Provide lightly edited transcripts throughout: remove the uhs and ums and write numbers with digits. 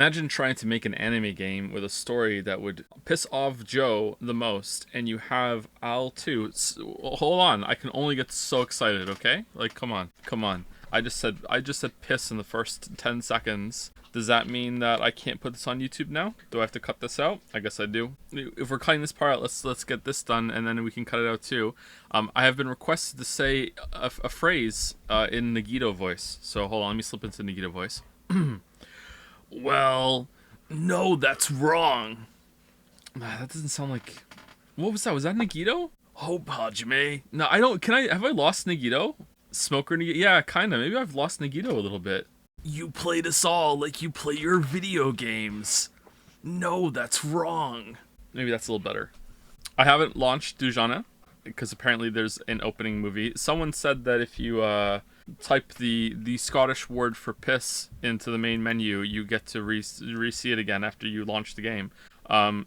Imagine trying to make an anime game with a story that would piss off Joe the most, and you have Al too. Hold on, I can only get so excited. Okay, like come on, come on. I just said piss in the first 10 seconds. Does that mean that I can't put this on YouTube now? Do I have to cut this out? I guess I do. If we're cutting this part out, let's get this done, and then we can cut it out too. I have been requested to say a phrase in Nagito voice. So hold on, let me slip into Nagito voice. Well, no, that's wrong. That doesn't sound like. What was that? Was that Nagito? Oh, Hajime. No, I don't. Have I lost Nagito? Smoker Nagito? Yeah, kinda. Maybe I've lost Nagito a little bit. You played us all like you play your video games. No, that's wrong. Maybe that's a little better. I haven't launched Dujanah because apparently there's an opening movie. Someone said that if you type the Scottish word for piss into the main menu, you get to re-see it again after you launch the game.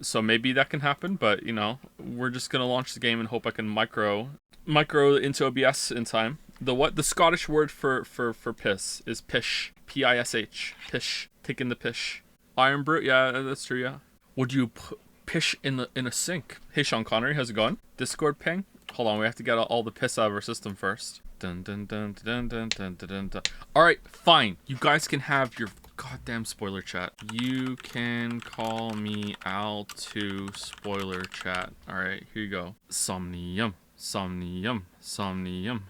So maybe that can happen, but you know, we're just gonna launch the game and hope I can micro into OBS in time. The Scottish word for piss is pish. P-I-S-H. Pish. Taking the pish. Iron Brute, yeah, that's true, yeah. Would you pish in a sink? Hey Sean Connery, how's it going? Discord ping? Hold on, we have to get all the piss out of our system first. Dun dun dun dun dun dun dun dun. Alright, fine. You guys can have your goddamn spoiler chat. You can call me Al2 spoiler chat. Alright, here you go. Somnium. Somnium. Somnium.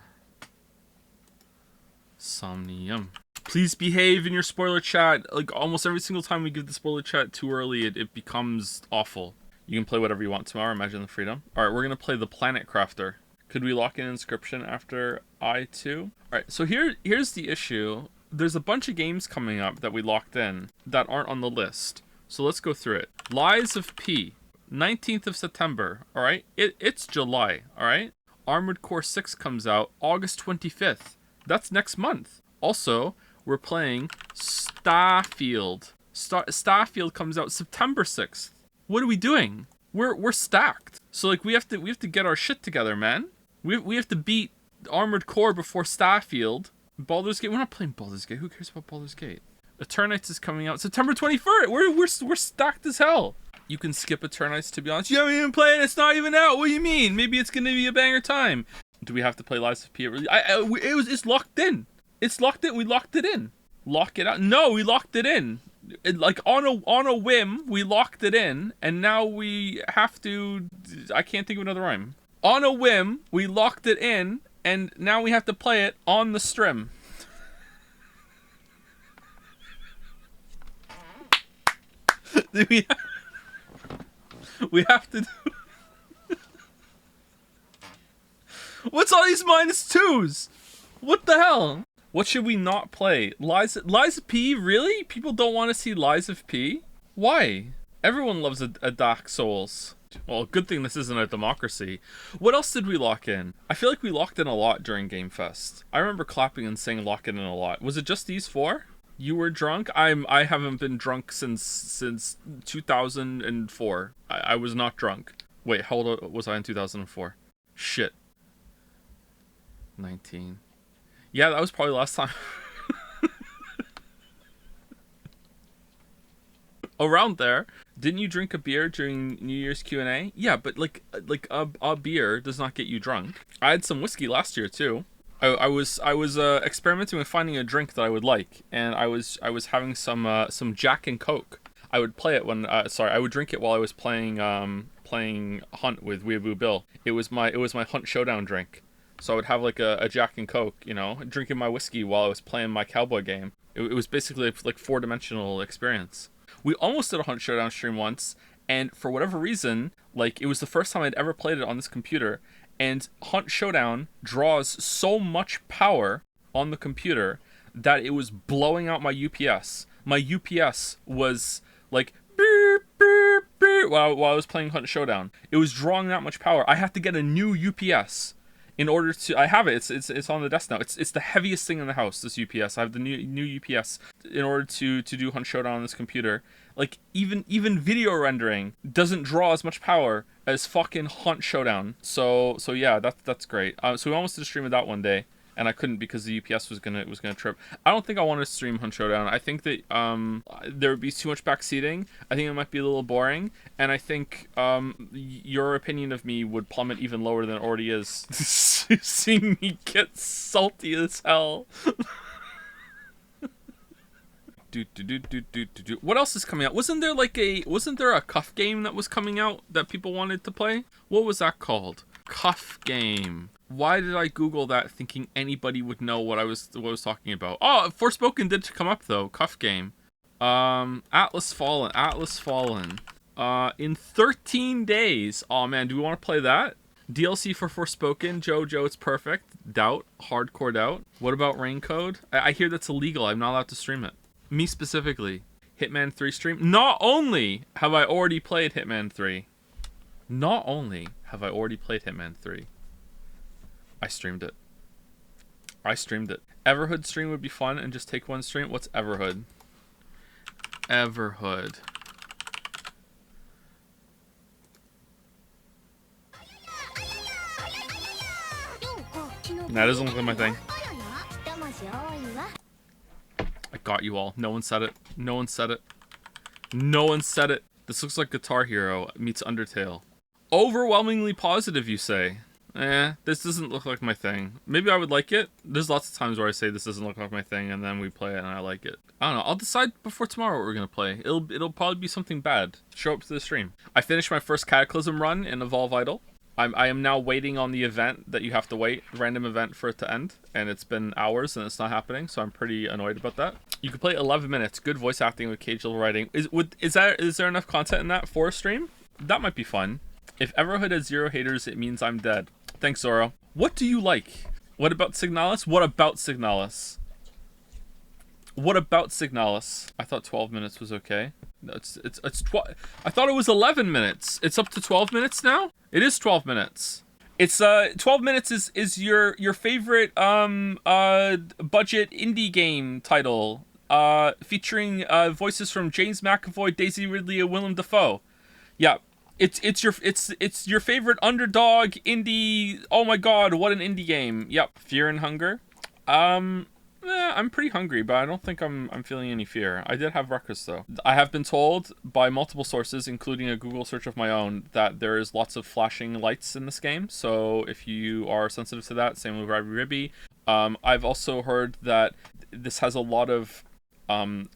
Somnium. Please behave in your spoiler chat. Like, almost every single time we give the spoiler chat too early, it becomes awful. You can play whatever you want tomorrow, Imagine the Freedom. Alright, we're gonna play the Planet Crafter. Could we lock in inscription after I2? Alright, so here's the issue. There's a bunch of games coming up that we locked in that aren't on the list. So let's go through it. Lies of P. 19th of September, alright? It's July, alright? Armored Core 6 comes out August 25th. That's next month. Also, we're playing Starfield. Starfield comes out September 6th. What are we doing? We're stacked. So like we have to get our shit together, man. We have to beat Armored Core before Starfield. Baldur's Gate. We're not playing Baldur's Gate. Who cares about Baldur's Gate? Eternites is coming out September 21st. We're stacked as hell. You can skip Eternites, to be honest. You haven't even played it. It's not even out. What do you mean? Maybe it's gonna be a banger time. Do we have to play Lies of P? It's locked in. It's locked in. We locked it in. Lock it out. No, we locked it in. Like on a whim, we locked it in, and now we have to. I can't think of another rhyme. On a whim, we locked it in, and now we have to play it on the stream. we have to do. What's all these -2s? What the hell? What should we not play? Lies of P? Really? People don't want to see Lies of P? Why? Everyone loves a Dark Souls. Well, good thing this isn't a democracy. What else did we lock in? I feel like we locked in a lot during Game Fest. I remember clapping and saying lock in a lot. Was it just these four? You were drunk? I haven't been drunk since 2004. I was not drunk. Wait, how old was I in 2004? Shit. 19. Yeah, that was probably last time. Around there. Didn't you drink a beer during New Year's Q&A? Yeah, but like a beer does not get you drunk. I had some whiskey last year too. I was experimenting with finding a drink that I would like, and I was having some Jack and Coke. I would play it when I would drink it while I was playing Hunt with Weeaboo Bill. It was my Hunt Showdown drink. So I would have like a Jack and Coke, you know, drinking my whiskey while I was playing my cowboy game. It was basically like 4-dimensional experience. We almost did a Hunt Showdown stream once, and for whatever reason, like it was the first time I'd ever played it on this computer, and Hunt Showdown draws so much power on the computer that it was blowing out my UPS. My UPS was like beep, beep, beep, while I was playing Hunt Showdown. It was drawing that much power. I had to get a new UPS in order to. I have it. It's on the desk now. It's the heaviest thing in the house. This UPS. I have the new UPS in order to do Hunt Showdown on this computer. Like even video rendering doesn't draw as much power as fucking Hunt Showdown. So yeah, that's great. So we almost did a stream of that one day. and I couldn't because the UPS was gonna trip. I don't think I want to stream Hunt Showdown. I think that there would be too much backseating. I think it might be a little boring, and I think your opinion of me would plummet even lower than it already is. Seeing me get salty as hell. What else is coming out? Wasn't there a cuff game that was coming out that people wanted to play? What was that called? Cuff game. Why did I Google that thinking anybody would know what I was talking about? Oh, Forspoken did come up though. Cuff game. Atlas Fallen. In 13 days. Oh man, do we want to play that? DLC for Forspoken. Jojo, it's perfect. Doubt. Hardcore doubt. What about Rain Code? I hear that's illegal. I'm not allowed to stream it. Me specifically. Hitman 3 stream. Not only have I already played Hitman 3. I streamed it. Everhood stream would be fun and just take one stream. What's Everhood? Everhood. That doesn't look like my thing. I got you all. No one said it. This looks like Guitar Hero meets Undertale. Overwhelmingly positive, you say? This doesn't look like my thing. Maybe I would like it. There's lots of times where I say this doesn't look like my thing, and then we play it and I like it. I don't know. I'll decide before tomorrow what we're gonna play. It'll probably be something bad. Show up to the stream. I finished my first Cataclysm run in Evolve Idol. I am now waiting on the event that you have to wait, random event for it to end, and it's been hours and it's not happening, so I'm pretty annoyed about that. You can play 11 minutes, good voice acting with cage level writing. Is there enough content in that for a stream? That might be fun. If Everhood has 0 haters, it means I'm dead. Thanks, Zoro. What do you like? What about Signalis? I thought 12 minutes was okay. No, I thought it was 11 minutes. It's up to 12 minutes now? It is 12 minutes. It's 12 minutes is your favorite budget indie game title featuring voices from James McAvoy, Daisy Ridley, and Willem Dafoe. Yeah. It's your favorite underdog indie. Oh my god, what an indie game. Yep. Fear and Hunger. I'm pretty hungry, but I don't think I'm feeling any fear. I did have breakfast though. I have been told by multiple sources, including a Google search of my own, that there is lots of flashing lights in this game. So if you are sensitive to that, same with Rabby Ribby. I've also heard that this has a lot of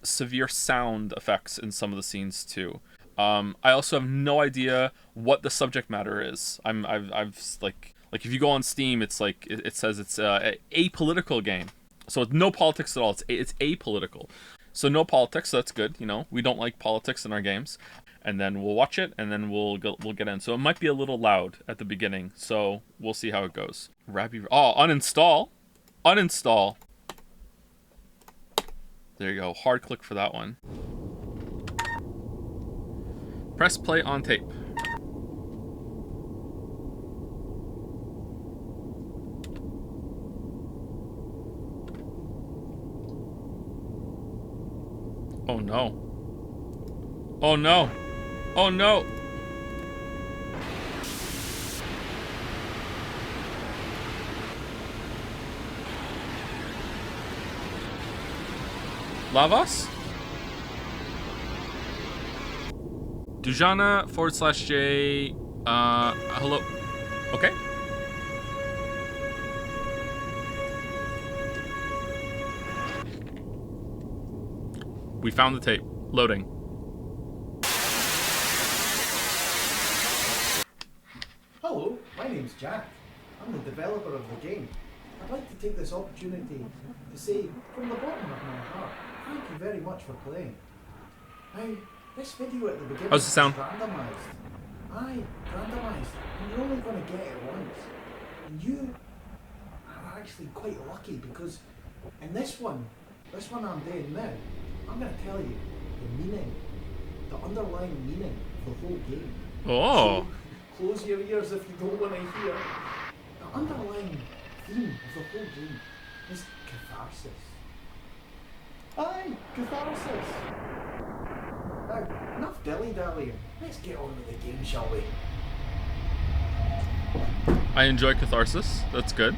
severe sound effects in some of the scenes too. I also have no idea what the subject matter is. I've like if you go on Steam, it's like it says it's a apolitical game. So it's no politics at all. It's apolitical. So no politics. So that's good. You know, we don't like politics in our games. And then we'll watch it, and then we'll get in. So it might be a little loud at the beginning. So we'll see how it goes. Uninstall. There you go. Hard click for that one. Press play on tape. Oh no. Oh no. Oh no. Lavas? Dujanah /J. Hello. Okay. We found the tape. Loading. Hello, my name's Jack. I'm the developer of the game. I'd like to take this opportunity to say, from the bottom of my heart, thank you very much for playing. Now, this video at the beginning How's it sound? is randomised. Aye, randomised. And you're only going to get it once. And you are actually quite lucky because in this one I'm doing now, I'm going to tell you the meaning, the underlying meaning of the whole game. Oh. So, close your ears if you don't want to hear. The underlying theme of the whole game is catharsis. Aye, catharsis. Now, enough dilly-dallying. Let's get on with the game, shall we? I enjoy catharsis. That's good.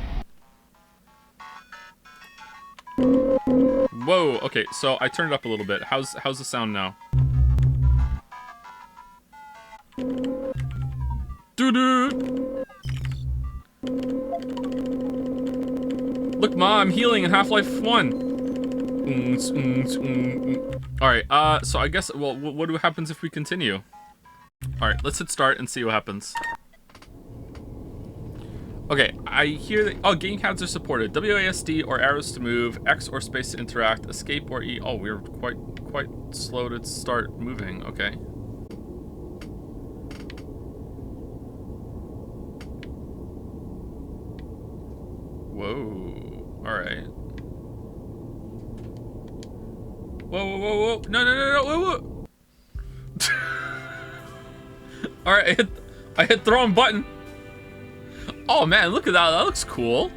Whoa, okay, so I turned it up a little bit. How's the sound now? Doo-doo! Look, Ma, I'm healing in Half-Life 1. Alright, so I guess, well, what happens if we continue? Alright, let's hit start and see what happens. Okay, I hear that, oh, gamepads are supported. WASD or arrows to move, X or space to interact, escape or E. Oh, we're quite slow to start moving, okay. Whoa, alright. Whoa. No, whoa. Alright, I hit the wrong button. Oh man, look at that. That looks cool.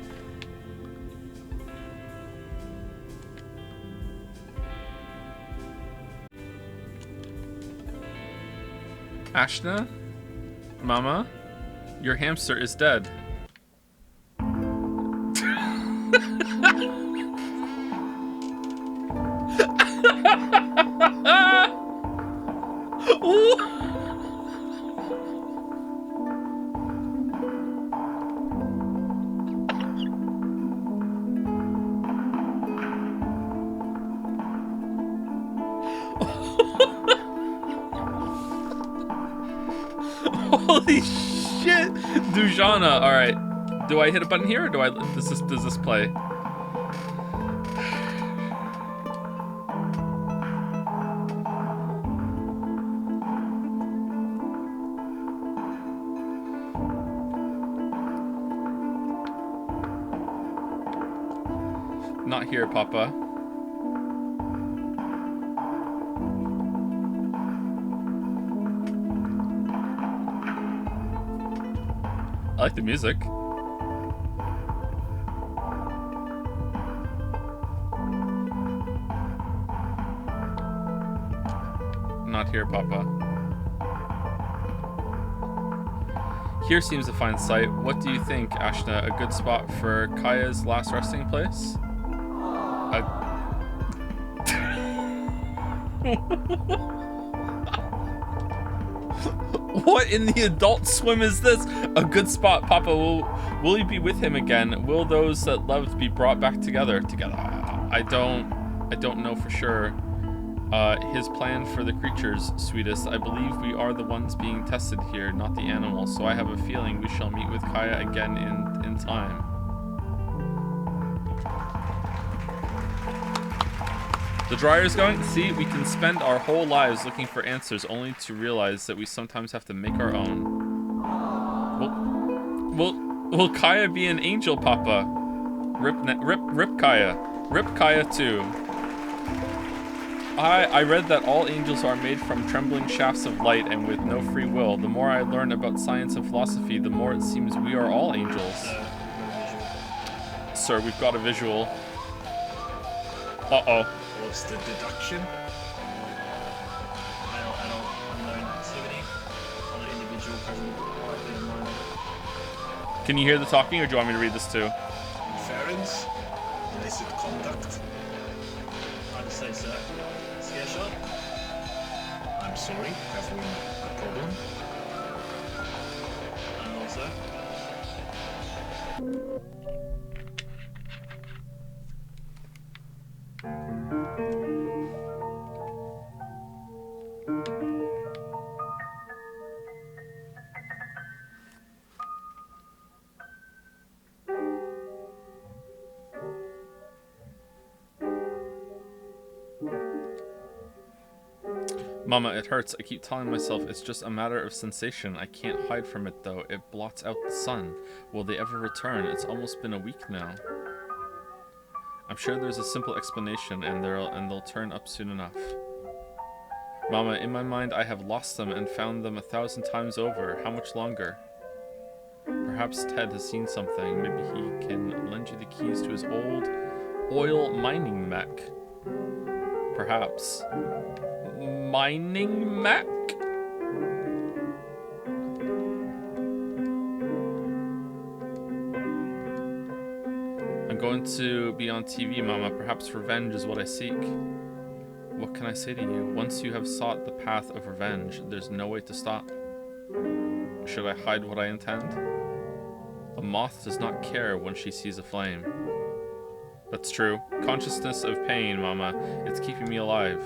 Ashna? Mama? Your hamster is dead. Holy shit! Dujanah. Alright. Do I hit a button here or does this play? Not here, Papa. I like the music. Not here, Papa. Here seems a fine sight. What do you think, Ashna? A good spot for Kaya's last resting place? What in the Adult Swim is this? A good spot, Papa. Will you be with him again? Will those that loved be brought back together? I don't know for sure. His plan for the creatures, sweetest. I believe we are the ones being tested here, not the animals. So I have a feeling we shall meet with Kaya again in time. The dryer's going? See, we can spend our whole lives looking for answers only to realize that we sometimes have to make our own. Will Kaya be an angel, Papa? Rip Kaya. Rip Kaya too. I read that all angels are made from trembling shafts of light and with no free will. The more I learn about science and philosophy, the more it seems we are all angels. Sir, we've got a visual. Uh-oh. What's the deduction? Adult unknown activity on an individual present quietly in mind. Can you hear the talking, or do you want me to read this too? Inference? Illicit conduct? I'd say so. Scare shot? I'm sorry, have we a problem? And also? Mama, it hurts. I keep telling myself it's just a matter of sensation. I can't hide from it though. It blots out the sun. Will they ever return? It's almost been a week now. I'm sure there's a simple explanation and they'll turn up soon enough. Mama, in my mind I have lost them and found them 1,000 times over. How much longer? Perhaps Ted has seen something. Maybe he can lend you the keys to his old oil mining mech. Perhaps. Mining mech? I'm going to be on TV, Mama. Perhaps revenge is what I seek. What can I say to you? Once you have sought the path of revenge, there's no way to stop. Should I hide what I intend? A moth does not care when she sees a flame. That's true. Consciousness of pain, Mama. It's keeping me alive.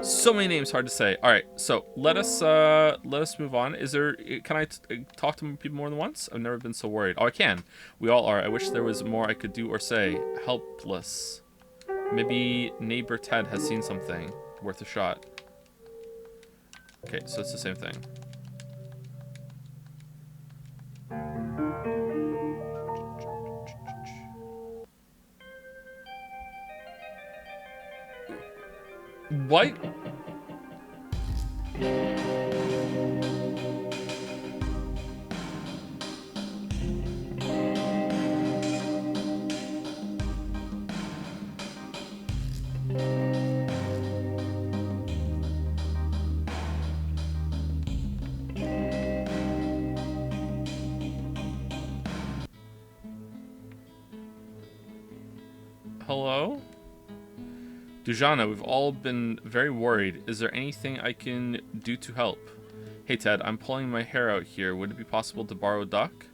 So many names, hard to say. All right, so let us move on. Is there? Can I talk to people more than once? I've never been so worried. Oh, I can. We all are. I wish there was more I could do or say. Helpless. Maybe neighbor Ted has seen something worth a shot. Okay, so it's the same thing. What? Hello? Dujanah, we've all been very worried. Is there anything I can do to help? Hey Ted, I'm pulling my hair out here. Would it be possible to borrow a duck?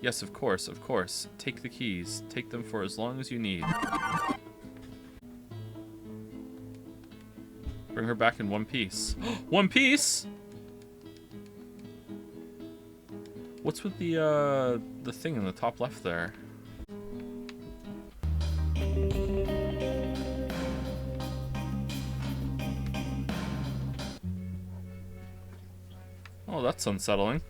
Yes, of course, of course. Take the keys. Take them for as long as you need. Bring her back in one piece. One piece? What's with the thing in the top left there? Oh, that's unsettling.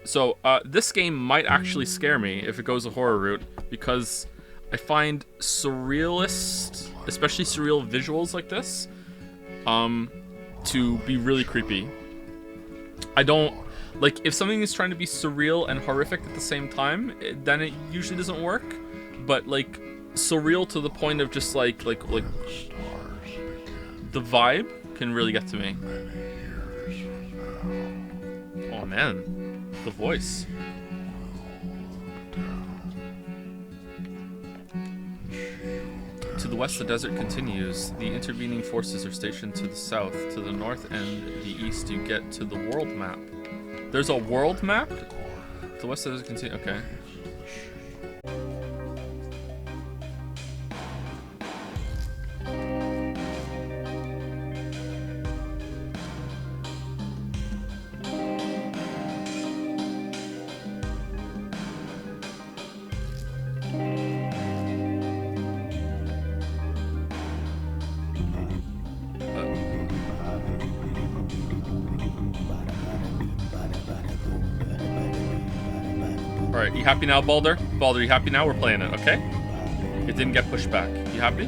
So, this game might actually scare me if it goes a horror route, because I find surrealist, especially surreal visuals like this, to be really creepy. I don't, like, if something is trying to be surreal and horrific at the same time, then it usually doesn't work, but, like, surreal to the point of just, like, the vibe can really get to me. Oh man, the voice. To the west, the desert continues. The intervening forces are stationed to the south. To the north and the east, you get to the world map. There's a world map? To the west, the desert continues. Okay. Alright, you happy now, Baldur? Baldur, you happy now? We're playing it, okay? It didn't get pushed back. You happy?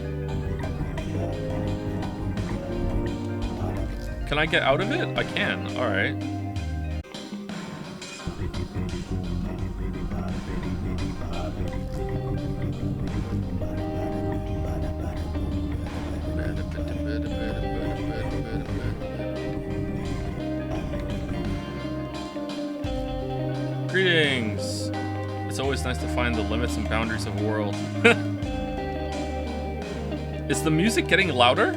Can I get out of it? I can. Alright. Greetings! It's always nice to find the limits and boundaries of a world. Is the music getting louder?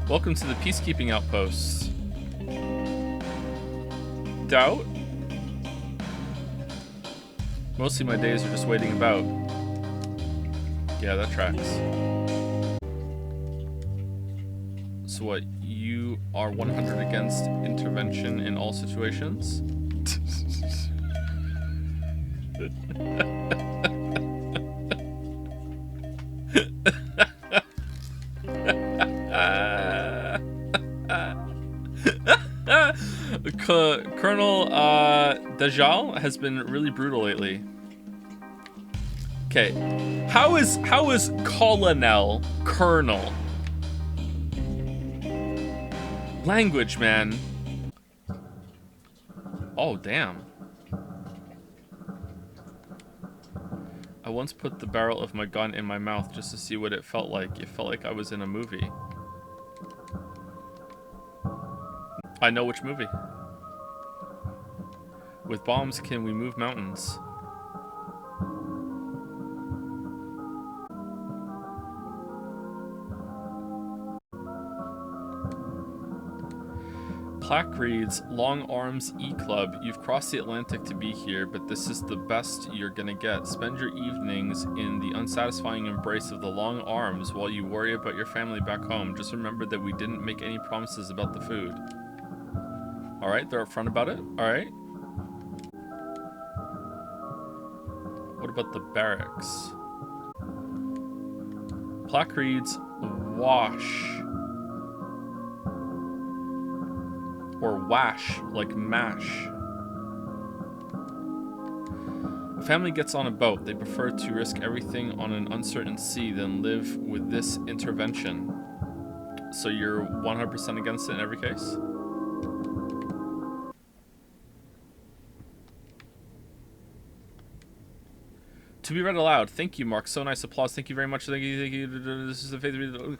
Welcome to the peacekeeping outpost. Doubt? Mostly my days are just waiting about. Yeah, that tracks. So what, you are 100 against intervention in all situations? Colonel Dajal has been really brutal lately. Okay. How is colonel colonel? Language, man. Oh, damn. I once put the barrel of my gun in my mouth just to see what it felt like. It felt like I was in a movie. I know which movie. With bombs, can we move mountains? Plaque reads, Long Arms E-Club, you've crossed the Atlantic to be here, but this is the best you're gonna get. Spend your evenings in the unsatisfying embrace of the long arms while you worry about your family back home. Just remember that we didn't make any promises about the food. Alright, they're upfront about it. Alright. What about the barracks? Plaque reads, wash. Or wash, like mash. A family gets on a boat. They prefer to risk everything on an uncertain sea than live with this intervention. So you're 100% against it in every case? To be read aloud. Thank you, Mark. So nice. Applause. Thank you very much. Thank you. Thank you. This is the faith.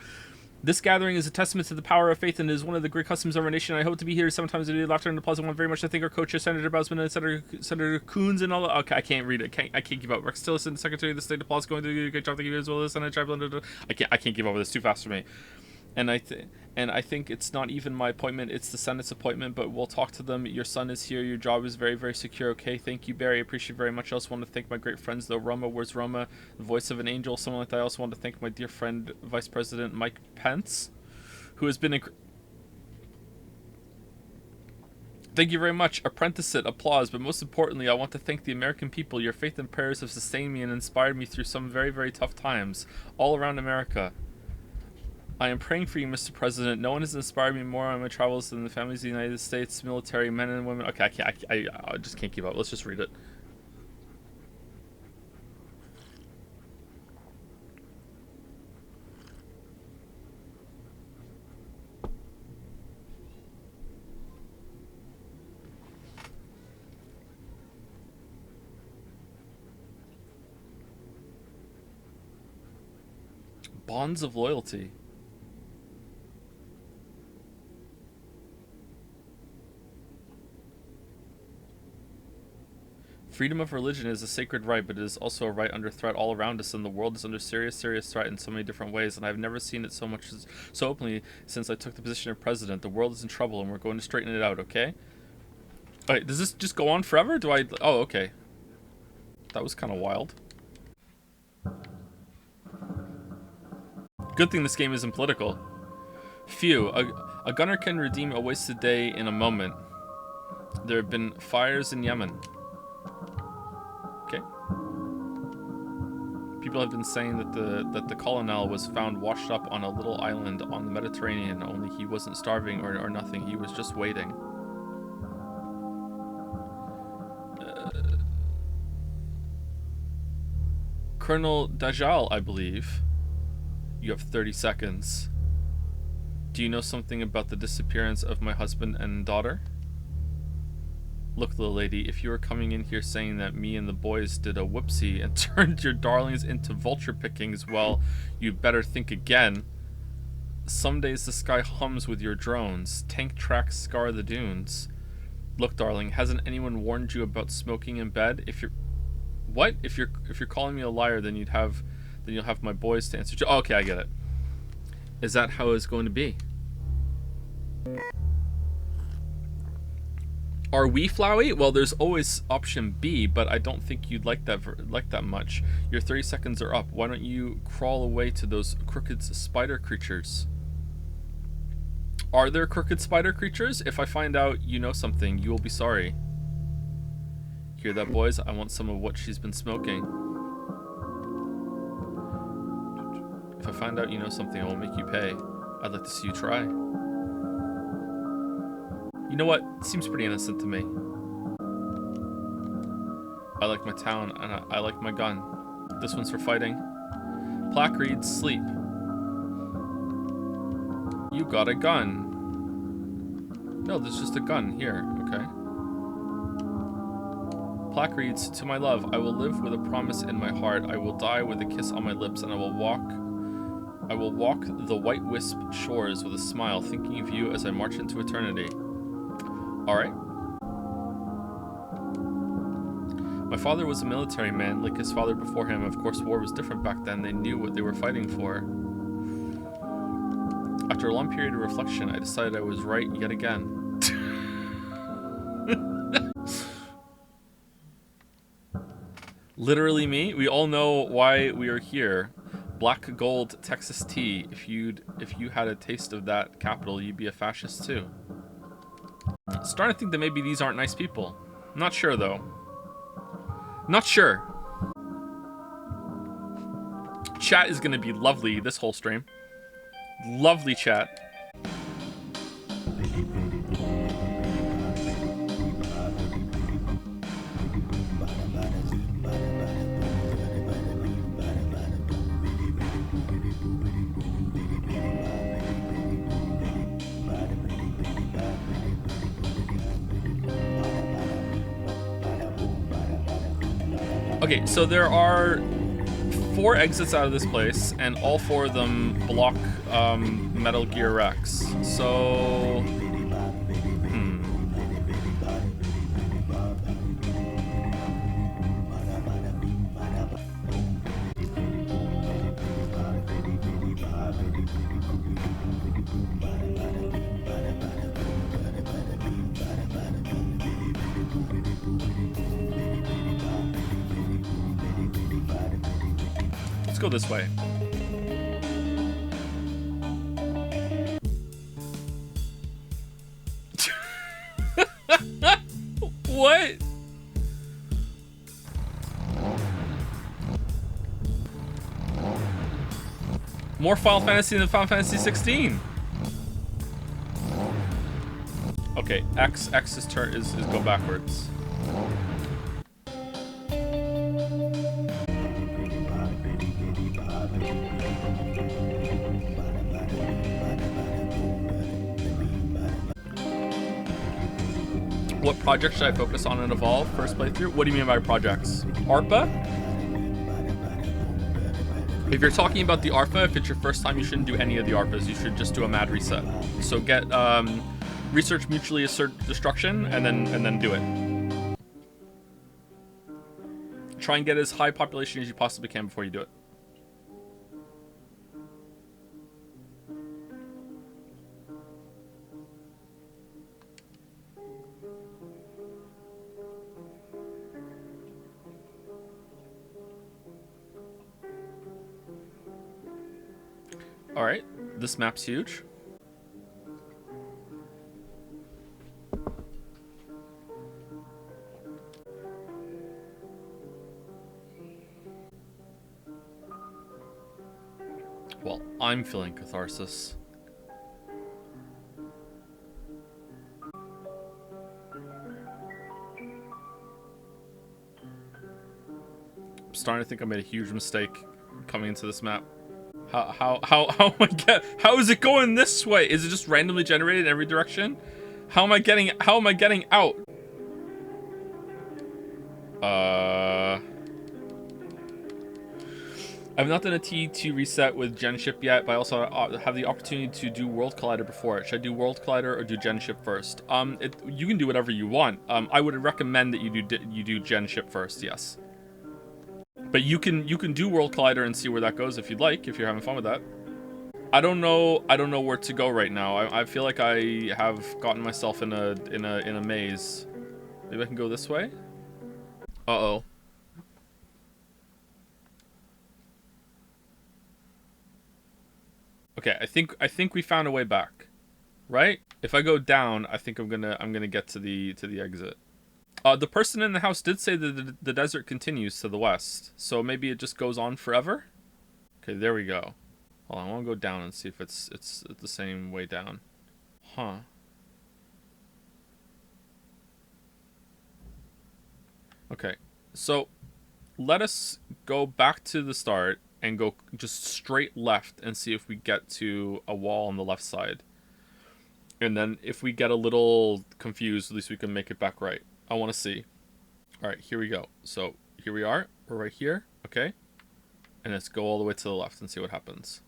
This gathering is a testament to the power of faith and is one of the great customs of our nation. I hope to be here sometimes to do laughter and applause. I want very much to thank our coaches, Senator Bousman and Senator Coons and all that. Okay, I can't read it. I can't keep up. Rex Tillerson, Secretary of the State, applause going to do a great job. Thank you as well as Senator Chaplin. I can't keep up with this. Too fast for me. And I think it's not even my appointment, it's the Senate's appointment, but we'll talk to them. Your son is here, your job is very, very secure. Okay, thank you, Barry. I appreciate it very much. I also want to thank my great friends, though. Roma, where's Roma? The voice of an angel, someone like that. I also want to thank my dear friend, Vice President Mike Pence, who has been Thank you very much. Apprentice it, applause. But most importantly, I want to thank the American people. Your faith and prayers have sustained me and inspired me through some very, very tough times all around America. I am praying for you, Mr. President. No one has inspired me more on my travels than the families of the United States military, men and women. Okay, I just can't keep up. Let's just read it. Bonds of loyalty. Freedom of religion is a sacred right, but it is also a right under threat all around us, and the world is under serious threat in so many different ways, and I've never seen it so openly since I took the position of president. The world is in trouble, and we're going to straighten it out, okay? Alright, does this just go on forever? Oh, okay. That was kind of wild. Good thing this game isn't political. Phew, a gunner can redeem a wasted day in a moment. There have been fires in Yemen. Okay. People have been saying that the colonel was found washed up on a little island on the Mediterranean, only he wasn't starving or nothing, he was just waiting. Colonel Dajjal, I believe. You have 30 seconds. Do you know something about the disappearance of my husband and daughter? Look, little lady, if you were coming in here saying that me and the boys did a whoopsie and turned your darlings into vulture pickings, well, you'd better think again. Some days the sky hums with your drones. Tank tracks scar the dunes. Look, darling, hasn't anyone warned you about smoking in bed? If you're... What? If you're calling me a liar, then you'll have my boys to answer to. Oh, okay, I get it. Is that how it's going to be? Are we Flowey? Well, there's always option B, but I don't think you'd like that much. Your 30 seconds are up. Why don't you crawl away to those crooked spider creatures? Are there crooked spider creatures? If I find out you know something, you will be sorry. Hear that, boys? I want some of what she's been smoking. If I find out you know something, I will make you pay. I'd like to see you try. You know what? It seems pretty innocent to me. I like my town, and I like my gun. This one's for fighting. Plaque reads, sleep. You got a gun. No, there's just a gun here. Okay. Plaque reads, to my love, I will live with a promise in my heart. I will die with a kiss on my lips, and I will walk the white wisp shores with a smile, thinking of you as I march into eternity. Alright. My father was a military man, like his father before him. Of course, war was different back then. They knew what they were fighting for. After a long period of reflection, I decided I was right yet again. Literally me. We all know why we are here. Black gold Texas tea. If you had a taste of that capital, you'd be a fascist too. Starting to think that maybe these aren't nice people. Not sure though. Not sure. Chat is gonna be lovely this whole stream. Lovely chat. Okay, so there are 4 exits out of this place, and all 4 of them block Metal Gear Rex. So, let's go this way. What? More Final Fantasy than Final Fantasy 16. Okay, X is turn is go backwards. What project should I focus on and evolve first playthrough? What do you mean by projects? ARPA? If you're talking about the ARPA, if it's your first time, you shouldn't do any of the ARPAs. You should just do a mad reset. So get research mutually assert destruction and then do it. Try and get as high population as you possibly can before you do it. Alright, this map's huge. Well, I'm feeling catharsis. I'm starting to think I made a huge mistake coming into this map. How is it going this way? Is it just randomly generated in every direction? How am I getting out? I've not done a T2 reset with Genship yet, but I also have the opportunity to do World Collider before it. Should I do World Collider or do Genship first? You can do whatever you want. I would recommend that you do Genship first, yes. But you can do World Collider and see where that goes if you'd like, if you're having fun with that. I don't know where to go right now. I feel like I have gotten myself in a maze. Maybe I can go this way? Uh-oh. Okay, I think we found a way back. Right? If I go down, I think I'm gonna get to the exit. The person in the house did say that the desert continues to the west, so maybe it just goes on forever? Okay, there we go. Hold on, I want to go down and see if it's the same way down. Huh. Okay, so let us go back to the start and go just straight left and see if we get to a wall on the left side. And then if we get a little confused, at least we can make it back right. I want to see. All right, here we go. So here we are. We're right here. Okay. And let's go all the way to the left and see what happens.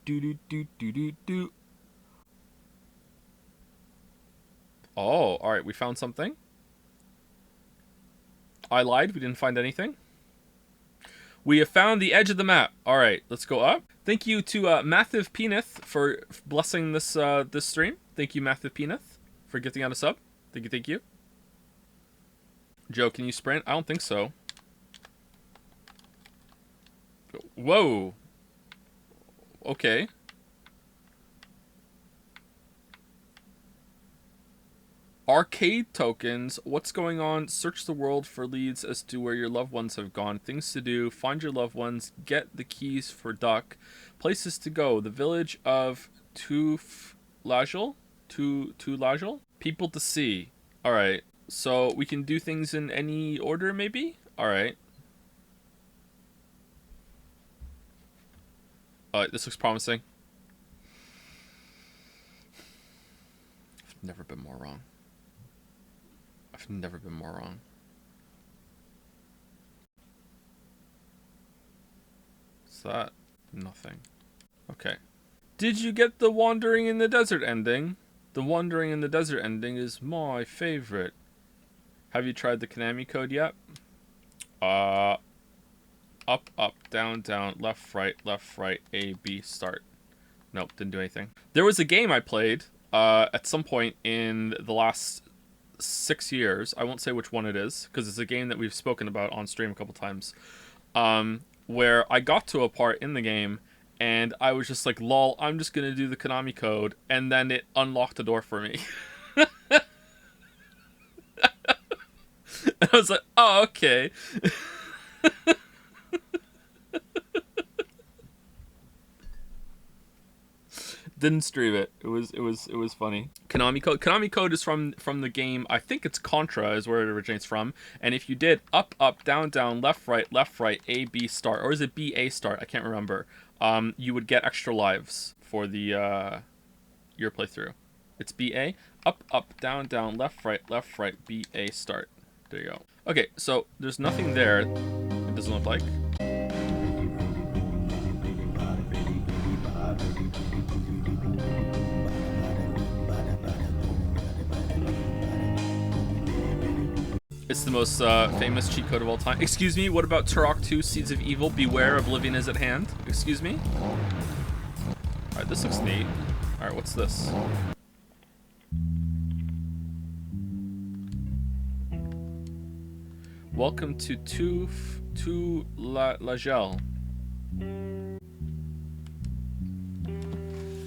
Do. Oh, all right. We found something. I lied. We didn't find anything. We have found the edge of the map. All right, let's go up. Thank you to Mathiv Penith for blessing this this stream. Thank you, Mathiv Penith, for gifting out a sub. Thank you. Joe, can you sprint? I don't think so. Whoa. Okay. Arcade tokens. What's going on? Search the world for leads as to where your loved ones have gone. Things to do. Find your loved ones. Get the keys for Duck. Places to go. The village of Tulajal. People to see. Alright. So we can do things in any order, maybe? Alright. Alright, this looks promising. I've never been more wrong. I've never been more wrong. What's that? Nothing. Okay. Did you get the Wandering in the Desert ending? The Wandering in the Desert ending is my favorite. Have you tried the Konami code yet? Up, down, left, right, A, B, start. Nope, didn't do anything. There was a game I played at some point in the last 6 years. I won't say which one it is, because it's a game that we've spoken about on stream a couple times. Where I got to a part in the game, and I was just like, lol, I'm just going to do the Konami code, and then it unlocked the door for me. And I was like, oh, okay. Didn't stream it. It was funny. Konami code. Konami code is from the game. I think it's Contra is where it originates from. And if you did up, down, left, right, A, B, start, or is it B, A, start? I can't remember. You would get extra lives for the your playthrough. It's B, A, up, down, left, right, B, A, start. There you go. Okay, so there's nothing there. It doesn't look like. It's the most famous cheat code of all time. Excuse me, what about Turok 2 Seeds of Evil? Beware, oblivion is at hand. Excuse me? Alright, this looks neat. Alright, what's this? Welcome to Lagel.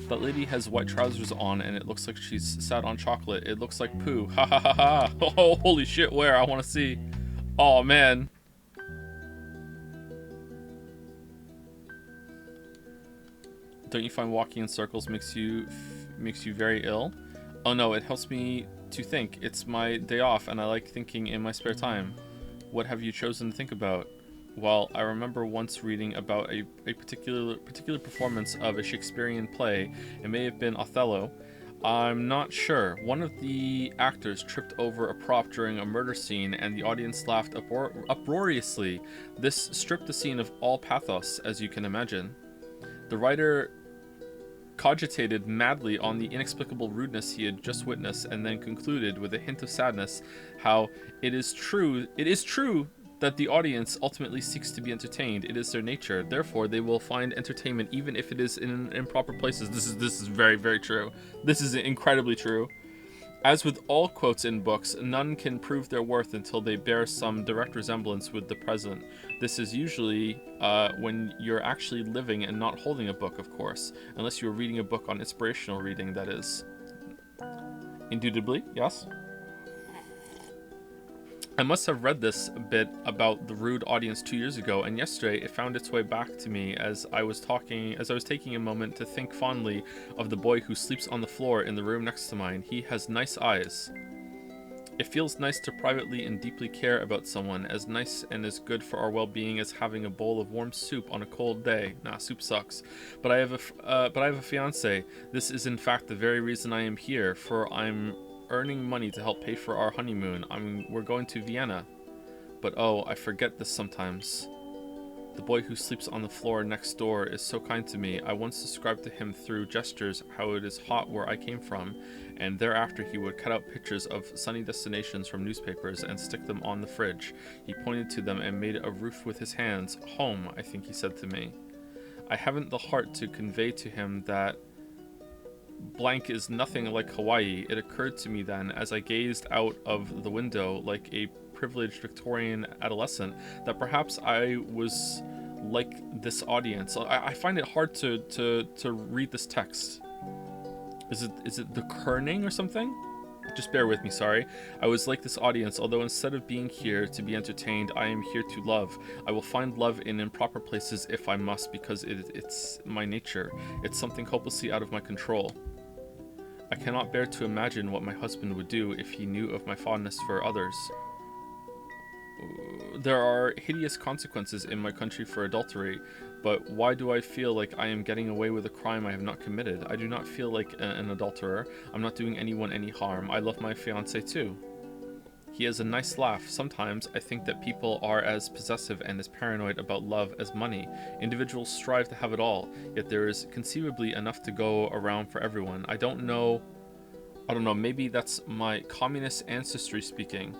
That lady has white trousers on and it looks like she's sat on chocolate. It looks like poo. Ha ha ha ha. Oh, holy shit, where? I want to see. Oh, man. Don't you find walking in circles makes you very ill? Oh no, it helps me to think. It's my day off and I like thinking in my spare time. What have you chosen to think about? Well, I remember once reading about a particular performance of a Shakespearean play. It may have been Othello. I'm not sure. One of the actors tripped over a prop during a murder scene and the audience laughed uproariously. This stripped the scene of all pathos, as you can imagine. The writer cogitated madly on the inexplicable rudeness he had just witnessed and then concluded with a hint of sadness how it is true that the audience ultimately seeks to be entertained. It is their nature. Therefore, they will find entertainment even if it is in improper places. This is very, very true. This is incredibly true. As with all quotes in books, none can prove their worth until they bear some direct resemblance with the present. This is usually when you're actually living and not holding a book, of course. Unless you're reading a book on inspirational reading, that is. Indubitably, yes? I must have read this bit about the rude audience 2 years ago, and yesterday it found its way back to me as I was taking a moment to think fondly of the boy who sleeps on the floor in the room next to mine. He has nice eyes. It feels nice to privately and deeply care about someone, as nice and as good for our well-being as having a bowl of warm soup on a cold day. Nah, soup sucks. But I have a fiance. This is in fact the very reason I am here, for I'm earning money to help pay for our honeymoon. We're going to Vienna. But oh, I forget this sometimes. The boy who sleeps on the floor next door is so kind to me. I once described to him through gestures how it is hot where I came from, and thereafter he would cut out pictures of sunny destinations from newspapers and stick them on the fridge. He pointed to them and made a roof with his hands. Home, I think he said to me. I haven't the heart to convey to him that blank is nothing like Hawaii. It occurred to me then, as I gazed out of the window like a privileged Victorian adolescent, that perhaps I was like this audience. I find it hard to read this text. Is it the kerning or something? Just bear with me, sorry. I was like this audience, although instead of being here to be entertained, I am here to love. I will find love in improper places if I must, because it's my nature. It's something hopelessly out of my control. I cannot bear to imagine what my husband would do if he knew of my fondness for others. There are hideous consequences in my country for adultery, but why do I feel like I am getting away with a crime I have not committed? I do not feel like an adulterer. I'm not doing anyone any harm. I love my fiancé too. He has a nice laugh. Sometimes I think that people are as possessive and as paranoid about love as money. Individuals strive to have it all, yet there is conceivably enough to go around for everyone. I don't know, maybe that's my communist ancestry speaking.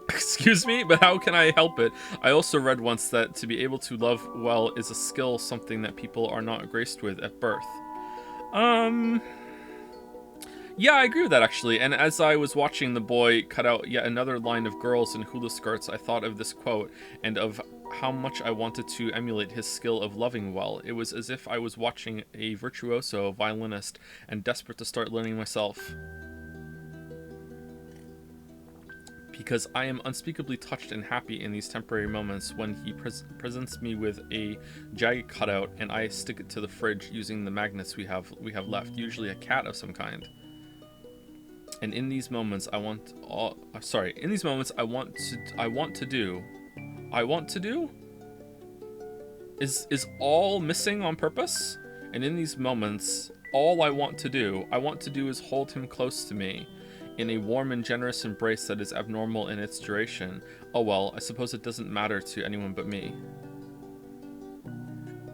Excuse me, but how can I help it? I also read once that to be able to love well is a skill, something that people are not graced with at birth. Yeah, I agree with that actually. And as I was watching the boy cut out yet another line of girls in hula skirts, I thought of this quote and of how much I wanted to emulate his skill of loving well. It was as if I was watching a virtuoso violinist and desperate to start learning myself. Because I am unspeakably touched and happy in these temporary moments when he presents me with a jagged cutout and I stick it to the fridge using the magnets we have left, usually a cat of some kind. And in these moments I want to do is all missing on purpose? And in these moments, all I want to do is hold him close to me in a warm and generous embrace that is abnormal in its duration. Oh well, I suppose it doesn't matter to anyone but me.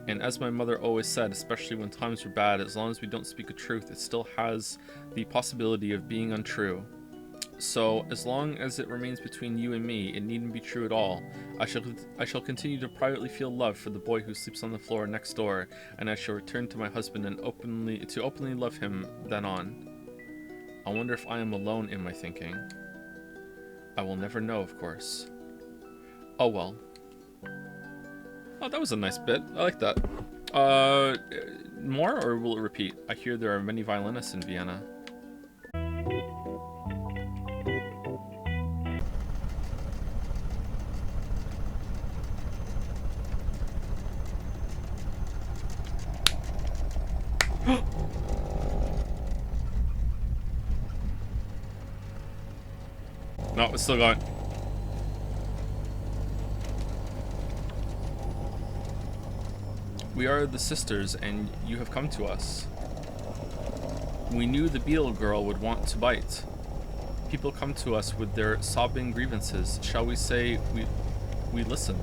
And as my mother always said, especially when times were bad, as long as we don't speak a truth, it still has the possibility of being untrue. So, as long as it remains between you and me, it needn't be true at all. I shall continue to privately feel love for the boy who sleeps on the floor next door, and I shall return to my husband and openly love him then on. I wonder if I am alone in my thinking. I will never know, of course. Oh well. Oh, that was a nice bit. I like that. More, or will it repeat? I hear there are many violinists in Vienna. No, it's still going. We are the sisters, and you have come to us. We knew the beetle girl would want to bite. People come to us with their sobbing grievances. Shall we say we listen?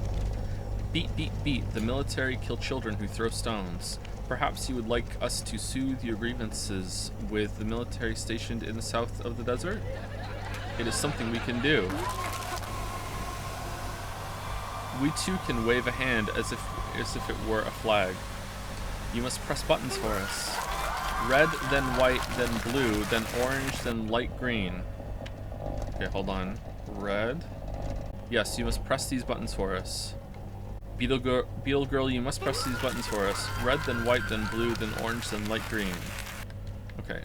Beat, beat, beat. The military kill children who throw stones. Perhaps you would like us to soothe your grievances with the military stationed in the south of the desert? It is something we can do. We too can wave a hand as if it were a flag. You must press buttons for us. Red, then white, then blue, then orange, then light green. Okay, hold on. Red. Yes, you must press these buttons for us. Beetle girl, you must press these buttons for us. Red, then white, then blue, then orange, then light green. Okay.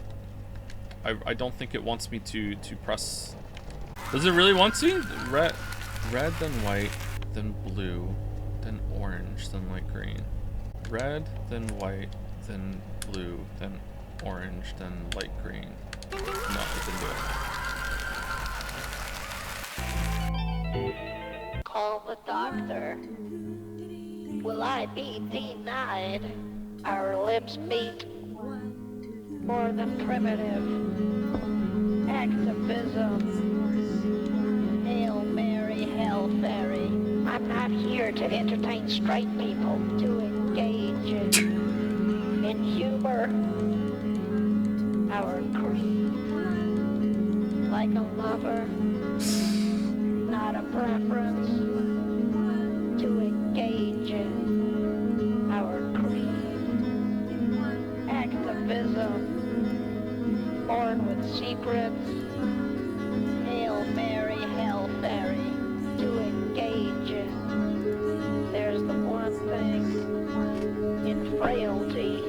I don't think it wants me to press. Does it really want to? Red, then white, then blue, then orange, then light green. Red, then white, then blue, then orange, then light green. No, it didn't do it. Call the doctor. Will I be denied? Our lips meet. More than primitive. Activism. Hail Mary, Hail Fairy. I'm not here to entertain straight people, to engage in humor. Our creed. Like a lover. Not a preference. To engage in our creed. Activism. Born with secrets. Hail Mary, Hail Fairy. To engage in. There's the one thing in frailty.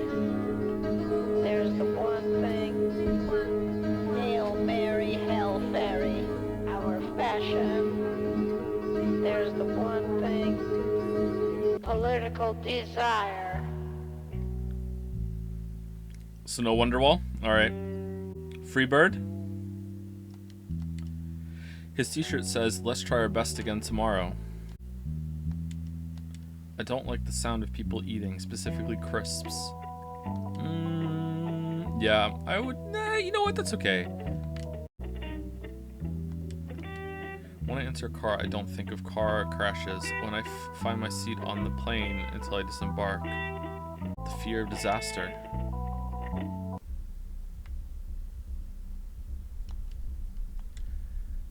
There's the one thing. Hail Mary, Hail Fairy. Our fashion. There's the one thing. Political desire. So no Wonderwall? Alright. Freebird? His t-shirt says, "Let's try our best again tomorrow." I don't like the sound of people eating, specifically crisps. Yeah, I would... Nah, you know what? That's okay. When I enter a car, I don't think of car crashes. When I find my seat on the plane until I disembark. The fear of disaster.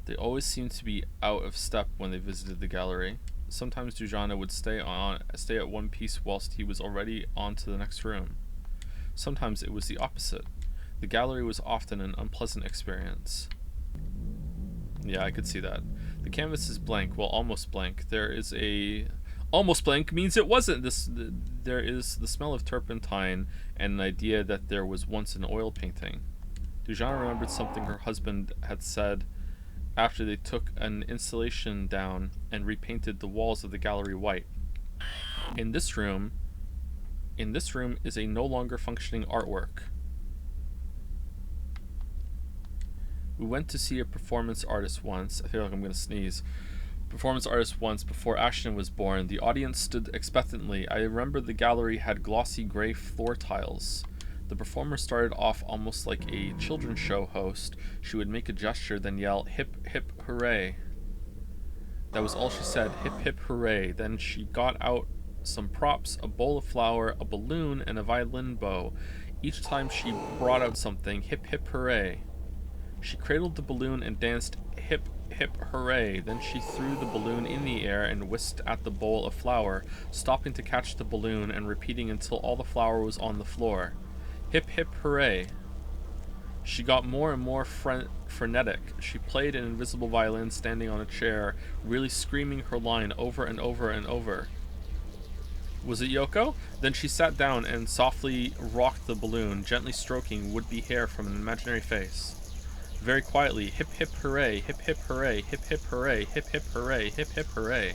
They always seemed to be out of step when they visited the gallery. Sometimes Dujanah would stay at one piece whilst he was already on to the next room. Sometimes it was the opposite. The gallery was often an unpleasant experience. Yeah, I could see that. The canvas is blank, well, almost blank. There is a... Almost blank means it wasn't. There is the smell of turpentine and an idea that there was once an oil painting. Dujanah remembered something her husband had said after they took an installation down and repainted the walls of the gallery white. In this room is a no longer functioning artwork. We went to see a performance artist once. I feel like I'm gonna sneeze. Performance artist once before Ashton was born. The audience stood expectantly. I remember the gallery had glossy gray floor tiles. The performer started off almost like a children's show host. She would make a gesture, then yell, "Hip, hip, hooray." That was all she said, "Hip, hip, hooray." Then she got out some props, a bowl of flour, a balloon, and a violin bow. Each time she brought out something, "Hip, hip, hooray." She cradled the balloon and danced, "Hip, hip, hooray." Then she threw the balloon in the air and whisked at the bowl of flour, stopping to catch the balloon and repeating until all the flour was on the floor. "Hip, hip, hooray." She got more and more frenetic. She played an invisible violin standing on a chair, really screaming her line over and over and over. Was it Yoko? Then she sat down and softly rocked the balloon, gently stroking would-be hair from an imaginary face. Very quietly, "Hip, hip, hooray, hip, hip, hooray, hip, hip, hooray, hip, hip, hooray, hip, hip, hooray."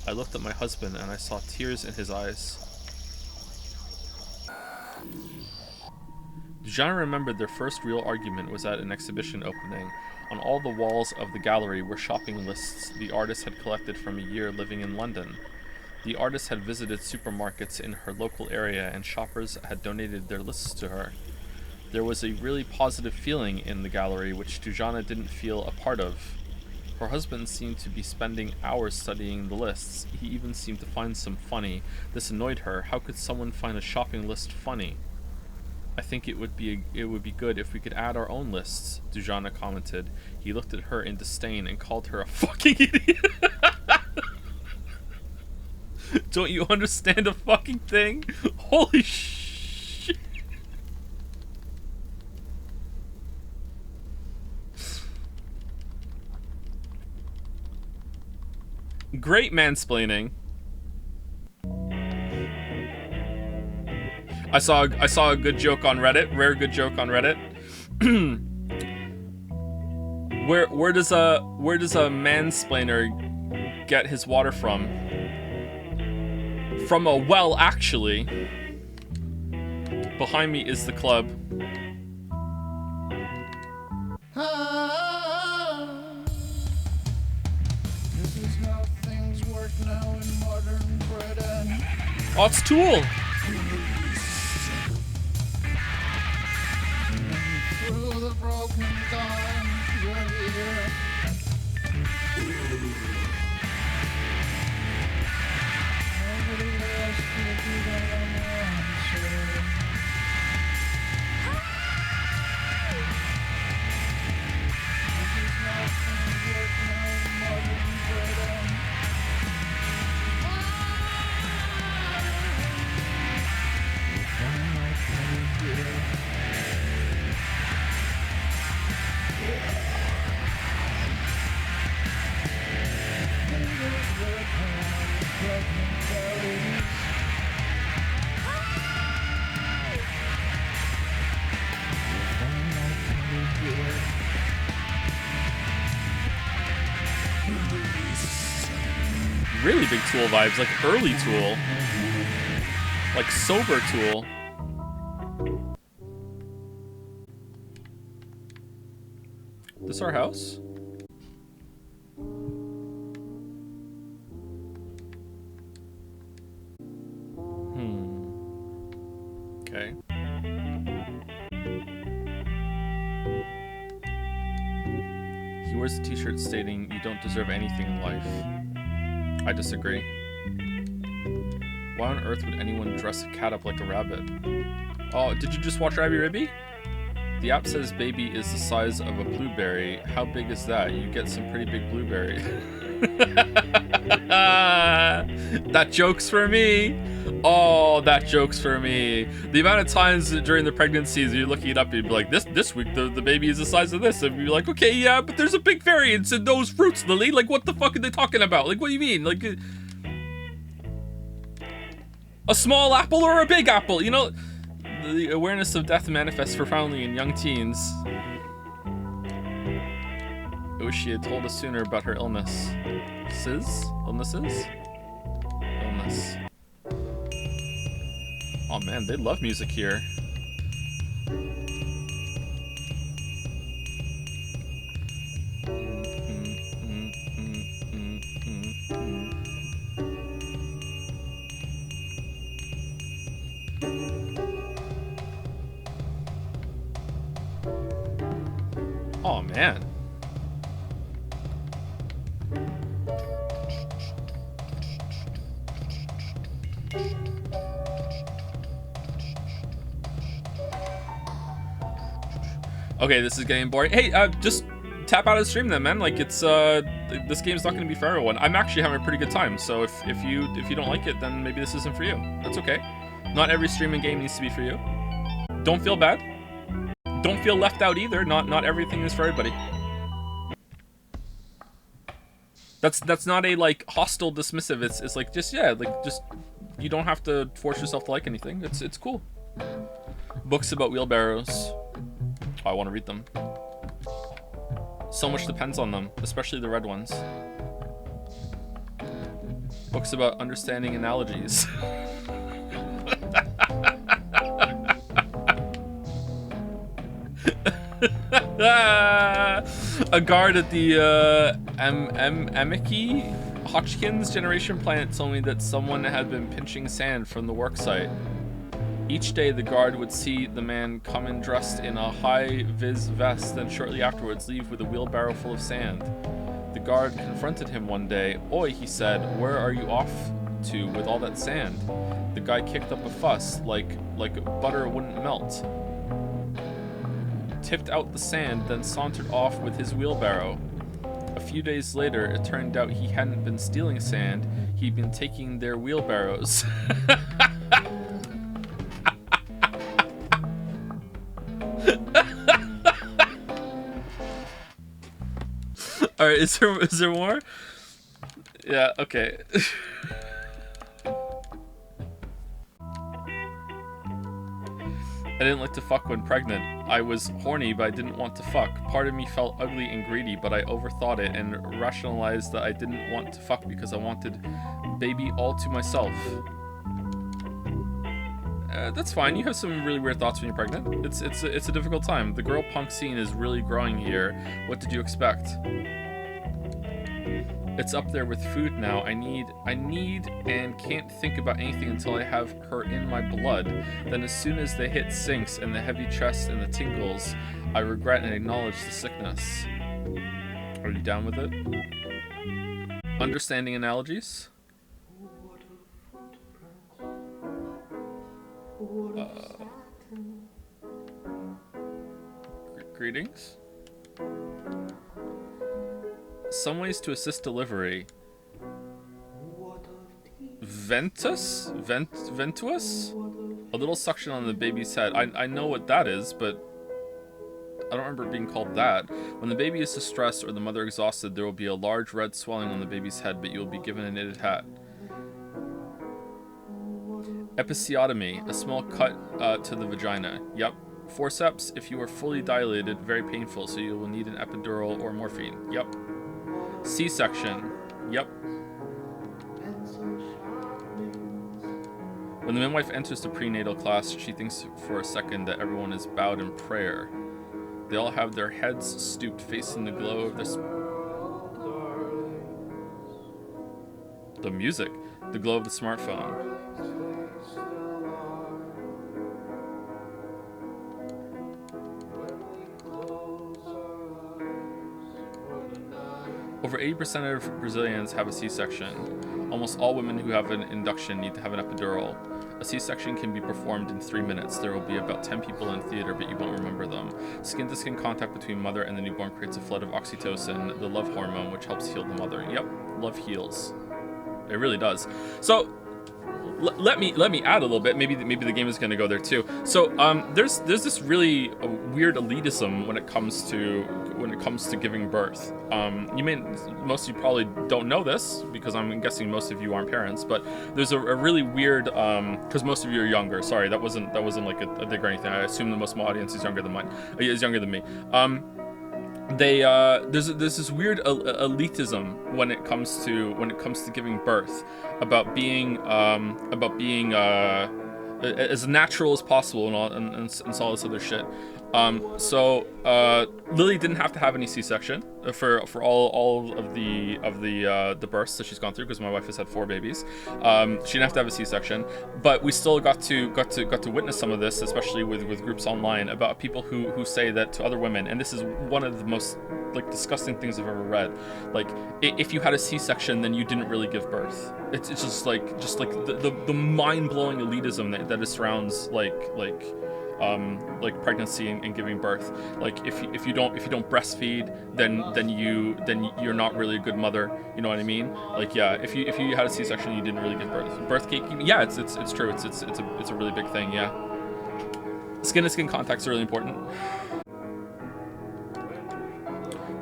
I looked at my husband and I saw tears in his eyes. Dujanah remembered their first real argument was at an exhibition opening. On all the walls of the gallery were shopping lists the artist had collected from a year living in London. The artist had visited supermarkets in her local area and shoppers had donated their lists to her. There was a really positive feeling in the gallery which Dujanah didn't feel a part of. Her husband seemed to be spending hours studying the lists. He even seemed to find some funny. This annoyed her. How could someone find a shopping list funny? "I think it would be good if we could add our own lists," Dujanah commented. He looked at her in disdain and called her a fucking idiot. Don't you understand a fucking thing? Holy shit. Great mansplaining. I saw a good joke on Reddit, rare good joke on Reddit. Where does a mansplainer get his water from? From a well, actually. Behind me is the club. This is how things work now in modern Britain. Oh, it's Tool. Through the broken dawn, you're here. Nobody else could do that answer. This is how things work now in modern Britain. Really big Tool vibes, like early Tool. Like sober Tool. This our house? Okay. He wears a t-shirt stating, "You don't deserve anything in life." I disagree. Why on earth would anyone dress a cat up like a rabbit? Oh, did you just watch Rabby Ribby? The app says baby is the size of a blueberry. How big is that? You get some pretty big blueberry. That joke's for me. Oh, that joke's for me. The amount of times during the pregnancies you're looking it up, you'd be like, this week the baby is the size of this. And you'd be like, okay, yeah, but there's a big variance in those fruits, Lily. Like, what the fuck are they talking about? Like, what do you mean? Like, a small apple or a big apple? You know, the awareness of death manifests profoundly in young teens. I wish she had told us sooner about her illness. Illnesses? Illness. Oh man, they love music here. Oh man. Okay, this is getting boring. Hey, just tap out of the stream then, man. Like, it's this game's not going to be for everyone. I'm actually having a pretty good time. So if you don't like it, then maybe this isn't for you. That's okay. Not every streaming game needs to be for you. Don't feel bad. Don't feel left out either. Not everything is for everybody. That's not a like hostile dismissive. It's like just you don't have to force yourself to like anything. It's cool. Books about wheelbarrows. I want to read them. So much depends on them, especially the red ones. Books about understanding analogies. A guard at the Amiki Hodgkins Generation Planet told me that someone had been pinching sand from the worksite. Each day, the guard would see the man come in dressed in a high-vis vest, then shortly afterwards leave with a wheelbarrow full of sand. The guard confronted him one day. "Oi," he said, "where are you off to with all that sand?" The guy kicked up a fuss, like butter wouldn't melt. Tipped out the sand, then sauntered off with his wheelbarrow. A few days later, it turned out he hadn't been stealing sand, he'd been taking their wheelbarrows. Alright, is there more? Yeah, okay. I didn't like to fuck when pregnant. I was horny, but I didn't want to fuck. Part of me felt ugly and greedy, but I overthought it and rationalized that I didn't want to fuck because I wanted baby all to myself. That's fine. You have some really weird thoughts when you're pregnant. It's a difficult time. The girl punk scene is really growing here. What did you expect? It's up there with food now. I need and can't think about anything until I have her in my blood. Then as soon as they hit sinks and the heavy chest and the tingles, I regret and acknowledge the sickness. Are you down with it? Understanding analogies? Greetings? Some ways to assist delivery. Ventus? Ventuous? A little suction on the baby's head. I know what that is, but I don't remember it being called that. When the baby is distressed or the mother exhausted, there will be a large red swelling on the baby's head, but you will be given a knitted hat. Episiotomy, a small cut to the vagina. Yep. Forceps, if you are fully dilated, very painful, so you will need an epidural or morphine. Yep. C-section. Yep. When the midwife enters the prenatal class, she thinks for a second that everyone is bowed in prayer. They all have their heads stooped, facing the glow of this. The music. The glow of the smartphone. Over 80% of Brazilians have a C-section. Almost all women who have an induction need to have an epidural. A C-section can be performed in 3 minutes. There will be about 10 people in theater, but you won't remember them. Skin-to-skin contact between mother and the newborn creates a flood of oxytocin, the love hormone, which helps heal the mother. Yep, love heals. It really does. So, let me add a little bit. Maybe the game is going to go there too. So there's this really weird elitism when it comes to giving birth. Most of you probably don't know this because I'm guessing most of you aren't parents. But there's a really weird because most of you are younger. Sorry, that wasn't like a dig or anything. I assume that most of my audience is younger than mine. Is younger than me. There's this weird elitism when it comes to giving birth about being as natural as possible and all this other shit. So Lily didn't have to have any C-section for all of the births that she's gone through because my wife has had 4 babies. She didn't have to have a C-section, but we still got to witness some of this, especially with groups online about people who say that to other women, and this is one of the most like disgusting things I've ever read. Like if you had a C-section, then you didn't really give birth. It's just like the mind-blowing elitism that surrounds like pregnancy and giving birth. Like if you don't breastfeed, then you're not really a good mother. You know what I mean? Like yeah, if you had a C-section, you didn't really give birth. Birthcaking, yeah, it's true. It's a really big thing. Yeah. Skin-to-skin contacts are really important.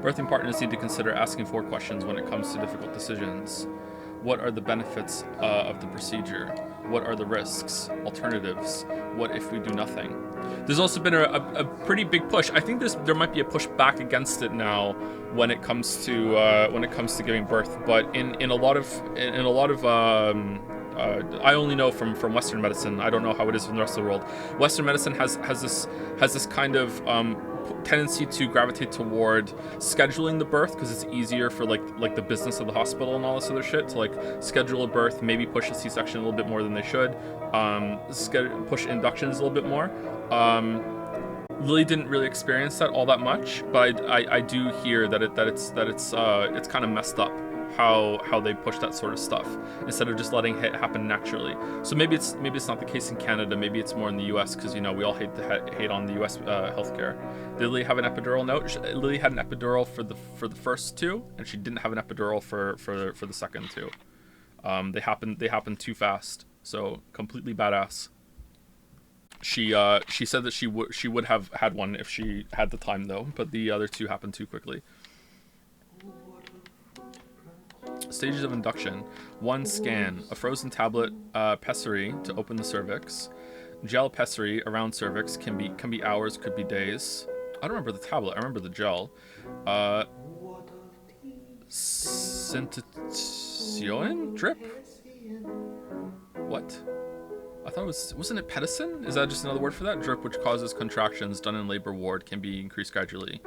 Birthing partners need to consider asking 4 questions when it comes to difficult decisions. What are the benefits of the procedure? What are the risks? Alternatives? What if we do nothing? There's also been a pretty big push. I think there might be a push back against it now when it comes to giving birth. But in a lot of I only know from Western medicine. I don't know how it is in the rest of the world. Western medicine has this kind of tendency to gravitate toward scheduling the birth because it's easier for like the business of the hospital and all this other shit to like schedule a birth, maybe push a C-section a little bit more than they should, push inductions a little bit more. Lily didn't really experience that all that much, but I do hear that it's kind of messed up how they push that sort of stuff instead of just letting it happen naturally. So maybe it's not the case in Canada. Maybe it's more in the U.S. because we all hate on the U.S. healthcare. Did Lily have an epidural? No, Lily had an epidural for the first 2, and she didn't have an epidural for the second 2. They happened too fast. So completely badass. She said that she would have had one if she had the time though, but the other 2 happened too quickly. Stages of induction. 1, scan. A frozen tablet pessary to open the cervix. Gel pessary around cervix can be hours, could be days. I don't remember the tablet. I remember the gel. Synthesion drip. What? I thought it wasn't it Pedicin? Is that just another word for that? Drip, which causes contractions, done in labor ward, can be increased gradually.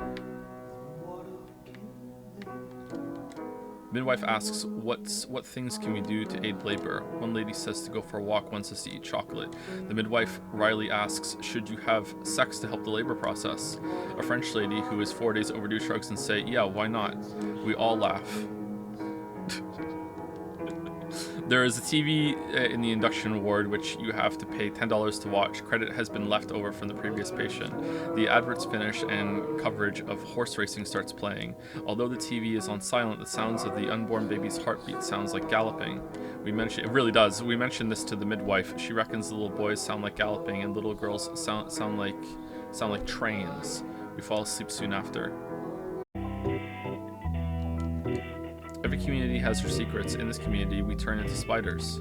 Midwife asks, what things can we do to aid labor? One lady says to go for a walk, one says to eat chocolate. The midwife wryly asks, should you have sex to help the labor process? A French lady who is 4 days overdue shrugs and say, yeah, why not? We all laugh. There is a TV in the induction ward which you have to pay $10 to watch. Credit has been left over from the previous patient. The adverts finish and coverage of horse racing starts playing. Although the TV is on silent, the sounds of the unborn baby's heartbeat sounds like galloping. It really does. We mentioned this to the midwife. She reckons the little boys sound like galloping and little girls sound like trains. We fall asleep soon after. Every community has their secrets. In this community, we turn into spiders.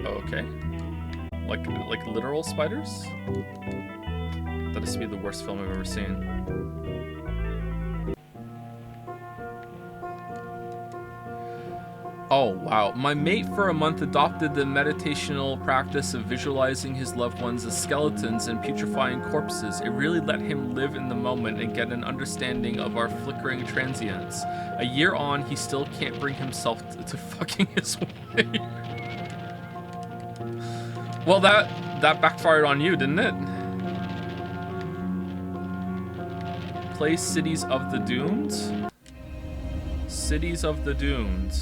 Oh, okay. Like literal spiders? That has to be the worst film I've ever seen. Oh, wow. My mate for a month adopted the meditational practice of visualizing his loved ones as skeletons and putrefying corpses. It really let him live in the moment and get an understanding of our flickering transience. A year on, he still can't bring himself to fucking his wife. Well, that backfired on you, didn't it? Play Cities of the Doomed? Cities of the Doomed.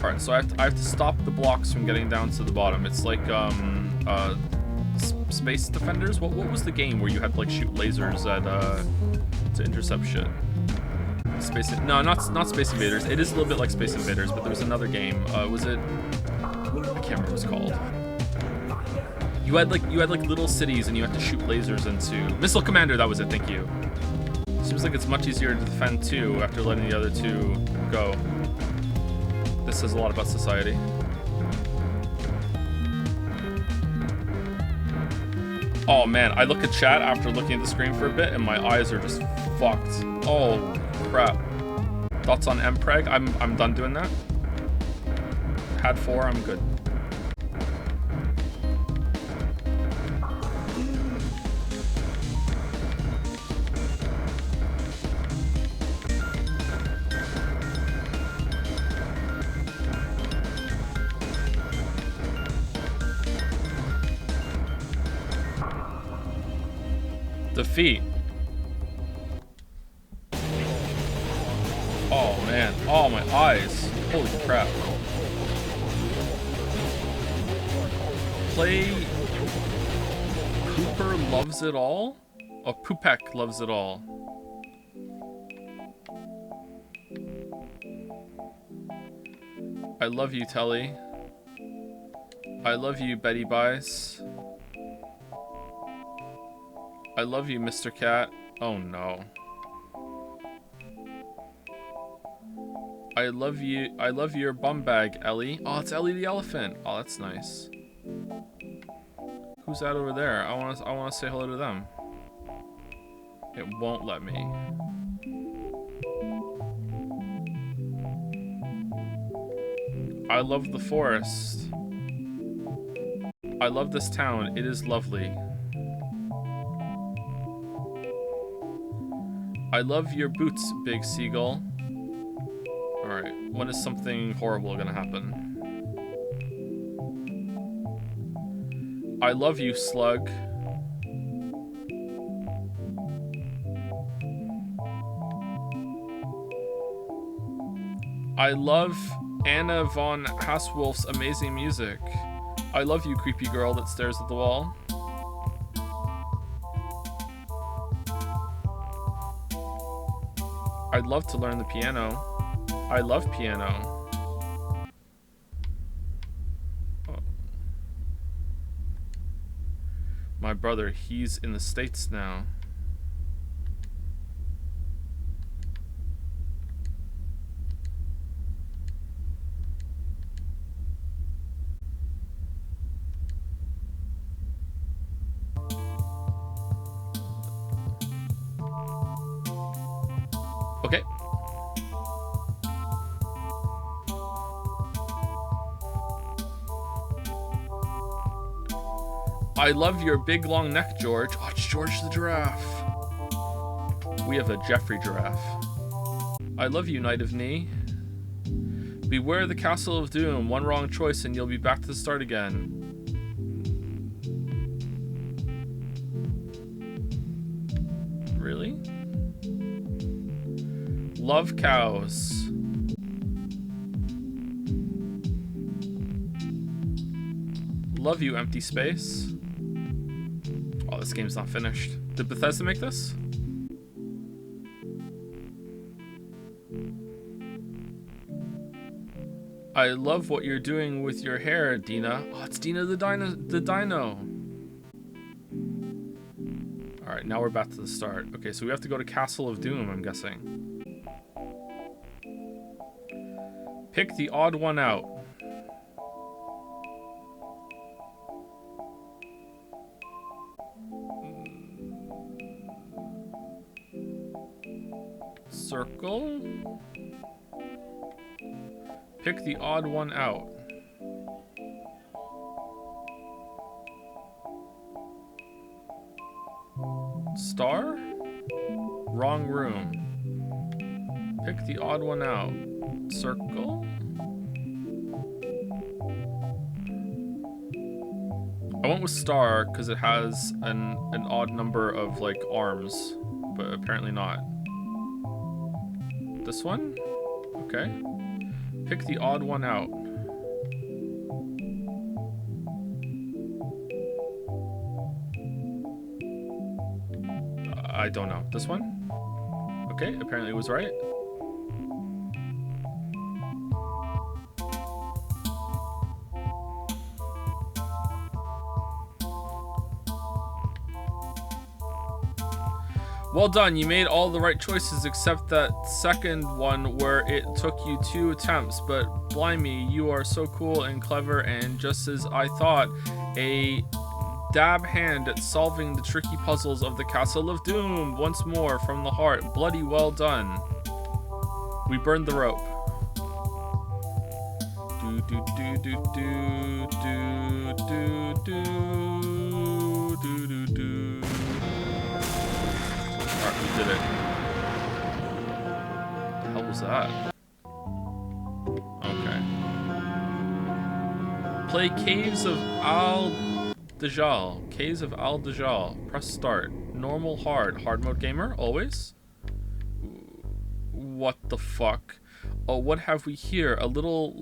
Alright, so I have to stop the blocks from getting down to the bottom. It's like Space Defenders. What was the game where you had to like shoot lasers at to intercept shit? No, not Space Invaders. It is a little bit like Space Invaders, but there was another game. Was it? I can't remember what it was called. You had like little cities and you had to shoot lasers into Missile Commander. That was it. Thank you. Seems like it's much easier to defend two after letting the other two go. This says a lot about society. Oh man, I look at chat after looking at the screen for a bit and my eyes are just fucked. Oh crap. Thoughts on Mpreg? I'm done doing that. Had 4, I'm good. Defeat. Oh man. Oh, my eyes. Holy crap. Play Pooper Loves It All? Oh, Poopek Loves It All. I love you, Telly. I love you, Betty Bice. I love you, Mr. Cat. Oh no. I love you. I love your bum bag, Ellie. Oh, it's Ellie the elephant. Oh, that's nice. Who's that over there? I wanna say hello to them. It won't let me. I love the forest. I love this town. It is lovely. I love your boots, big seagull. Alright, when is something horrible gonna happen? I love you, slug. I love Anna von Haswolf's amazing music. I love you, creepy girl that stares at the wall. I'd love to learn the piano. I love piano. Oh. My brother, he's in the States now. I love your big long neck, George. Oh, it's George the giraffe. We have a Jeffrey giraffe. I love you, Knight of Knee. Beware the Castle of Doom. One wrong choice and you'll be back to the start again. Really? Love cows. Love you, empty space. Oh, this game's not finished. Did Bethesda make this? I love what you're doing with your hair, Dina. Oh, it's Dina the dino. Alright, now we're back to the start. Okay, so we have to go to Castle of Doom, I'm guessing. Pick the odd one out. Circle. Pick the odd one out. Star? Wrong room. Pick the odd one out. Circle? I went with star because it has an odd number of like arms, but apparently not. This one? Okay. Pick the odd one out. I don't know. This one? Okay, apparently it was right. Well done, you made all the right choices except that second one where it took you 2 attempts, but blimey, you are so cool and clever and just as I thought, a dab hand at solving the tricky puzzles of the Castle of Doom. Once more, from the heart, bloody well done. We burned the rope. Do do do do do do do do do do do. Alright, we did it. What the hell was that? Okay. Play Caves of Al Dajjal. Caves of Al Dajjal. Press start. Normal, hard. Hard mode gamer, always. What the fuck? Oh, what have we here? A little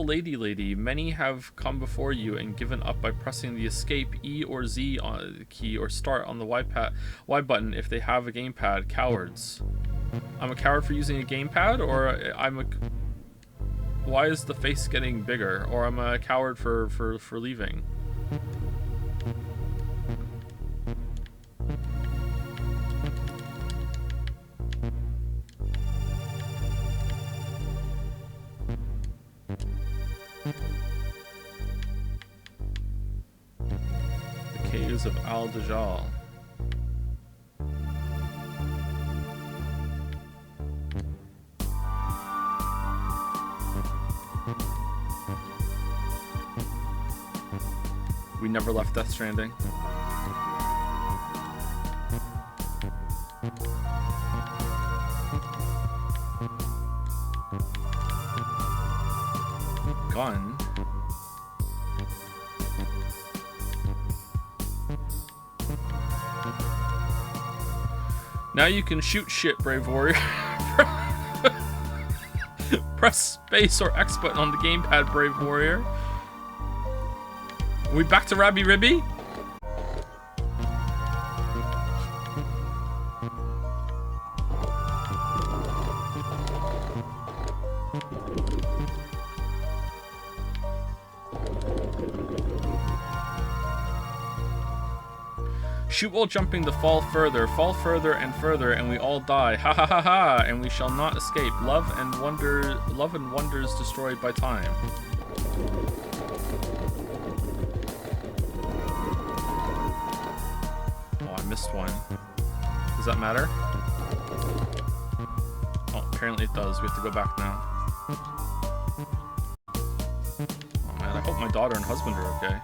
lady. Many have come before you and given up by pressing the escape E or Z key or start on the Y button if they have a gamepad. Cowards. I'm a coward for using a gamepad, or why is the face getting bigger? Or I'm a coward for leaving. The Caves of Al Dajjal. We never left Death Stranding. Gun. Now you can shoot shit, brave warrior. Press space or X button on the gamepad, brave warrior. Are we back to Rabby Ribby? Shoot while jumping to fall further and further, and we all die. Ha ha ha ha! And we shall not escape. Love and wonders destroyed by time. Oh, I missed one. Does that matter? Oh, apparently it does. We have to go back now. Oh man, I hope my daughter and husband are okay.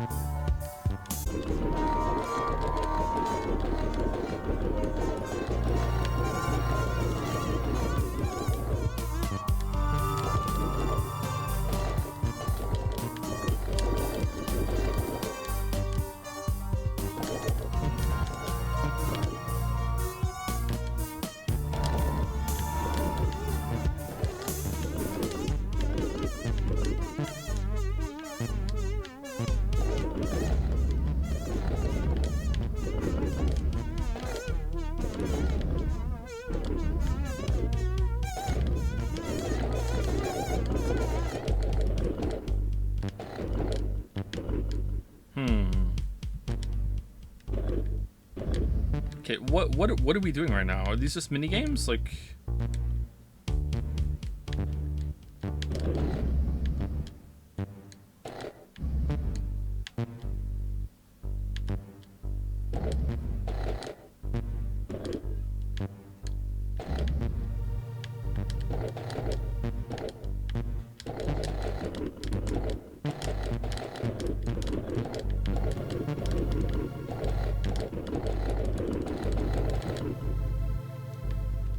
Okay, what are we doing right now? Are these just mini games? Like,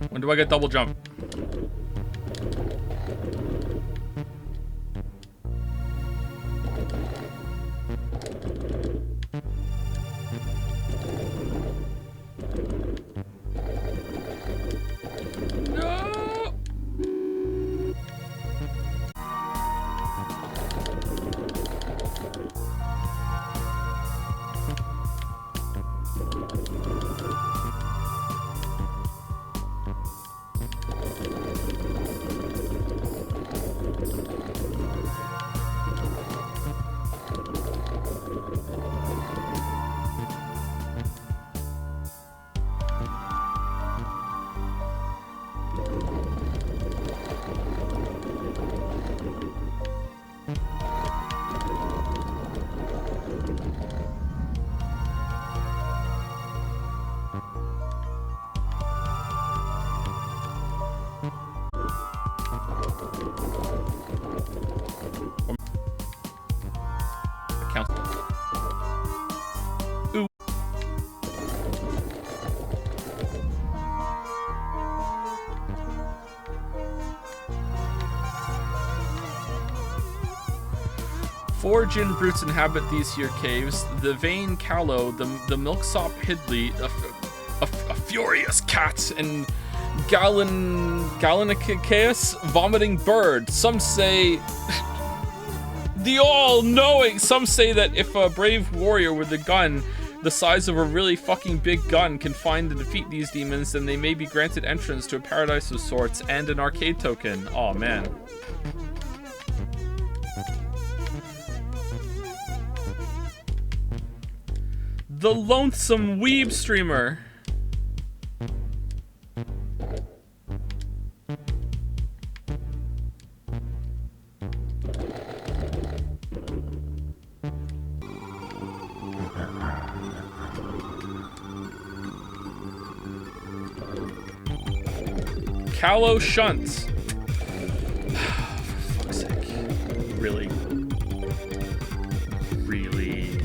when do I get double jump? No! Ooh. Four gin brutes inhabit these here caves. The vain callow, the milksop hidley, a furious cat, and Gallinaceus vomiting bird. Some say the all-knowing. Some say that if a brave warrior with a gun the size of a really fucking big gun can find and defeat these demons, then they may be granted entrance to a paradise of sorts and an arcade token. Oh man. The lonesome weeb streamer. Callow Shunt. For fuck's sake. Really? Really?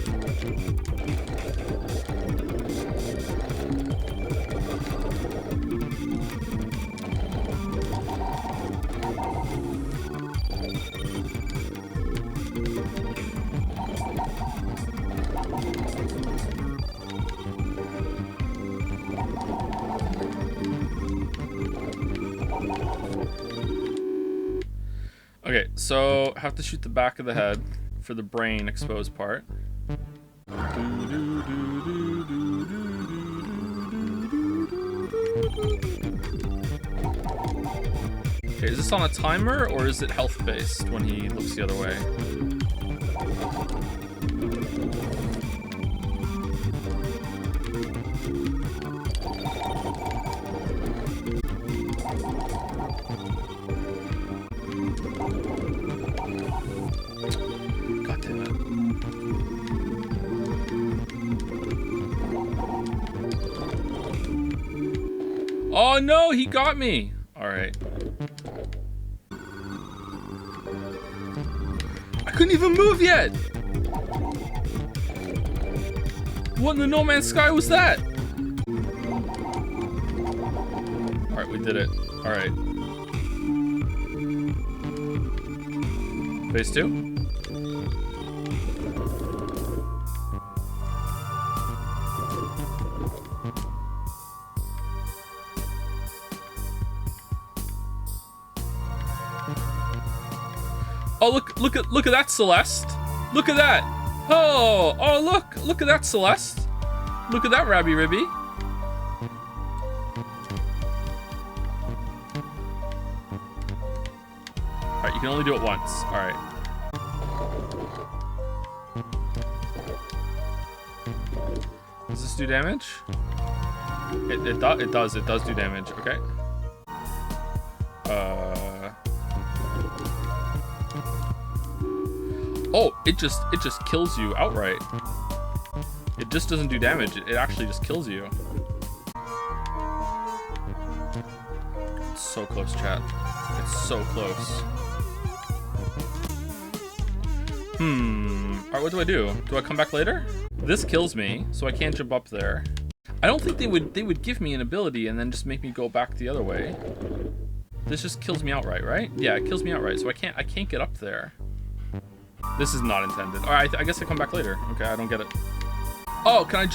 Okay, so have to shoot the back of the head for the brain exposed part. Okay, is this on a timer or is it health based when he looks the other way? God damn it. Oh no, he got me! Alright. I couldn't even move yet! What in the No Man's Sky was that? Alright, we did it. Alright. Phase 2? Oh, look at that, Celeste. Look at that. Oh, look at that, Celeste. Look at that, Rabby Ribby. All right, you can only do it once. All right. Does this do damage? It does do damage. Okay. Oh, it just kills you outright. It just doesn't do damage. It actually just kills you. It's so close, chat. It's so close. Alright, what do I do? Do I come back later? This kills me, so I can't jump up there. I don't think they would give me an ability and then just make me go back the other way. This just kills me outright, right? Yeah, it kills me outright, so I can't get up there. This is not intended. All right, I guess I come back later. Okay, I don't get it. Oh, can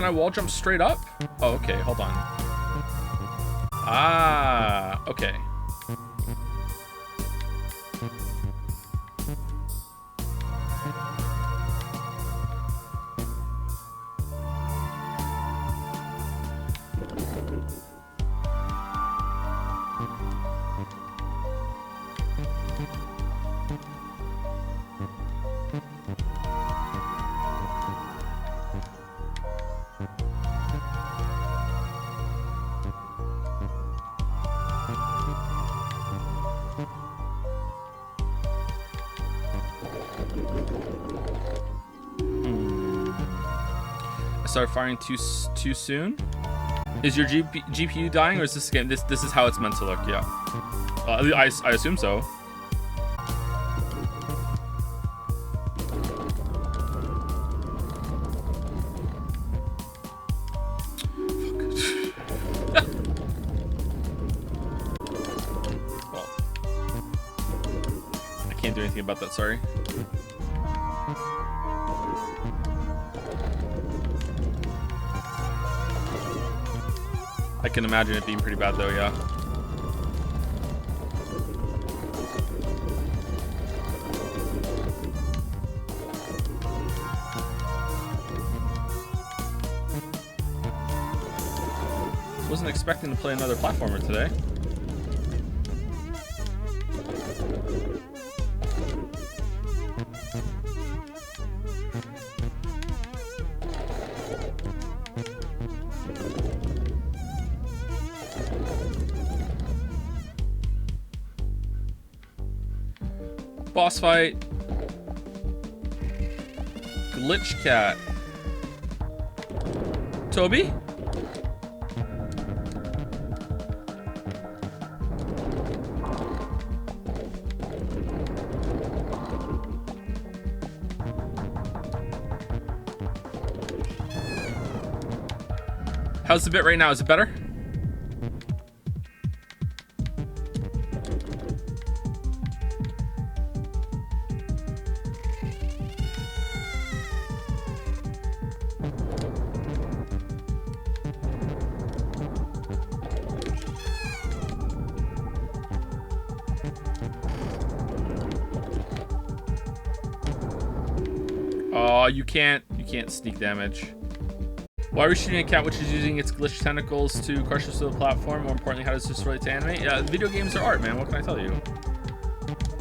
I wall jump straight up? Oh, okay, hold on. Ah, okay. Start firing too soon. Is your GPU dying, or is this game? This is how it's meant to look. Yeah. I assume so. Well, I can't do anything about that. Sorry. I can imagine it being pretty bad though, yeah. Wasn't expecting to play another platformer today. Boss fight. Glitch cat. Toby? How's the bit right now? Is it better? Oh, you can't sneak damage. Why are we shooting a cat which is using its glitched tentacles to crush us to the platform? More importantly, how does this relate to anime? Yeah, video games are art, man. What can I tell you?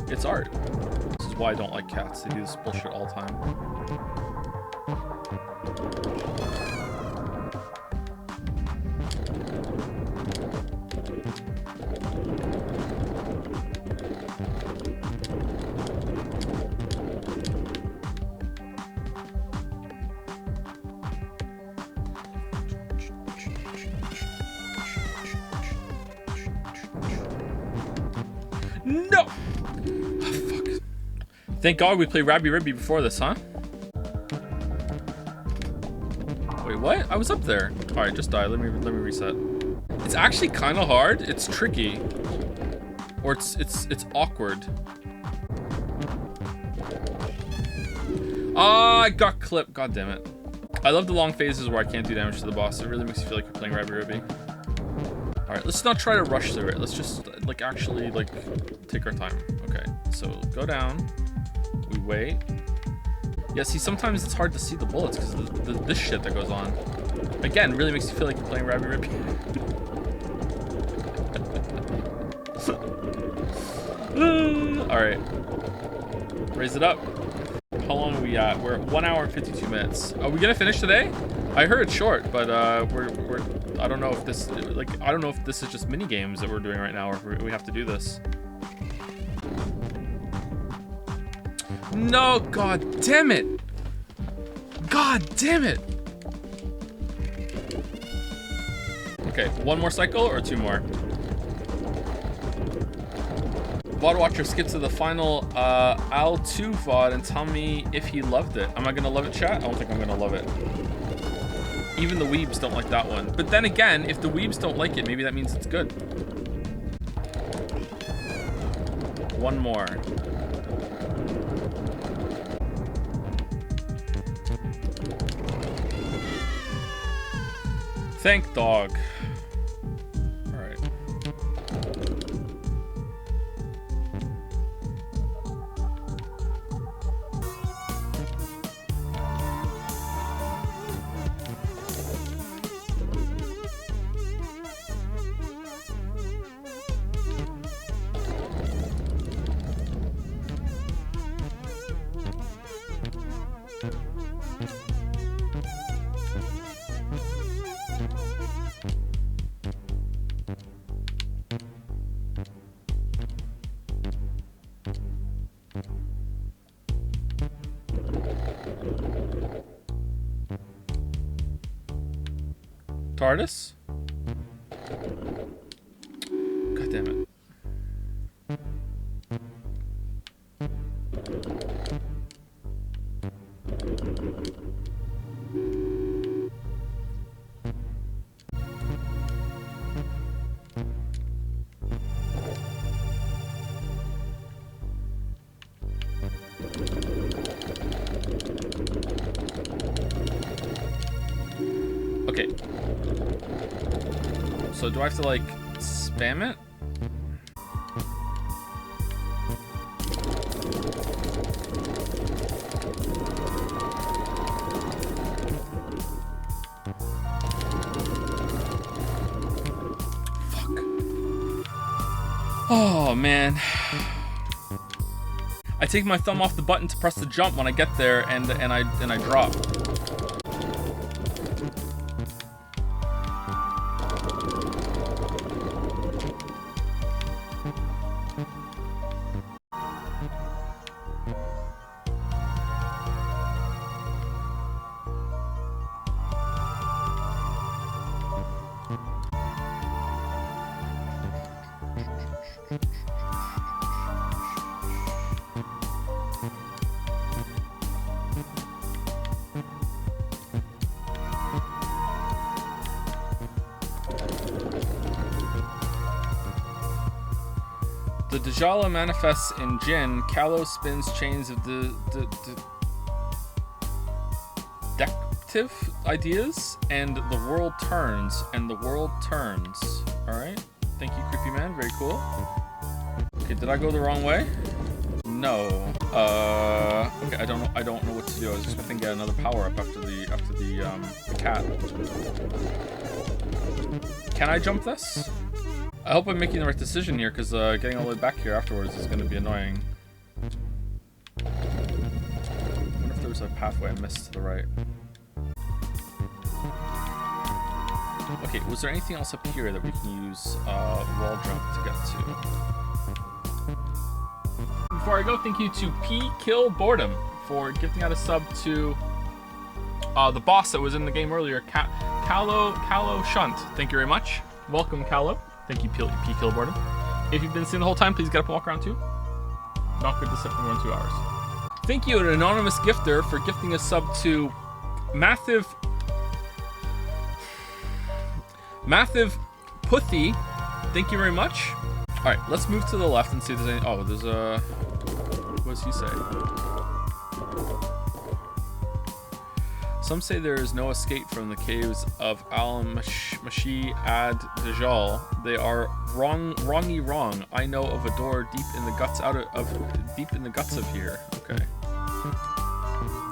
It's art. This is why I don't like cats. They do this bullshit all the time. No! Oh, fuck. Thank God we played Rabby Ribby before this, huh? Wait, what? I was up there. Alright, just die. Let me reset. It's actually kind of hard. It's tricky. Or it's awkward. Ah, I got clipped. God damn it. I love the long phases where I can't do damage to the boss. It really makes you feel like you're playing Rabby Ribby. Alright, let's not try to rush through it. Let's just, like, actually, like, take our time. Okay, so go down. We wait. Yeah, see, sometimes it's hard to see the bullets because of this shit that goes on. Again, really makes you feel like you're playing Rabby Ribby. Alright. Raise it up. How long are we at? We're at 1 hour and 52 minutes. Are we gonna finish today? I heard it's short, but we're I don't know if this, like, I don't know if this is just mini games that we're doing right now or if we have to do this. No, god damn it. God damn it. Okay, one more cycle or two more? VOD watcher skip to the final Al2 VOD and tell me if he loved it. Am I gonna love it, chat? I don't think I'm gonna love it. Even the weebs don't like that one. But then again, if the weebs don't like it, maybe that means it's good. One more. Thank dog. All right. TARDIS? God damn it. Okay. So do I have to, like, spam it? Fuck. Oh, man. I take my thumb off the button to press the jump when I get there, and I drop. The Dujanah manifests in Jinn. Kalos spins chains of deductive ideas, and the world turns. All right. Thank you, creepy man. Very cool. Okay, did I go the wrong way? No. Okay, I don't know what to do. I was expecting to get another power up after the cat. Can I jump this? I hope I'm making the right decision here, because getting all the way back here afterwards is going to be annoying. I wonder if there was a pathway I missed to the right. Okay, was there anything else up here that we can use wall jump to get to? Before I go, thank you to P Kill Boredom for gifting out a sub to the boss that was in the game earlier, Callow Shunt. Thank you very much. Welcome, Callow. Thank you, P Kill Boredom. If you've been seeing the whole time, please get up and walk around too. Not good to sit for more than 2 hours. Thank you, an anonymous gifter, for gifting a sub to Massive Puthy, thank you very much. All right, let's move to the left and see if there's any. Oh, there's a. What does he say? Some say there is no escape from the caves of Al-Mashi ad Dajjal. They are wrongy wrong. I know of a door deep in the guts of here. Okay.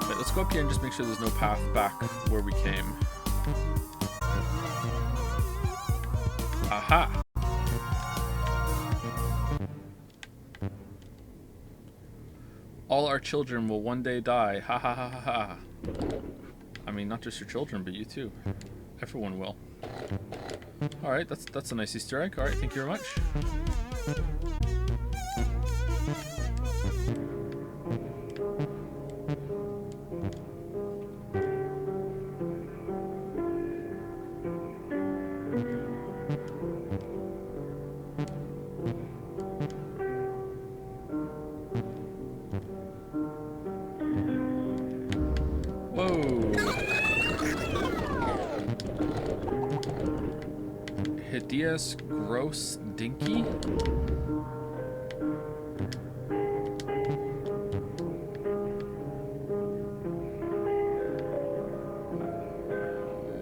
Wait, let's go up here and just make sure there's no path back where we came. Aha! All our children will one day die. Ha ha ha ha ha. I mean, not just your children, but you too. Everyone will. Alright, that's a nice Easter egg. Alright, thank you very much. Hideous, gross, dinky.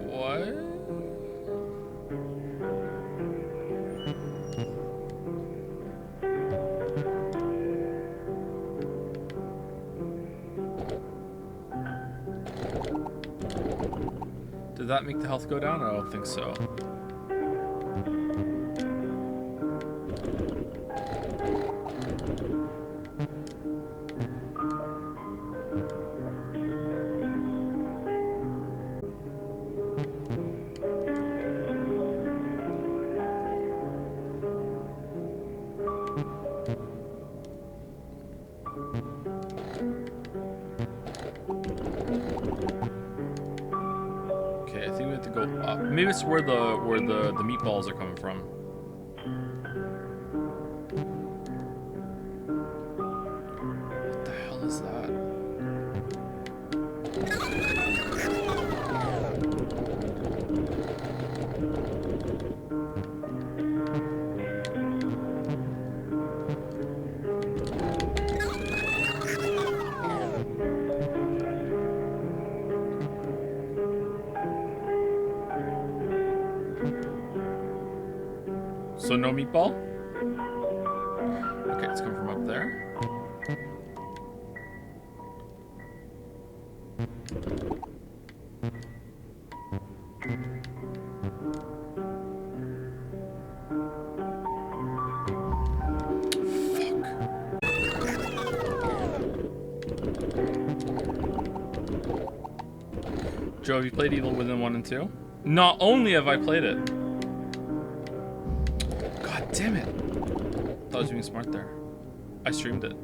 What? Did that make the health go down? I don't think so. Maybe it's where the meatballs are coming from. What the hell is that? So no meatball? Okay, it's coming from up there. Fuck. Joe, have you played Evil Within 1 and 2? Not only have I played it. Damn it! I thought I was being smart there. I streamed it.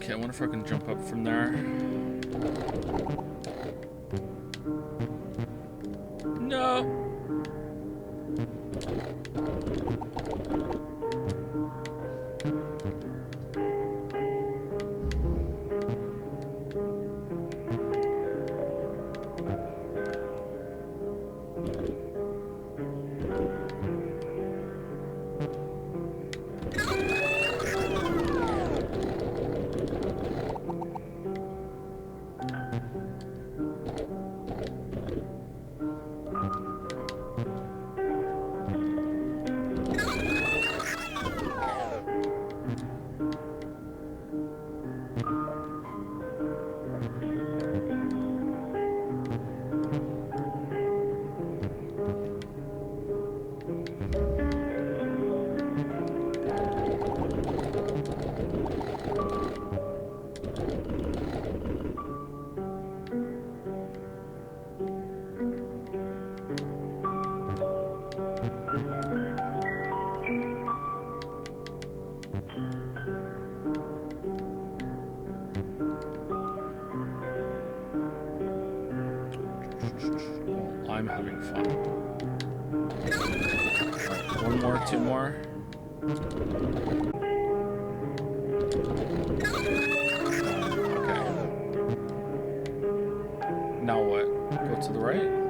I wonder if I can jump up from there. No. I'm having fun. Alright, one more, two more. Okay. Now what? Go to the right?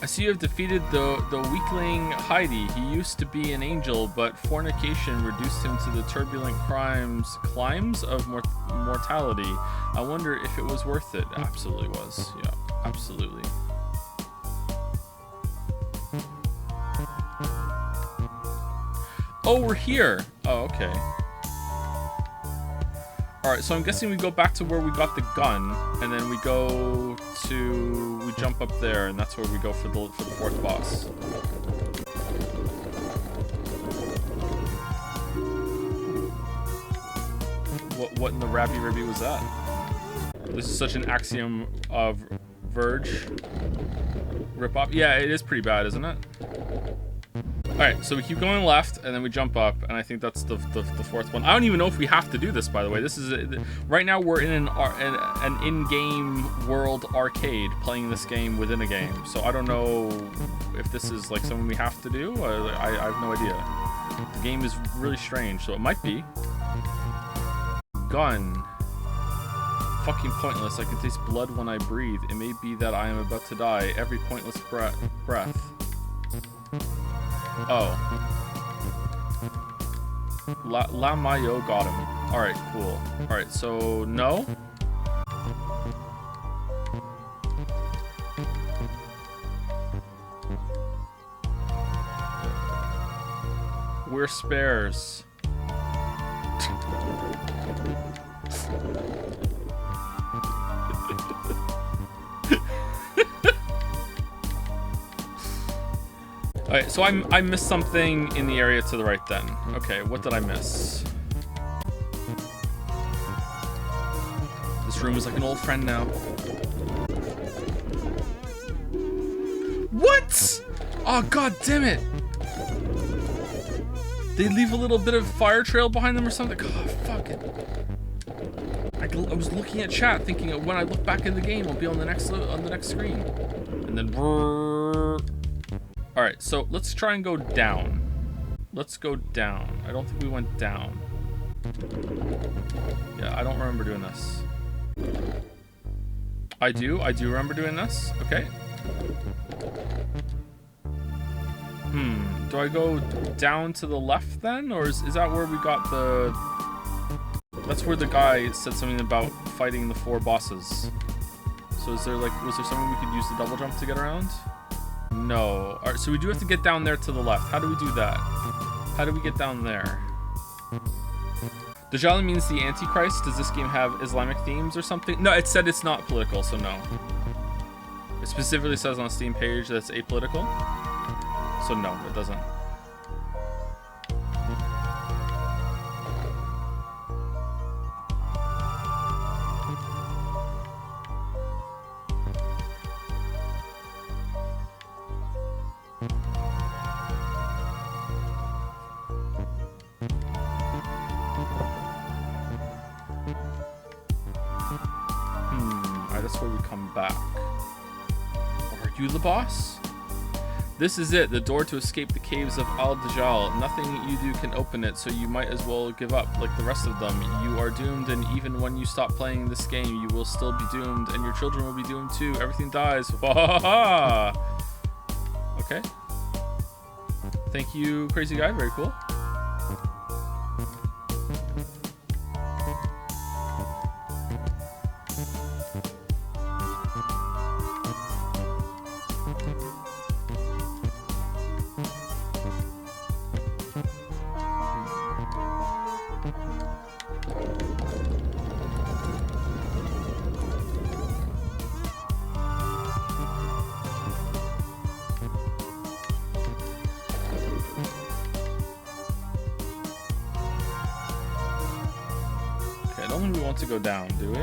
I see you have defeated the weakling Heidi. He used to be an angel, but fornication reduced him to the turbulent climbs of mortality. I wonder if it was worth it. Absolutely was. Yeah, absolutely. Oh, we're here. Oh, okay. Alright, so I'm guessing we go back to where we got the gun, and then we jump up there, and that's where we go for the fourth boss. What in the Rabby Ribby was that? This is such an Axiom of Verge rip-off. Yeah, it is pretty bad, isn't it? Alright, so we keep going left, and then we jump up, and I think that's the fourth one. I don't even know if we have to do this, by the way. This is right now we're in an in-game world arcade, playing this game within a game. So I don't know if this is like something we have to do. I have no idea. The game is really strange, so it might be. Gun. Fucking pointless. I can taste blood when I breathe. It may be that I am about to die. Every pointless breath. Oh. La Mayo got him. Alright, cool. Alright, so no? We're spares. Alright, so I missed something in the area to the right then. Okay, what did I miss? This room is like an old friend now. What? Oh, god damn it! They leave a little bit of fire trail behind them or something? Oh, fuck it. I was looking at chat thinking when I look back in the game, I'll be on the next screen. And then... Alright, so let's try and go down. Let's go down. I don't think we went down. Yeah, I don't remember doing this. I do remember doing this. Okay. Do I go down to the left then? Or is that where we got the... That's where the guy said something about fighting the 4 bosses. So is there like... Was there something we could use the double jump to get around? No. Alright, so we do have to get down there to the left. How do we do that? How do we get down there? Dujanah means the Antichrist. Does this game have Islamic themes or something? No, it said it's not political, so no. It specifically says on the Steam page that it's apolitical. So no, it doesn't. That's where we come back. Are you the boss? This is it, the door to escape the caves of Al Dajjal. Nothing you do can open it, so you might as well give up like the rest of them. You are doomed, and even when you stop playing this game, you will still be doomed, and your children will be doomed too. Everything dies. Okay. Thank you, crazy guy. Very cool. I don't think we want to go down, do we?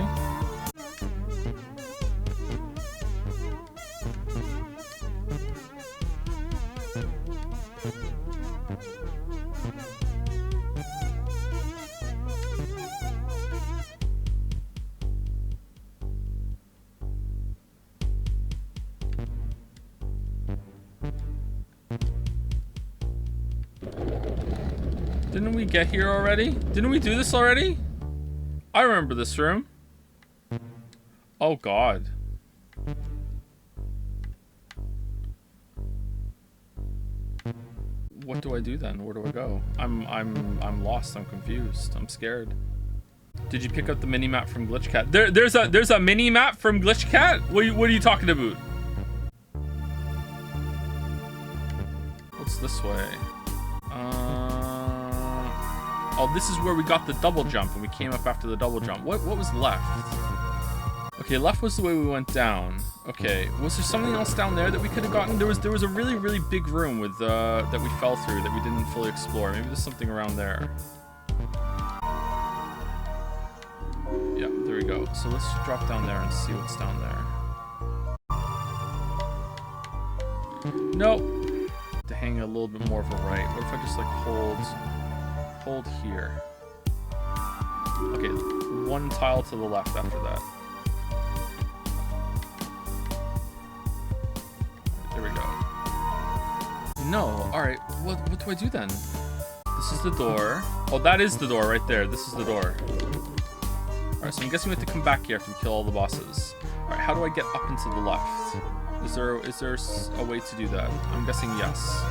Didn't we get here already? Didn't we do this already? I remember this room. Oh God. What do I do then? Where do I go? I'm lost. I'm confused. I'm scared. Did you pick up the mini map from Glitch Cat? There's a mini map from Glitch Cat? What are you talking about? What's this way? Oh, this is where we got the double jump and we came up after the double jump. What was left? Okay, left was the way we went down. Okay, was there something else down there that we could have gotten? There was a really big room with that we fell through that we didn't fully explore. Maybe there's something around there. Yeah, there we go. So let's drop down there and see what's down there. Nope. To hang a little bit more of a right. What if I just like hold here? Okay, one tile to the left after that. There we go. No, alright, what do I do then? This is the door. Oh, that is the door right there. This is the door. Alright, so I'm guessing we have to come back here after we kill all the bosses. Alright, how do I get up and to the left? Is there a way to do that? I'm guessing yes.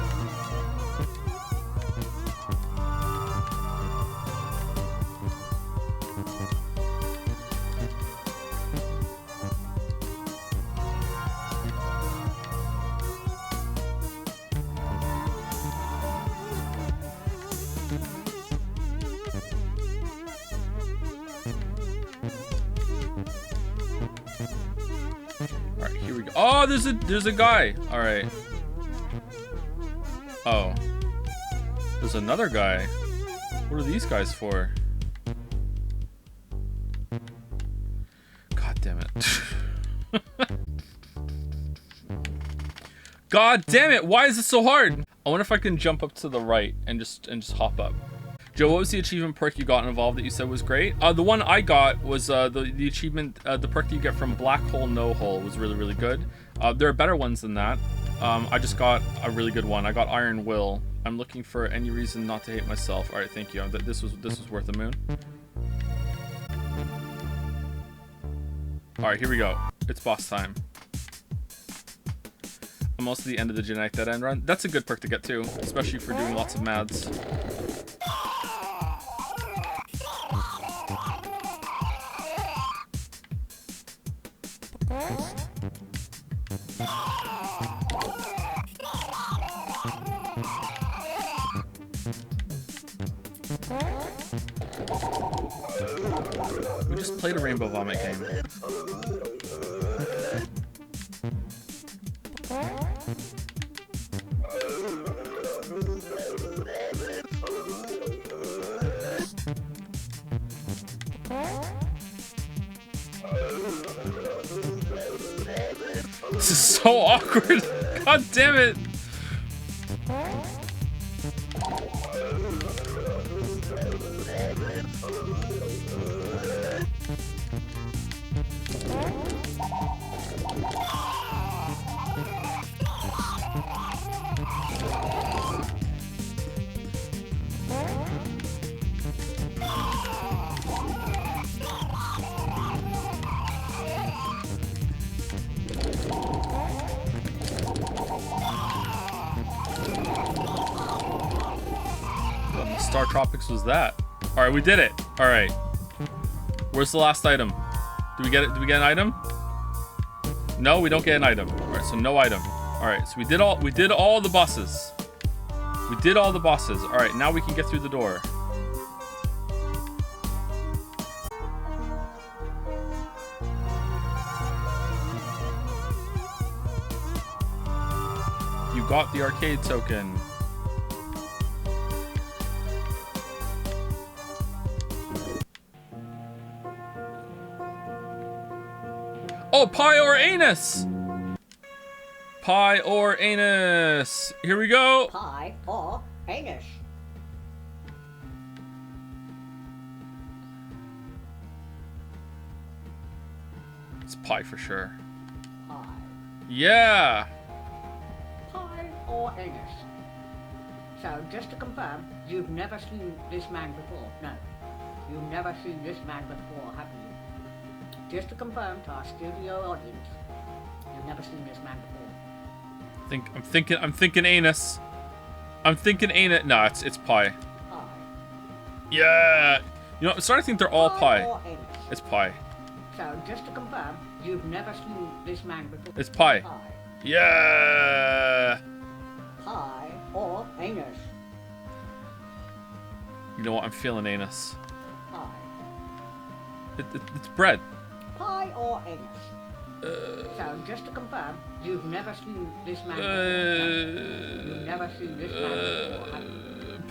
Oh, there's a guy. All right. Oh, there's another guy. What are these guys for? God damn it. God damn it. Why is this so hard? I wonder if I can jump up to the right and just hop up. Joe, what was the achievement perk you got involved that you said was great? The one I got was the achievement, the perk that you get from Black Hole No Hole was really good. There are better ones than that. I just got a really good one. I got Iron Will. I'm looking for any reason not to hate myself. All right, thank you. This was worth a moon. All right, here we go. It's boss time. Almost at the end of the genetic dead end run. That's a good perk to get too, especially for doing lots of mads. We just played a Rainbow Vomit game. This is so awkward. God damn it. Star Tropics was that? All right, we did it. All right. Where's the last item? Do we get it? Do we get an item? No, we don't get an item. All right, so no item. All right, so we did all the bosses. We did all the bosses. All right, now we can get through the door. You got the arcade token. Oh, pie or anus! Pie or anus! Here we go! Pie or anus. It's pie for sure. Pie. Yeah! Pie or anus. So, just to confirm, you've never seen this man before. No, you've never seen this man before, have you? Just to confirm to our studio audience, you've never seen this man before. I'm thinking anus. I'm thinking anus. No, it's pie. Pie. Yeah. You know, I'm starting to think they're all pie. Or anus. It's pie. So just to confirm, you've never seen this man before. It's pie. Pie. Yeah. Pie or anus. You know what? I'm feeling anus. Pie. It's bread. Pie or anus. So just to confirm, you've never seen this man before. You've never seen this man before, have you?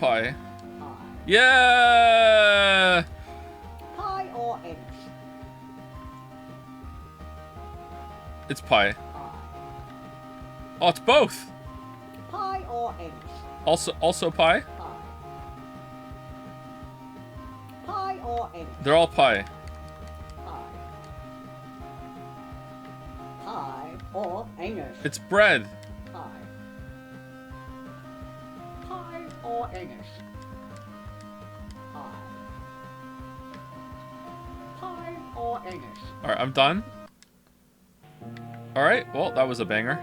Pie. Pie. Yeah. Pie or anus. It's pie. Pie. Oh, it's both. Pie or anus. Also pie. Pie. Pie or anus. They're all pie. Pie. Pie or anus. It's bread. Pie. Pie or anus. Pie. Pie or anus. All right, I'm done. All right. Well, that was a banger.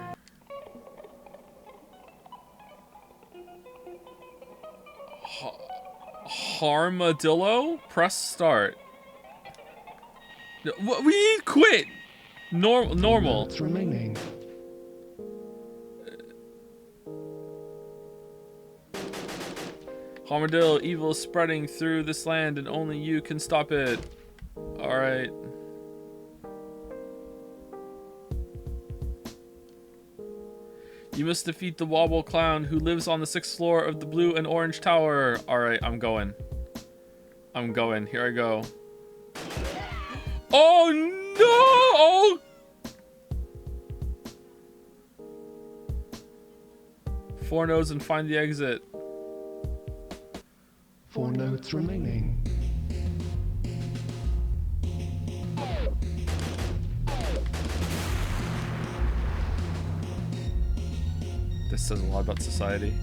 Armadillo? Press start. We quit. Normal. It's remaining. Armadillo, evil is spreading through this land and only you can stop it. Alright. You must defeat the Wobble Clown who lives on the 6th floor of the blue and orange tower. Alright, I'm going. I'm going. Here I go. Oh no! Oh! Four nodes and find the exit. 4 nodes remaining. This says a lot about society.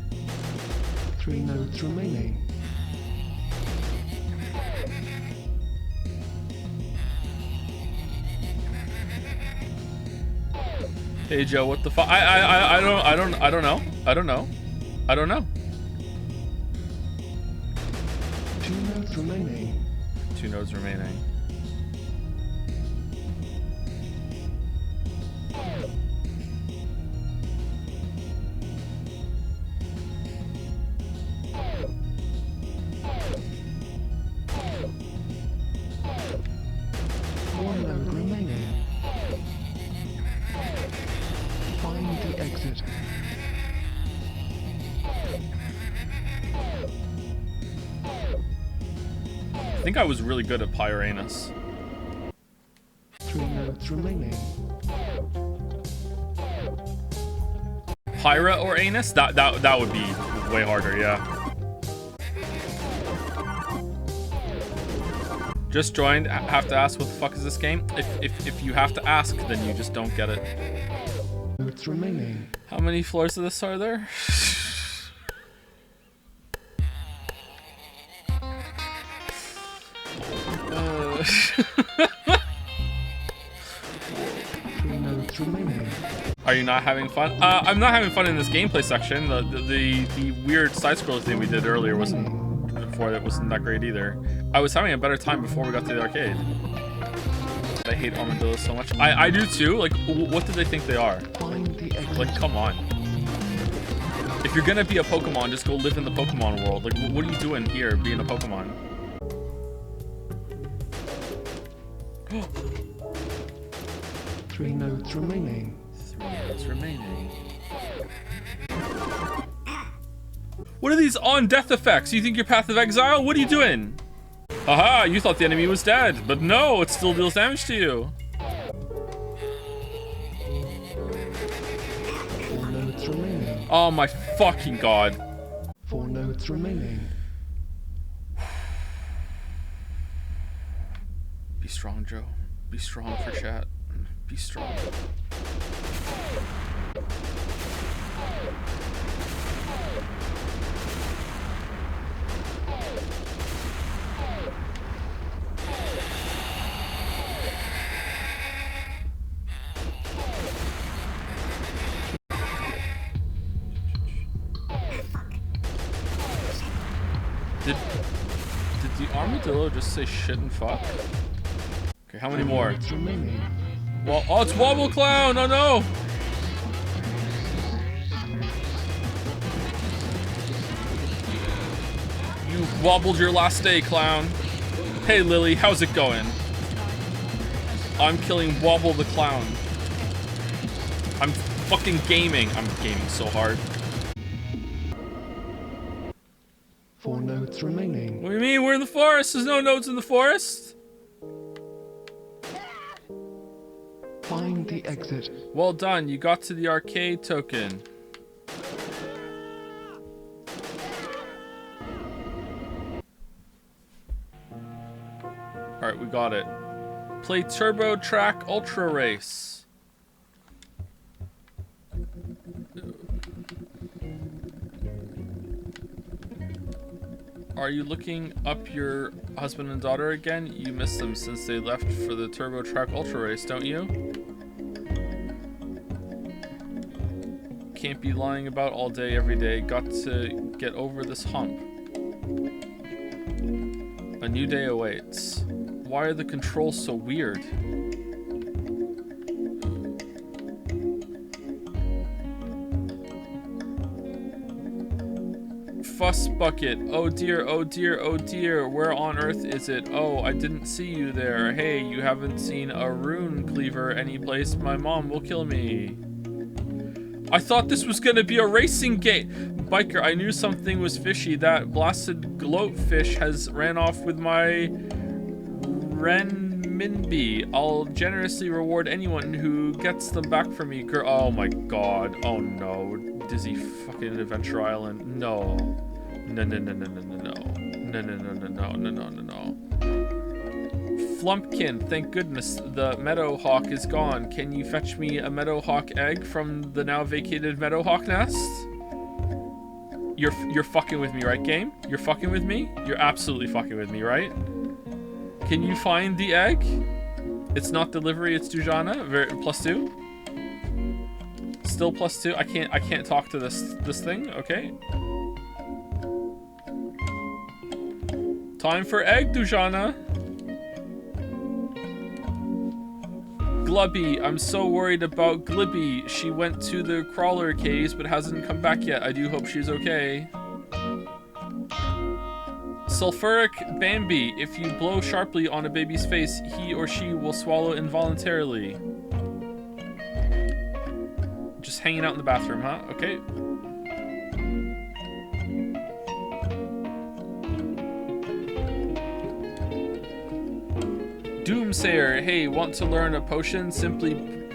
3 nodes remaining. Hey Joe, what the fuck? I don't know. 2 nodes remaining. 2 nodes remaining. One node remaining. Find the exit. I think I was really good at Pyranus. 3 nodes remaining. Pyra or Anus? That would be way harder, yeah. Just joined. Have to ask what the fuck is this game? If you have to ask, then you just don't get it. Nodes remaining. How many floors of this are there? 3 nodes remaining. Are you not having fun? I'm not having fun in this gameplay section. The weird side scrolls thing we did earlier wasn't that great either. I was having a better time before we got to the arcade. I hate armadillos so much. I do too. Like, what do they think they are? Find the exit. Like, come on. If you're gonna be a Pokemon, just go live in the Pokemon world. Like, what are you doing here, being a Pokemon? 3 nodes remaining. 3 nodes remaining. What are these on-death effects? You think you're Path of Exile? What are you doing? Aha, you thought the enemy was dead, but no, it still deals damage to you. 4 nodes remaining. Oh my fucking god. 4 nodes remaining. Be strong, Joe. Be strong for chat. Be strong. armadillo just say shit and fuck? Okay, how many more? Notes remaining. Well, oh, it's Wobble Clown! Oh no! You wobbled your last day, clown. Hey Lily, how's it going? I'm killing Wobble the Clown. I'm fucking gaming. I'm gaming so hard. 4 notes remaining. What do you mean? We're in the forest. There's no nodes in the forest. Find the exit. Well done. You got to the arcade token. Alright, we got it. Play Turbo Track Ultra Race. Are you looking up your husband and daughter again? You missed them since they left for the Turbo Track Ultra Race, don't you? Can't be lying about all day, every day. Got to get over this hump. A new day awaits. Why are the controls so weird? Fuss bucket. Oh dear, oh dear, oh dear. Where on earth is it? Oh, I didn't see you there. Hey, you haven't seen a rune cleaver anyplace. My mom will kill me. I thought this was gonna be a racing game. Biker, I knew something was fishy. That blasted gloatfish has ran off with my renminbi. I'll generously reward anyone who gets them back for me. Girl, oh my god. Oh no. Dizzy fucking Adventure Island. No. No, no, no, no, no, no, no. No, no, no, no, no, no, no, no, no. Flumpkin, thank goodness the Meadowhawk is gone. Can you fetch me a Meadowhawk egg from the now vacated Meadowhawk nest? You're fucking with me, right, game? You're fucking with me? You're absolutely fucking with me, right? Can you find the egg? It's not delivery, it's Dujanah. +2. Still +2. I can't talk to this thing, okay? Time for egg, Dujanah. Glubby, I'm so worried about Glibby. She went to the crawler caves but hasn't come back yet. I do hope she's okay. Sulfuric Bambi, if you blow sharply on a baby's face, he or she will swallow involuntarily. Just hanging out in the bathroom, huh? Okay. Doomsayer, hey, want to learn a potion? Simply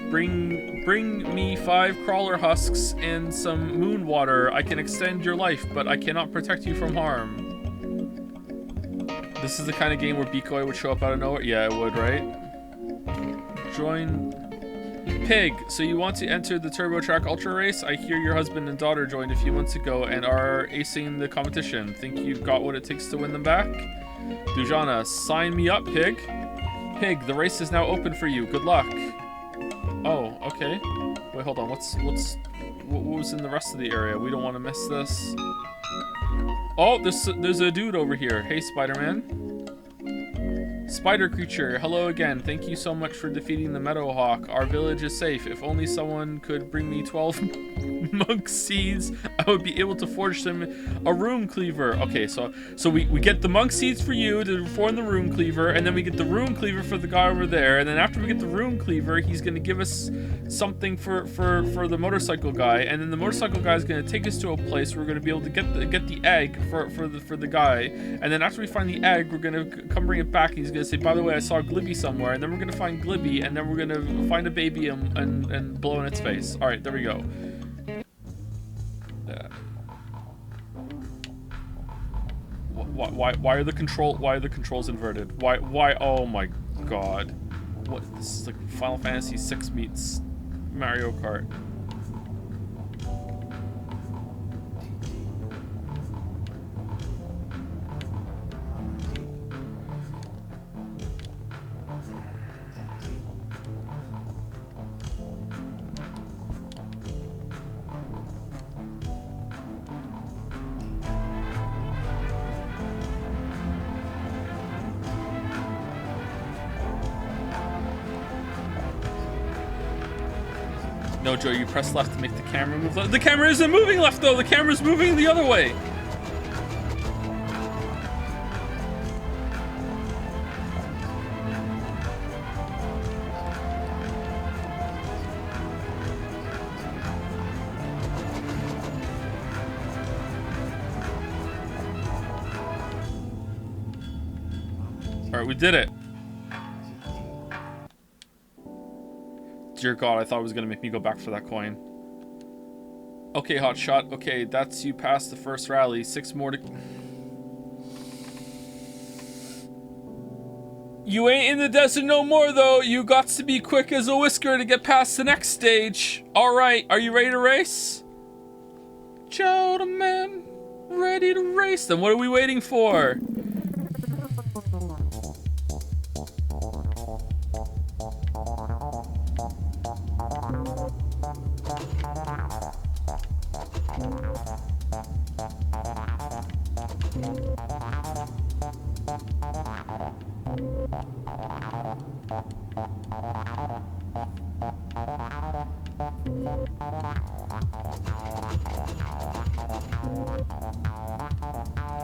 bring me 5 crawler husks and some moon water. I can extend your life, but I cannot protect you from harm. This is the kind of game where Decoy would show up out of nowhere. Yeah, it would, right? Join Pig. So you want to enter the Turbo Track Ultra Race? I hear your husband and daughter joined a few months ago and are acing the competition. Think you've got what it takes to win them back? Dujanah, sign me up, Pig. Pig, the race is now open for you. Good luck. Oh, okay. Wait, hold on. What was in the rest of the area? We don't want to miss this. Oh, there's a dude over here. Hey, Spider-Man. Spider creature, hello again. Thank you so much for defeating the Meadowhawk. Our village is safe. If only someone could bring me 12 monk seeds, I would be able to forge them a rune cleaver. Okay, so we get the monk seeds for you to form the rune cleaver, and then we get the rune cleaver for the guy over there, and then after we get the rune cleaver, he's gonna give us something for the motorcycle guy, and then the motorcycle guy is gonna take us to a place where we're gonna be able to get the egg for the guy, and then after we find the egg, we're gonna come bring it back, and he's gonna say, by the way, I saw Glibby somewhere, and then we're gonna find Glibby, and then we're gonna find a baby and blow in its face. All right, there we go. Why are the controls inverted? Why? Oh my god! What? This is like Final Fantasy VI meets Mario Kart. No, Joe, you press left to make the camera move left. The camera isn't moving left, though. The camera's moving the other way. All right, we did it. Dear God, I thought it was gonna make me go back for that coin. Okay, hotshot. Okay, that's you past the first rally. 6 more to... You ain't in the desert no more, though. You got to be quick as a whisker to get past the next stage. All right, are you ready to race? Gentlemen, ready to race. Then what are we waiting for?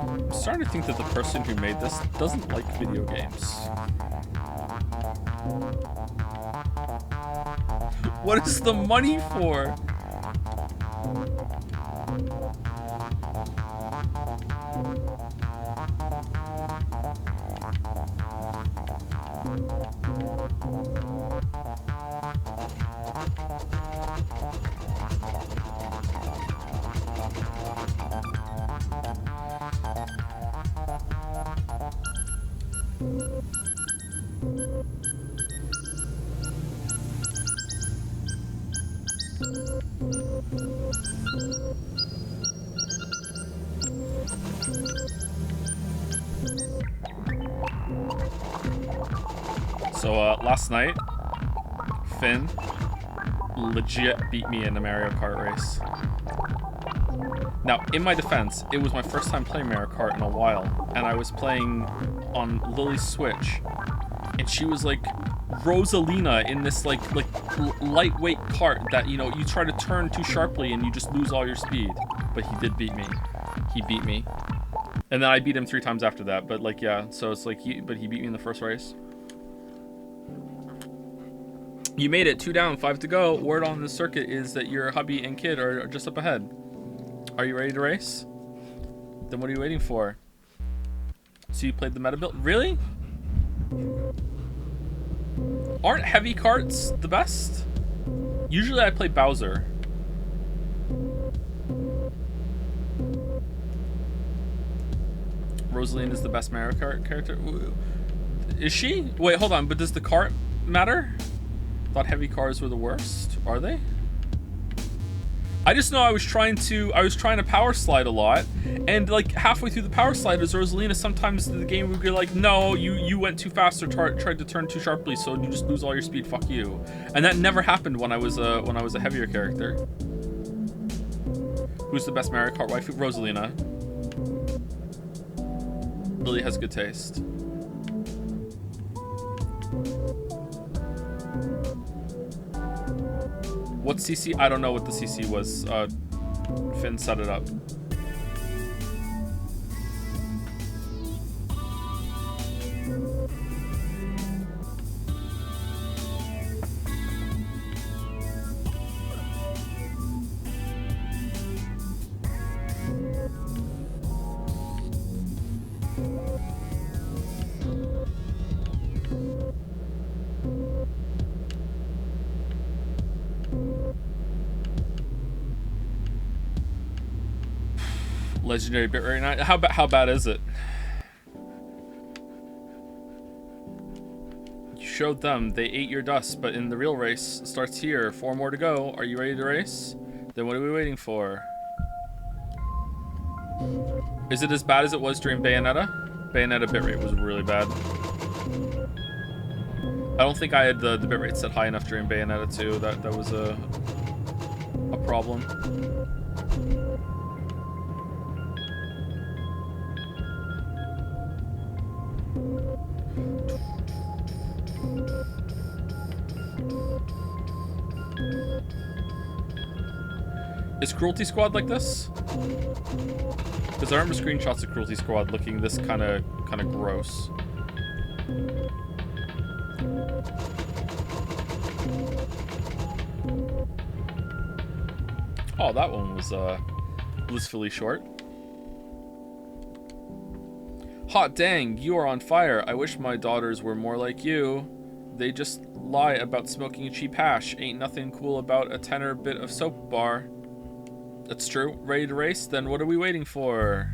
I'm starting to think that the person who made this doesn't like video games. What is the money for? So, last night, Finn legit beat me in a Mario Kart race. Now, in my defense, it was my first time playing Mario Kart in a while, and I was playing on Lily's Switch, and she was like Rosalina in this like lightweight kart that, you know, you try to turn too sharply and you just lose all your speed. But he did beat me. He beat me. And then I beat him 3 times after that, but like, yeah, so it's like, he beat me in the first race. You made it, 2 down, 5 to go. Word on the circuit is that your hubby and kid are just up ahead. Are you ready to race? Then what are you waiting for? So you played the meta build? Really? Aren't heavy carts the best? Usually I play Bowser. Rosaline is the best Mario Kart character. Is she? Wait, hold on, but does the cart matter? Thought heavy cars were the worst. Are they? I just know I was trying to power slide a lot, and like halfway through the power slide as Rosalina, sometimes the game would be like, no, you went too fast or tried to turn too sharply, so you just lose all your speed. Fuck you. And that never happened when I was a heavier character. Who's the best Mario Kart waifu? Rosalina. Really has good taste. What CC? I don't know what the CC was. Finn set it up. Legendary bitrate right now. How bad is it? You showed them. They ate your dust, but in the real race starts here. 4 more to go. Are you ready to race? Then what are we waiting for? Is it as bad as it was during Bayonetta? Bayonetta bitrate was really bad. I don't think I had the bitrate set high enough during Bayonetta 2. That was a problem. Is Cruelty Squad like this? Because I remember screenshots of Cruelty Squad looking this kind of gross. Oh, that one was blissfully short. Hot dang, you are on fire. I wish my daughters were more like you. They just lie about smoking cheap hash. Ain't nothing cool about a tenner bit of soap bar. That's true. Ready to race? Then what are we waiting for?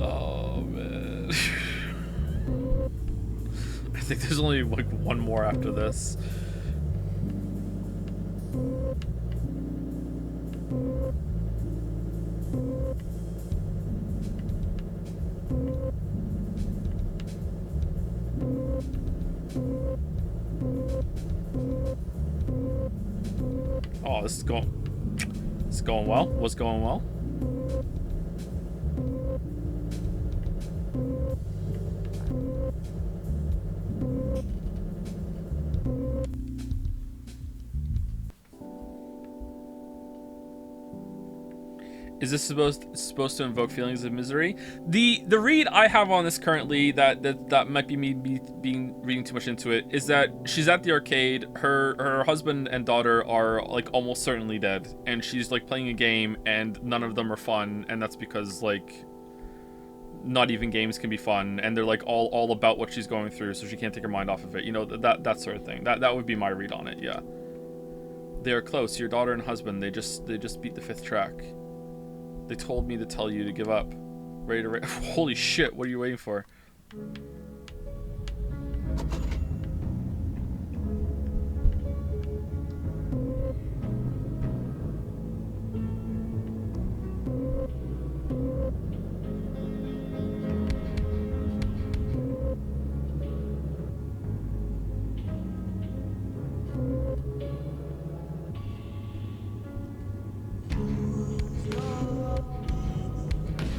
Oh man. I think there's only like one more after this. Oh, this is going well. What's going well? Is this supposed to invoke feelings of misery? The read I have on this currently that might be me reading too much into it is that she's at the arcade. Her husband and daughter are like almost certainly dead, and she's like playing a game, and none of them are fun, and that's because like not even games can be fun, and they're like all about what she's going through, so she can't take her mind off of it. You know, that sort of thing. That would be my read on it. Yeah, they are close. Your daughter and husband. They just beat the 5th track. They told me to tell you to give up. Ready to holy shit, what are you waiting for?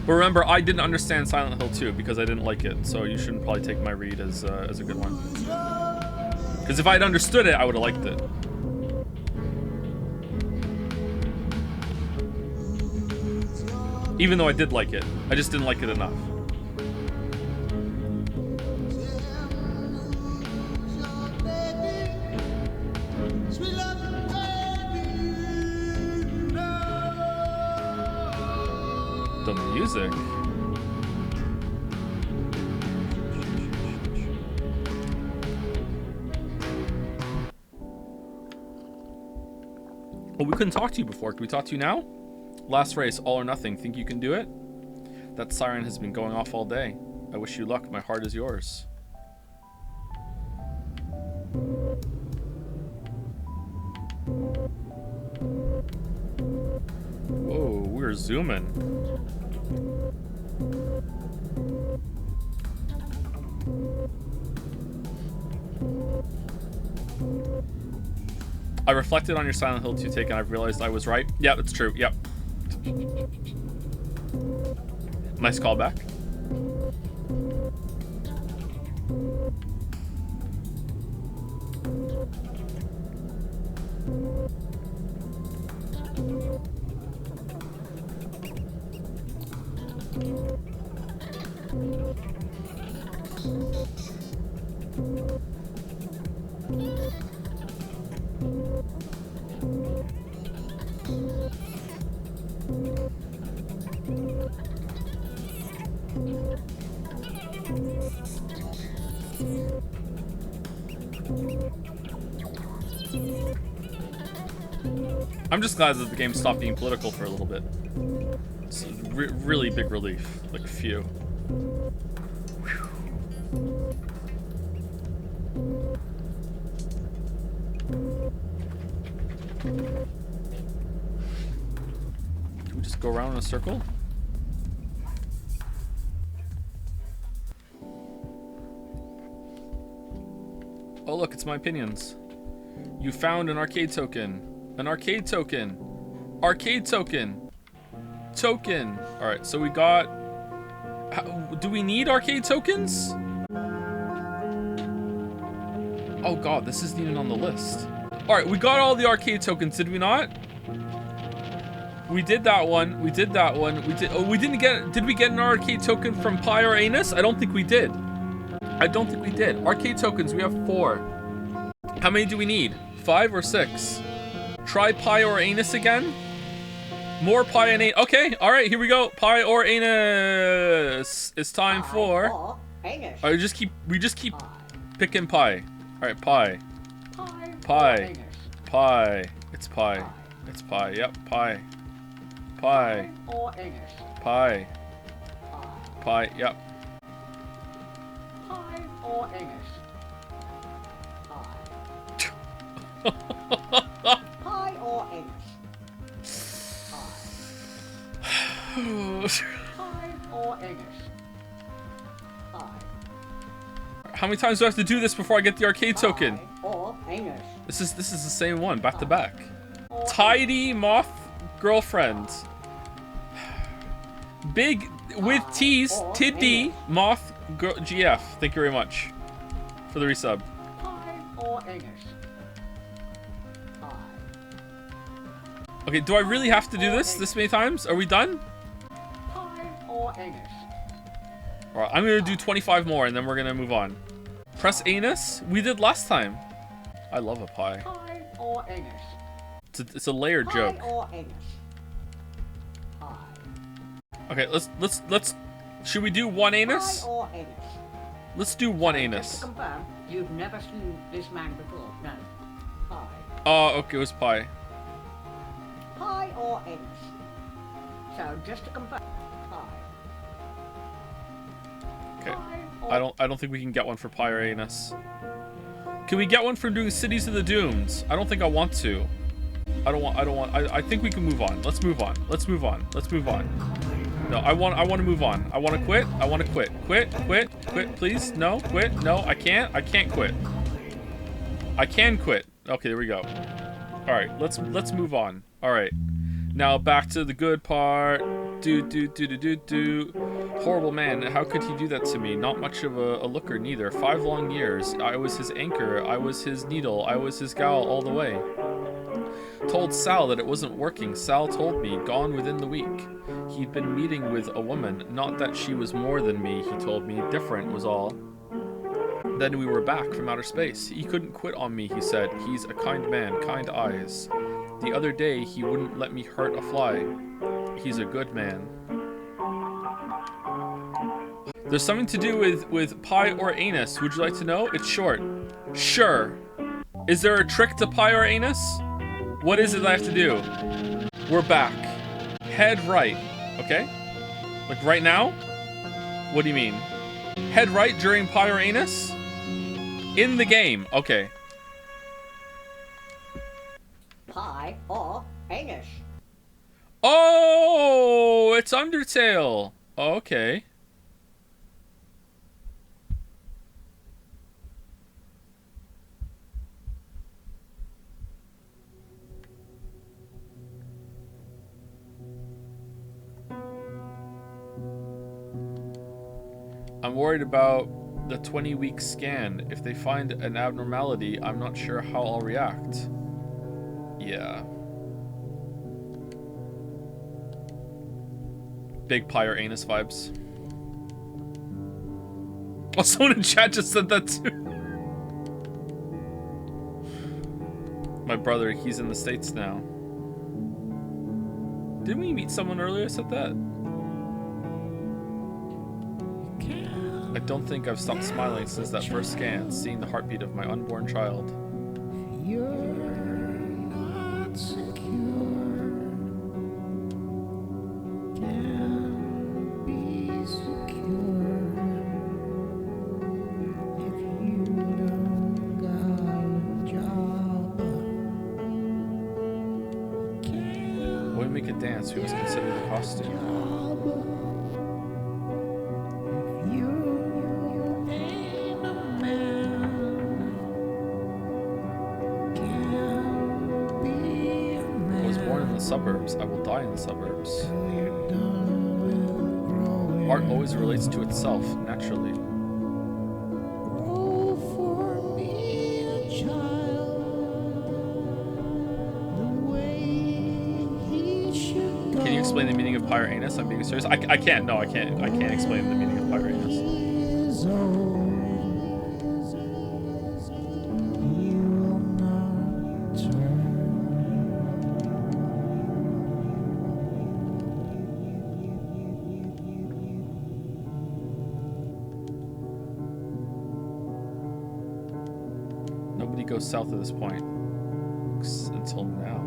But remember, I didn't understand Silent Hill 2 because I didn't like it, so you shouldn't probably take my read as a good one. Because if I'd understood it, I would have liked it. Even though I did like it, I just didn't like it enough. The music. Well, we couldn't talk to you before. Can we talk to you now? Last race, all or nothing. Think you can do it? That siren has been going off all day. I wish you luck. My heart is yours. Whoa, we're zooming. I reflected on your Silent Hill 2 take and I've realized I was right. Yeah, that's true. Yep. Nice callback. I'm just glad that the game stopped being political for a little bit. It's a really big relief. Like, phew. Can we just go around in a circle? Oh look, it's my opinions. You found an arcade token. An arcade token. Arcade token. Token. Alright, so we got... do we need arcade tokens? Oh god, this isn't even on the list. Alright, we got all the arcade tokens, did we not? We did that one. We did that one. We did... oh, we didn't get... did we get an arcade token from Pi or Anus? I don't think we did. I don't think we did. Arcade tokens, we have 4. How many do we need? 5 or 6? Try Pi or Anus again? More Pi and Anus. Okay, alright, here we go. Pi or Anus. It's time for... Or anus. we just keep picking Pi. Alright, Pi. Pi. Pi. It's Pi. It's Pi. Yep, Pi. Pi. Or anus. Pi. Pi. Yep. Pi or anus. Pi or anus. Pi or anus. How many times do I have to do this before I get the arcade token? Or anus. This is the same one, back to back. Tidy moth girlfriend. Big with T's, Tiddy moth girl GF. Thank you very much for the resub. Pi or anus. Okay, do I really have to do this many times? Are we done? Pi or anus. Alright, I'm gonna do 25 more and then we're gonna move on. Press anus? We did last time. I love a pie. Pi or anus. It's a layered joke. Pi or anus. Okay, let's should we do one anus? Pi or anus. Let's do one Just anus. to confirm, you've never seen this man before. No. Pi. Oh, okay, it was pie. Pi or anus. So just to confirm, pi. Okay. Pi or I don't think we can get one for pie or anus. Can we get one from doing Cities of the Doomed? I don't think I want to. I think we can move on. Let's move on. Let's move on. Let's move on. No, I want to move on. I want to quit. I want to quit. Quit, please. No, quit. No, I can't quit. I can quit. Okay, there we go. All right, let's move on. All right. Now back to the good part. Horrible man, how could he do that to me? Not much of a looker neither. 5 long years. I was his anchor. I was his needle. I was his gal all the way. Told Sal that it wasn't working. Sal told me, gone within the week. He'd been meeting with a woman. Not that she was more than me, he told me. Different was all. Then we were back from outer space. He couldn't quit on me, he said. He's a kind man, kind eyes. The other day, he wouldn't let me hurt a fly. He's a good man. There's something to do with pie or anus. Would you like to know? It's short. Sure. Is there a trick to pie or anus? What is it I have to do? We're back. Head right. Okay? Like right now? What do you mean? Head right during pie or anus? In the game. Okay. pi or anus. Oh, it's Undertale. Okay. I'm worried about the 20-week scan. If they find an abnormality, I'm not sure how I'll react. Yeah. Big pie or anus vibes. Oh, someone in chat just said that too. My brother, he's in the States now. Didn't we meet someone earlier that said that? I don't think I've stopped smiling since that first scan, seeing the heartbeat of my unborn child. You're not secure. Can't be secure if you don't got a job. Can't When we make a dance, we must consider the costume. you ain't a man. suburbs, I will die in the suburbs. Art always relates to itself, naturally. Can you explain the meaning of Pyranus? I'm being serious. I can't. No, I can't. I can't explain the meaning of Pyranus. Nobody goes south at this point until now.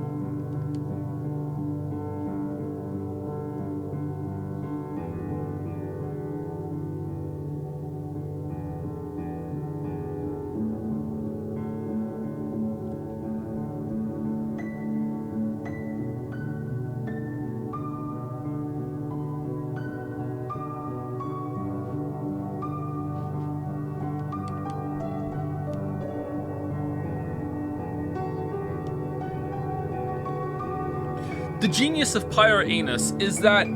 The genius of Pi or Anus is that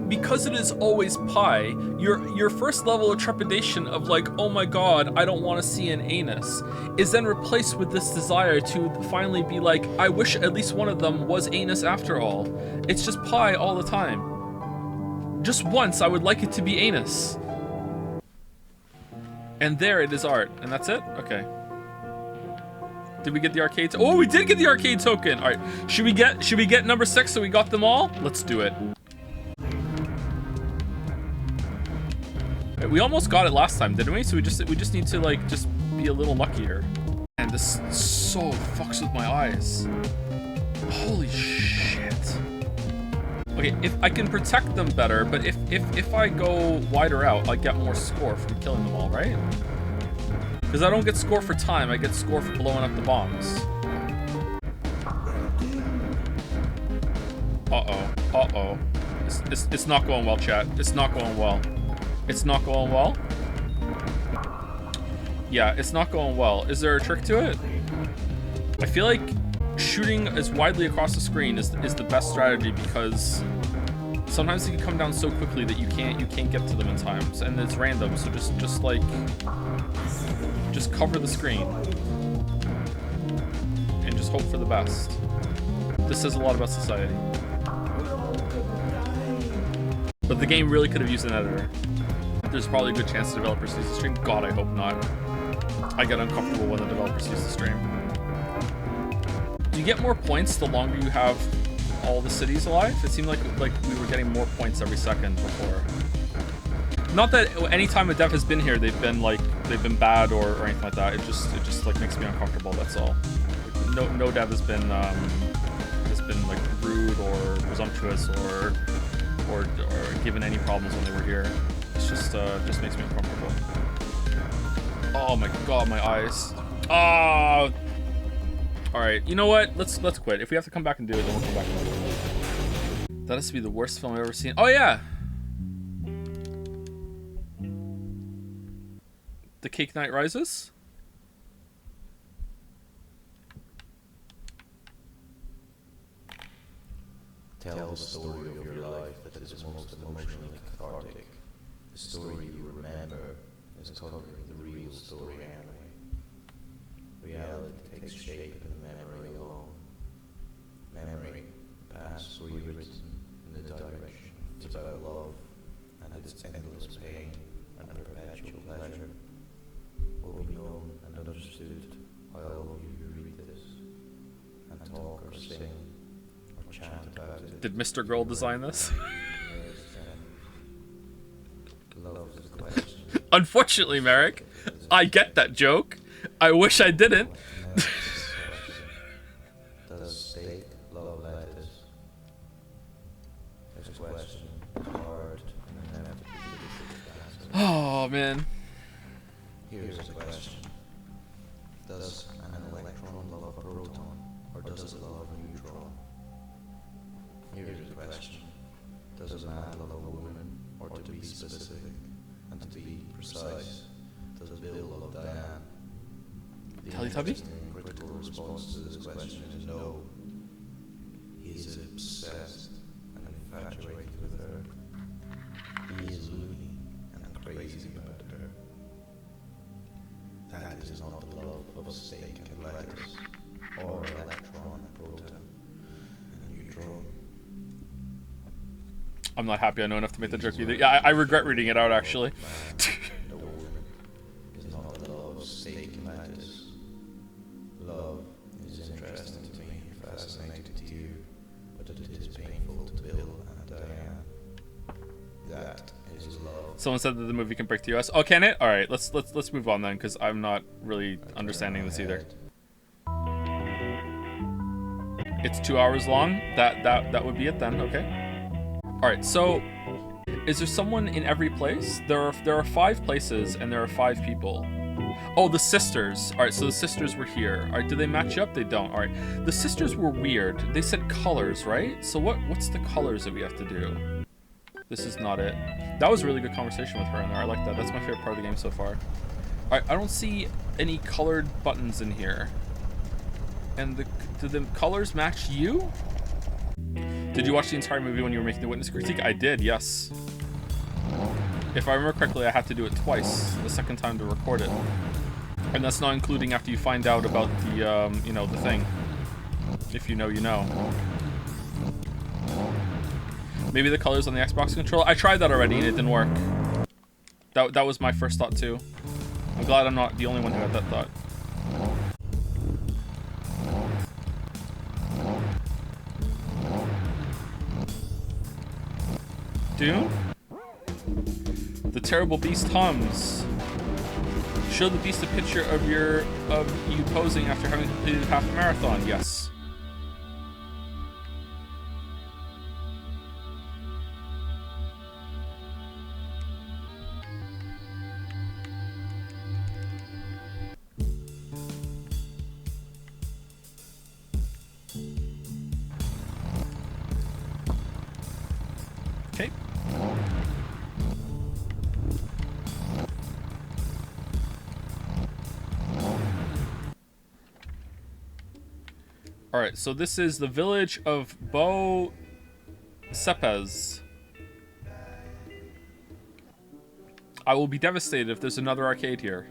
because it is always Pi, your first level of trepidation of like, oh my god, I don't want to see an anus, is then replaced with this desire to finally be like, I wish at least one of them was anus after all. It's just Pi all the time. Just once, I would like it to be anus. And there it is art. And that's it? Okay. Did we get the arcade? Oh, we did get the arcade token. All right. Should we get number 6 so we got them all? Let's do it. We almost got it last time, didn't we? So we just need to like just be a little luckier. And this so fucks with my eyes. Holy shit. Okay, if I can protect them better, but if I go wider out, I get more score from killing them all, right? Because I don't get score for time, I get score for blowing up the bombs. Uh-oh. Uh-oh. It's not going well, chat. It's not going well. It's not going well? Yeah, it's not going well. Is there a trick to it? I feel like shooting as widely across the screen is the best strategy because sometimes it can come down so quickly that you can't get to them in times, and it's random, so just like just cover the screen and just hope for the best. This says a lot about society. But the game really could have used an editor. There's probably a good chance the developer sees the stream. God, I hope not. I get uncomfortable when the developer sees the stream. Do you get more points the longer you have all the cities alive? It seemed like we were getting more points every second before. Not that any time a dev has been here, they've been bad or anything like that. It just like makes me uncomfortable. That's all. No dev has been like rude or presumptuous or given any problems when they were here. It's just makes me uncomfortable. Oh my god, my eyes. Oh. All right, you know what? Let's quit. If we have to come back and do it, then we'll come back and do it. That has to be the worst film I've ever seen. Oh yeah. The Cake Knight Rises? Tell the story of your life that is most emotionally cathartic. The story you remember is covering the real story anyway. Reality takes shape in memory alone. Memory, past rewritten in the direction. It's about love and its endless pain and perpetual pleasure. Will be known and understood by all of you who read this and talk or sing or chant about it. Did Mr. Girl design this? Love is a question. Unfortunately, Merrick, I get that joke. I wish I didn't. Does steak love lettuce? This question is hard and inevitably difficult to answer. Oh man. Here's the question. Does an electron love a proton, or does it love a neutron? Here's the question. Does a man love a woman, or to be specific, and to be precise, does Bill love Diane? The Teletubby? interesting and critical response to this question is no. He is obsessed and infatuated with her. He is loony and crazy about her. That is not the love of steak and lettuce, or electron and proton and neutron. I'm not happy I know enough to make the joke either. Yeah, I regret reading it out, actually. The woman is not the love of steak and lettuce. Love is interesting to me, fascinating to you, but it is painful to Bill and Diane. That is love. Someone said that the movie can break the US. Oh, can it? All right, let's move on then, because I'm not really understanding this either. It's 2 hours long. That would be it then. Okay. All right. So, is there someone in every place? There are 5 places and there are 5 people. Oh, the sisters. All right. So the sisters were here. All right. Do they match up? They don't. All right. The sisters were weird. They said colors, right? So what's the colors that we have to do? This is not it. That was a really good conversation with her in there. I like that. That's my favorite part of the game so far. All right. I don't see any colored buttons in here. And do the colors match you? Did you watch the entire movie when you were making the witness critique? I did, yes. If I remember correctly, I had to do it twice. The second time to record it. And that's not including after you find out about the, you know, the thing. If you know, you know. Maybe the colors on the Xbox controller? I tried that already and it didn't work. That was my first thought too. I'm glad I'm not the only one who had that thought. Dune? The terrible beast hums. Show the beast a picture of you posing after having completed half a marathon. Yes. Okay. Alright, so this is the village of Bo Sepez. I will be devastated if there's another arcade here.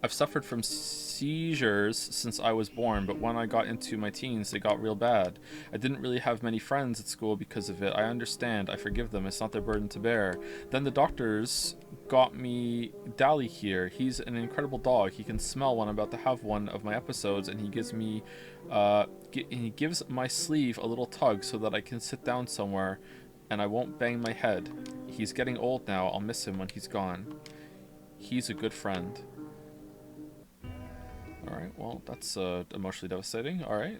I've suffered from seizures since I was born, but when I got into my teens, they got real bad. I didn't really have many friends at school because of it. I understand. I forgive them. It's not their burden to bear. Then the doctors got me Dally here. He's an incredible dog. He can smell when I'm about to have one of my episodes, and he gives me, he gives my sleeve a little tug so that I can sit down somewhere and I won't bang my head. He's getting old now. I'll miss him when he's gone. He's a good friend. Alright, well, that's emotionally devastating. Alright.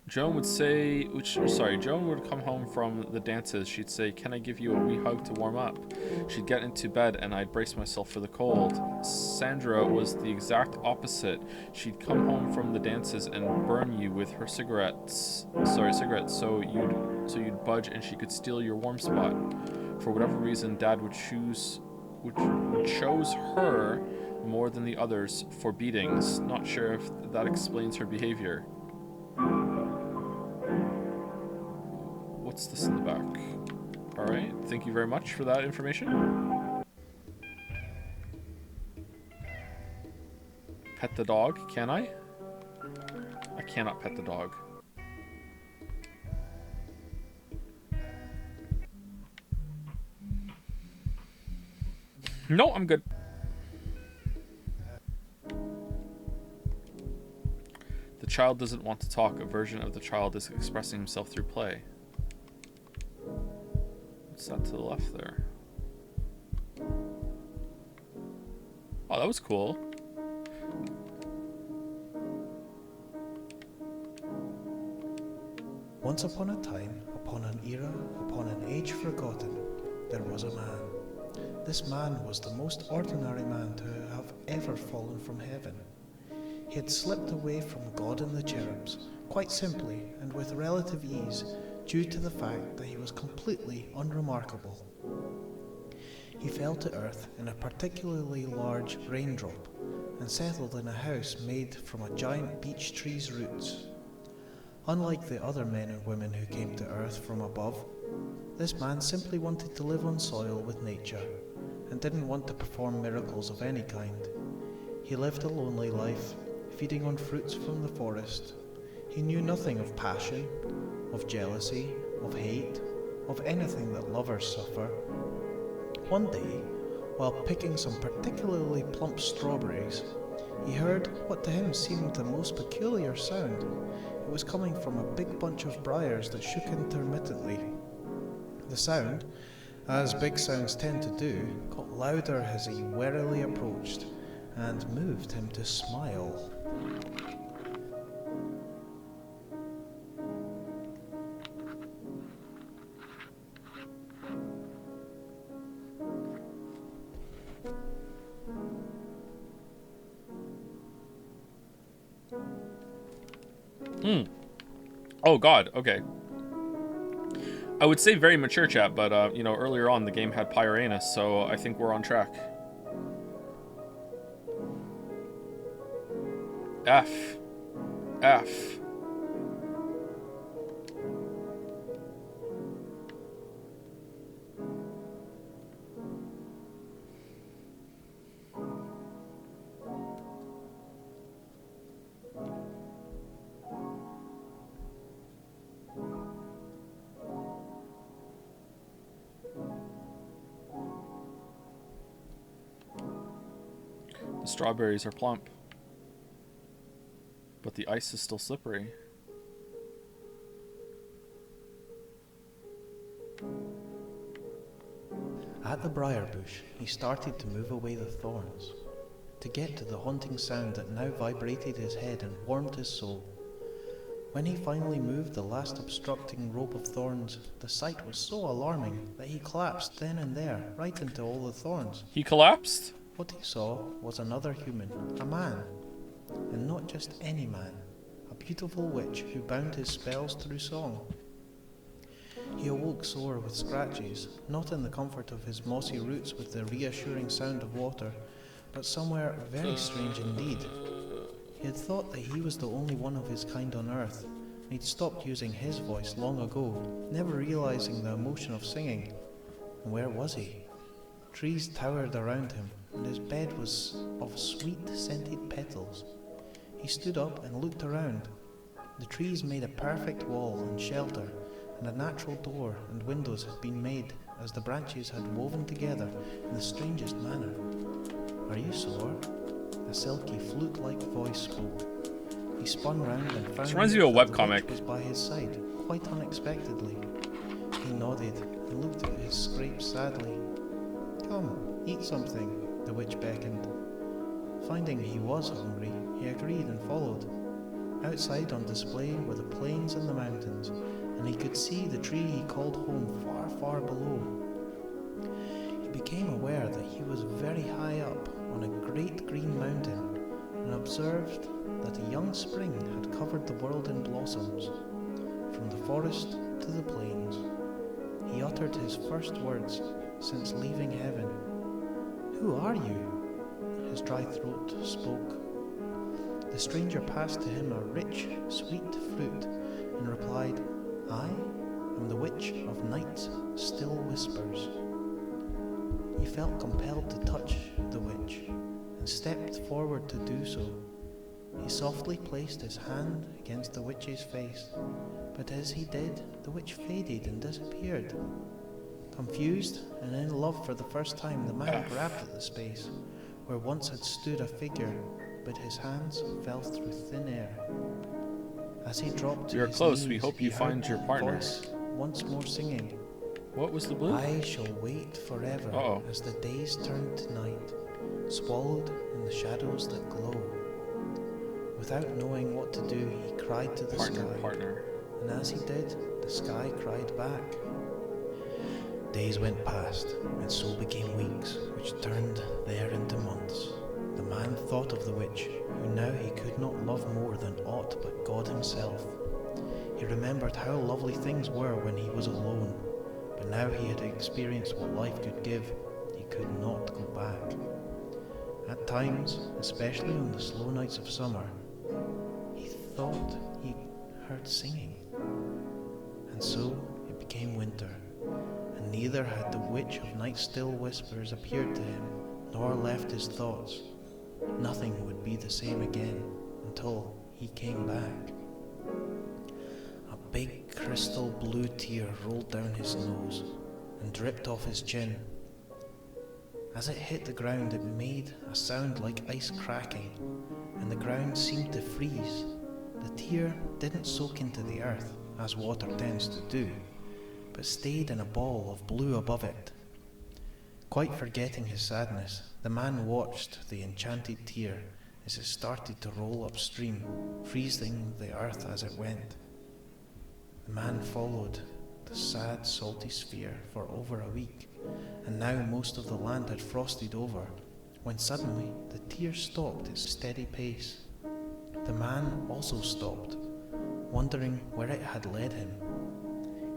Joan would say, Joan would come home from the dances. She'd say, "Can I give you a wee hug to warm up?" She'd get into bed and I'd brace myself for the cold. Sandra was the exact opposite. She'd come home from the dances and burn you with her cigarettes, so you'd budge and she could steal your warm spot. For whatever reason, Dad chose her more than the others for beatings. Not sure if that explains her behavior. What's this in the back? Alright, thank you very much for that information. Pet the dog, can I? I cannot pet the dog. No, I'm good. The child doesn't want to talk. A version of the child is expressing himself through play. What's that to the left there? Oh, that was cool. Once upon a time, upon an era, upon an age forgotten, there was a man. This man was the most ordinary man to have ever fallen from heaven. He had slipped away from God and the cherubs, quite simply and with relative ease, due to the fact that he was completely unremarkable. He fell to earth in a particularly large raindrop and settled in a house made from a giant beech tree's roots. Unlike the other men and women who came to Earth from above, this man simply wanted to live on soil with nature and didn't want to perform miracles of any kind. He lived a lonely life, feeding on fruits from the forest. He knew nothing of passion, of jealousy, of hate, of anything that lovers suffer. One day, while picking some particularly plump strawberries, he heard what to him seemed the most peculiar sound. It was coming from a big bunch of briars that shook intermittently. The sound, as big sounds tend to do, got louder as he warily approached, and moved him to smile. Oh god, okay. I would say very mature chat, but you know, earlier on the game had Pyranus, so I think we're on track. F. The strawberries are plump, but the ice is still slippery. At the briar bush, he started to move away the thorns, to get to the haunting sound that now vibrated his head and warmed his soul. When he finally moved the last obstructing rope of thorns, the sight was so alarming that he collapsed then and there, right into all the thorns. He collapsed? What he saw was another human, a man, and not just any man, a beautiful witch who bound his spells through song. He awoke sore with scratches, not in the comfort of his mossy roots with the reassuring sound of water, but somewhere very strange indeed. He had thought that he was the only one of his kind on earth, and he'd stopped using his voice long ago, never realizing the emotion of singing. And where was he? Trees towered around him, and his bed was of sweet scented petals. He stood up and looked around. The trees made a perfect wall and shelter, and a natural door and windows had been made as the branches had woven together in the strangest manner. "Are you sore?" A silky flute-like voice spoke. He spun round and found This reminds me of a that the webcomic. witch was by his side, quite unexpectedly. He nodded and looked at his scrapes sadly. "Come, eat something," the witch beckoned. Finding he was hungry, he agreed and followed. Outside on display were the plains and the mountains, and he could see the tree he called home far, far below. He became aware that he was very high up on a great green mountain, and observed that a young spring had covered the world in blossoms, from the forest to the plains. He uttered his first words since leaving heaven. "Who are you?" His dry throat spoke. The stranger passed to him a rich, sweet fruit, and replied, "I am the witch of night's still whispers." He felt compelled to touch the witch, and stepped forward to do so. He softly placed his hand against the witch's face, but as he did, the witch faded and disappeared. Confused and in love for the first time, the man grabbed at the space where once had stood a figure, but his hands fell through thin air. As he dropped to You're his close. knees, We hope he you find heard your the partner. voice once more singing, What was the blue? "I shall wait forever as the days turn to night, swallowed in the shadows that glow." Without knowing what to do, he cried to the sky, and as he did, the sky cried back. Days went past, and so became weeks, which turned there into months. The man thought of the witch, who now he could not love more than aught but God himself. He remembered how lovely things were when he was alone, but now he had experienced what life could give. He could not go back. At times, especially on the slow nights of summer, he thought he heard singing. And so it became winter, and neither had the witch of Night Still Whispers appeared to him, nor left his thoughts. Nothing would be the same again until he came back. A big crystal blue tear rolled down his nose and dripped off his chin. As it hit the ground, it made a sound like ice cracking, and the ground seemed to freeze. The tear didn't soak into the earth, as water tends to do, but stayed in a ball of blue above it. Quite forgetting his sadness, the man watched the enchanted tear as it started to roll upstream, freezing the earth as it went. The man followed the sad, salty sphere for over a week, and now most of the land had frosted over, when suddenly the tear stopped its steady pace. The man also stopped, wondering where it had led him.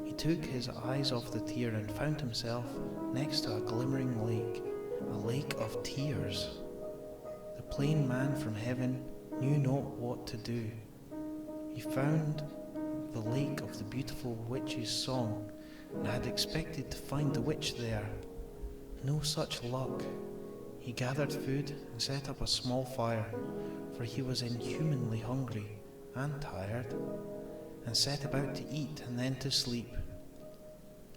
He took his eyes off the tear and found himself next to a glimmering lake, a lake of tears. The plain man from heaven knew not what to do. He found the lake of the beautiful witch's song, and had expected to find the witch there. No such luck. He gathered food and set up a small fire, for he was inhumanly hungry and tired, and set about to eat and then to sleep.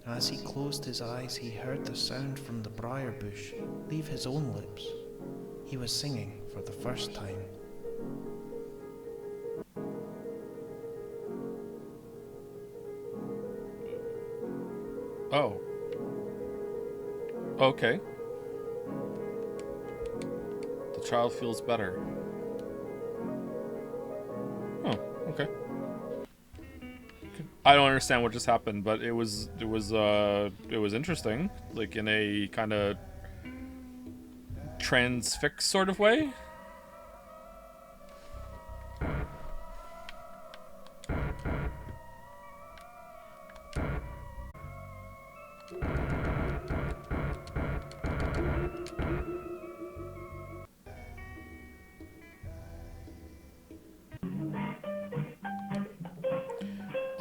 As he closed his eyes, he heard the sound from the briar bush leave his own lips. He was singing for the first time. Oh. Okay. The child feels better. Oh, okay. I don't understand what just happened, but it was interesting, like in a kind of transfix sort of way.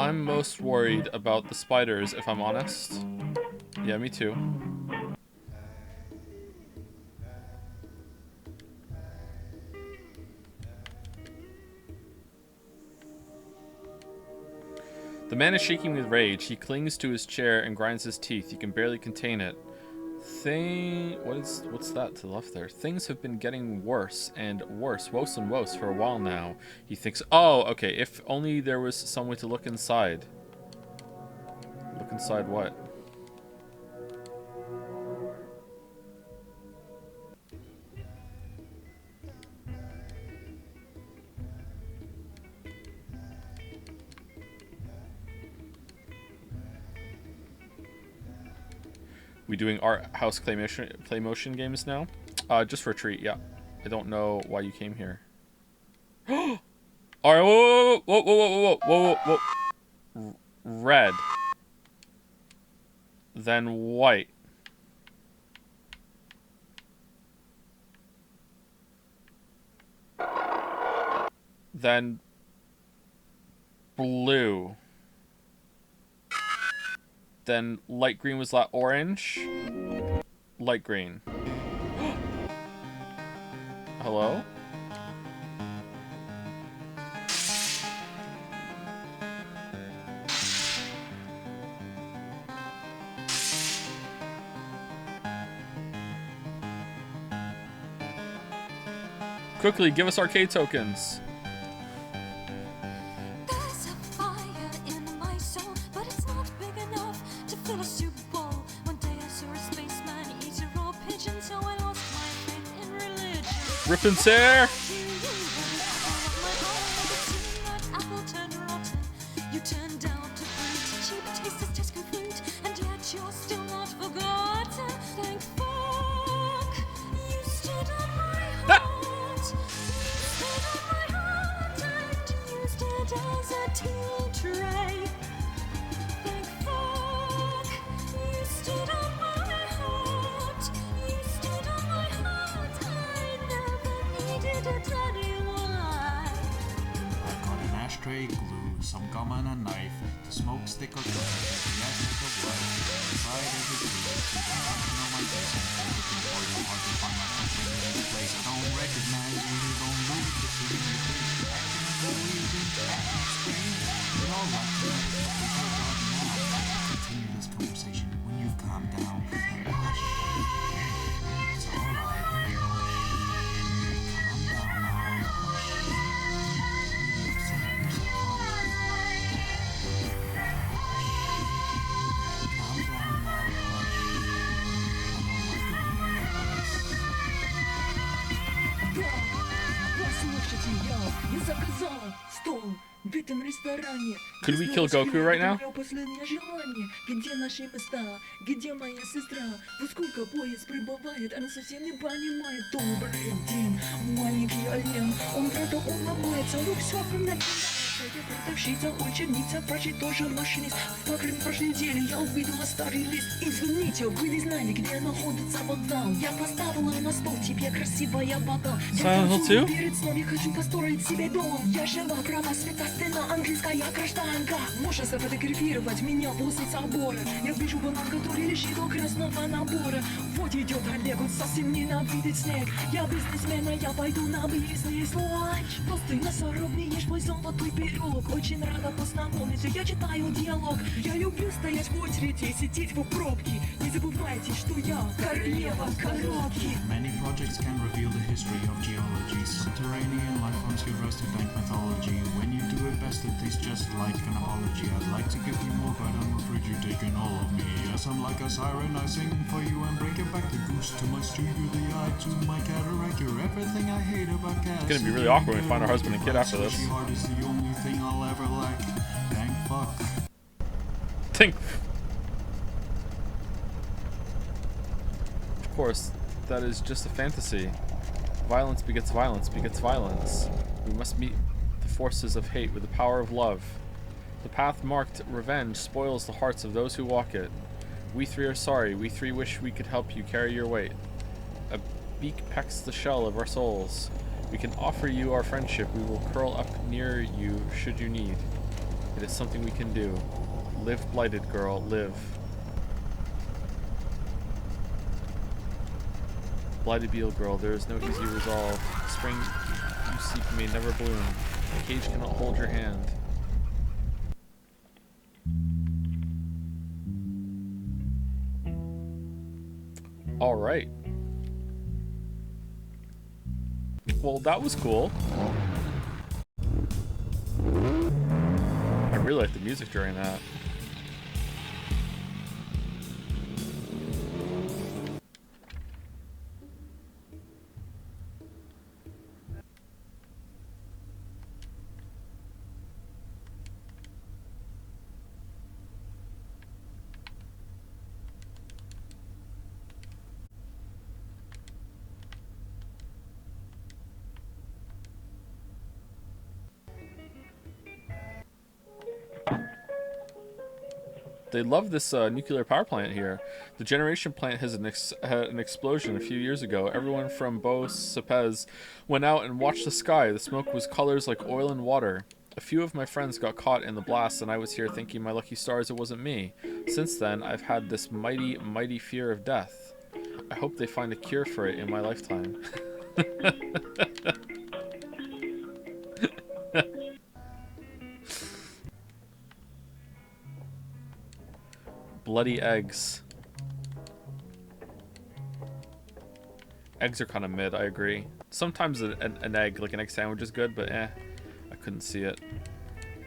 I'm most worried about the spiders, if I'm honest. Yeah, me too. The man is shaking with rage. He clings to his chair and grinds his teeth. He can barely contain it. What's that to the left there? Things have been getting worse and worse, worse and worse for a while now. He thinks, oh, okay, if only there was some way to look inside. Look inside what? We doing art house play motion games now? Just for a treat, yeah. I don't know why you came here. Alright, whoa. Red. Then white. Then blue. Then light green was like orange. Light green. Hello? Quickly, give us arcade tokens. There's a fire in my soul, but it's not big enough to fill a soup bowl. One day I saw a spaceman eat a raw pigeon, so I lost my faith in religion. Rip and tear. You turned out to fruit, cheap tasteless Tesco fruit, and yet you're still not forgotten. Thank fuck, you stood on my heart. You stood on my heart and used it as a tea tray. Thank fuck, you stood on my heart. You stood on my heart. I never needed it anyway. I've got an ashtray glue somewhere gum and a knife, to smoke, stick, or cut, the essence of life. Inside every tree, see the passion on my face, and everything for you, hard to find my country in this place. I don't recognize you, you don't know what you're sitting in the place. Acting as though you've been strange. We'd all like to know what we talk about now. Continue this conversation when you've calmed down. Hush. It's alright. Calm down now. Hush. You're upsetting yourself, aren't you? Calm down now. Hush. Послушайте, я заказала стол в этом ресторане. Could we kill Goku right now? Мое последнее желание. Где наши места? Где моя сестра? Во сколько поезд прибывает? Она совсем не понимает. Добрый день, маленький олень. Он рада улыбается, но все равно. Я продавщица, ученица, прочит тоже машинист. В покрыве прошлой недели я увидела старый лист. Извините, вы не знали, где находится вокзал. Я поставила на стол тебе красивая бокал. Silent Hill 2? Перед сном я хочу построить себе дом. Я жила права света стена, английская гражданка. Можно сфотографировать меня возле собора. Я вижу банан, который лежит у красного набора. Вот идет Олег, он совсем ненавидит снег. Я бизнесмен, а я пойду на бизнес-ланч. Просто носорог, не ешь мой золотой пирог. Очень рада познакомиться, я читаю диалог. Я люблю стоять в очереди и сидеть в пробке. Не забывайте, что я королева коробки. Many projects can reveal the history of geology. Subterranean life forms give rise to dank mythology. When you do it best, it tastes just like an apology. I'd like to give you more, but I'm afraid you're taking all of me. Yes, I'm like a siren, I sing for you and break it back. The goose to my stew, you're the eye to my cataract. You're everything I hate about cats. It's gonna be really awkward when we find our husband and kid after this. Heart is the only thing I'll ever lack. Thank fuck. Think. Of course, that is just a fantasy. Violence begets violence begets violence. We must meet the forces of hate with the power of love. The path marked revenge spoils the hearts of those who walk it. We three are sorry. We three wish we could help you carry your weight. A beak pecks the shell of our souls. We can offer you our friendship. We will curl up near you should you need. It is something we can do. Live, blighted girl, live. Blighted beetle girl, there is no easy resolve. Spring you seek may never bloom. The cage cannot hold your hand. Alright. Well, that was cool. I really like the music during that. They love this nuclear power plant here. The generation plant has had an explosion a few years ago. Everyone from Beau Sepez went out and watched the sky. The smoke was colors like oil and water. A few of my friends got caught in the blast, and I was here thinking my lucky stars it wasn't me. Since then, I've had this mighty, mighty fear of death. I hope they find a cure for it in my lifetime. Bloody eggs. Eggs are kind of mid, I agree. Sometimes an egg, like an egg sandwich is good, but I couldn't see it.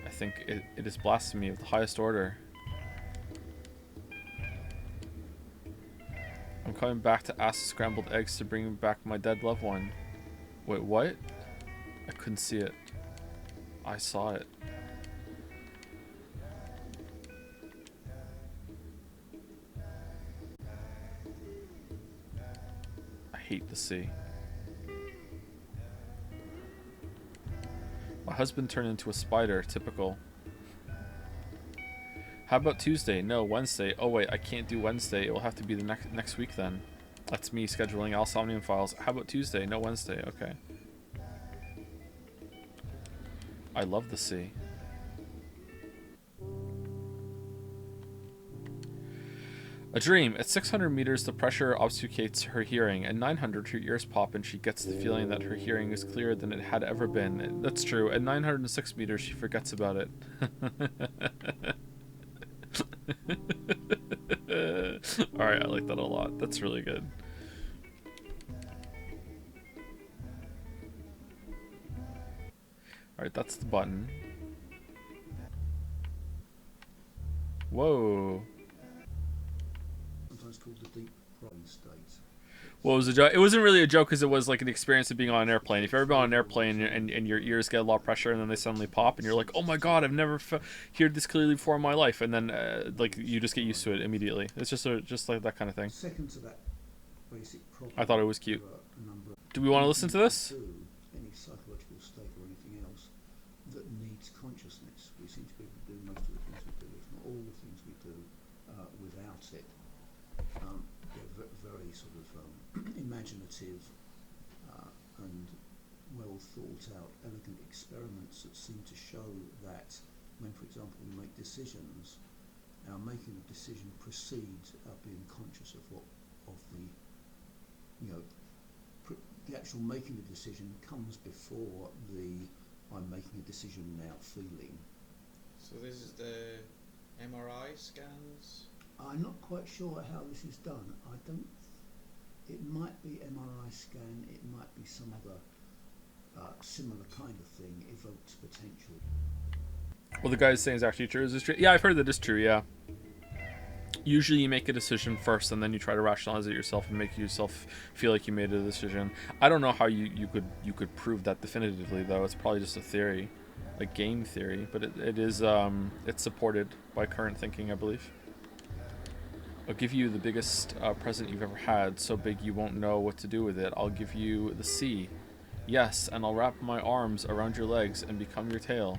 I think it is blasphemy of the highest order. I'm coming back to ask the scrambled eggs to bring back my dead loved one. Wait, what? I couldn't see it. I saw it. Hate the sea. My husband turned into a spider. Typical. How about Tuesday? No, Wednesday. Oh wait, I can't do Wednesday. It will have to be the next week then. That's me scheduling Alsomnium files. How about Tuesday? No, Wednesday. Okay. I love the sea. A dream. At 600 meters, the pressure obfuscates her hearing. At 900, her ears pop and she gets the feeling that her hearing is clearer than it had ever been. That's true. At 906 meters, she forgets about it. Alright, I like that a lot. That's really good. Alright, that's the button. Whoa. Sometimes called the deep brain state. Well, it was a joke. It wasn't really a joke because it was like an experience of being on an airplane. If you've ever been on an airplane and your ears get a lot of pressure and then they suddenly pop and you're like, oh my god, I've never heard this clearly before in my life, and then like you just get used to it immediately. It's just like that kind of thing. Second to that basic problem, I thought it was cute. Do we want to listen to this? Any psychological state or anything else that needs consciousness. We seem to be able to do most of the things we do, if not all the things we do, without it. They're very sort of imaginative and well thought out, elegant experiments that seem to show that when, for example, we make decisions, our making a decision precedes our being conscious of the actual making a decision comes before the I'm making a decision now feeling. So this is the MRI scans? I'm not quite sure how this is done. It might be MRI scan, it might be some other similar kind of thing, evoked potential. Well, the guy is saying is actually true. Is this true? Yeah, I've heard that it's true, yeah. Usually you make a decision first and then you try to rationalize it yourself and make yourself feel like you made a decision. I don't know how you could prove that definitively, though. It's probably just a theory, a game theory, but it is it's supported by current thinking, I believe. I'll give you the biggest present you've ever had, so big you won't know what to do with it. I'll give you the sea. Yes, and I'll wrap my arms around your legs and become your tail.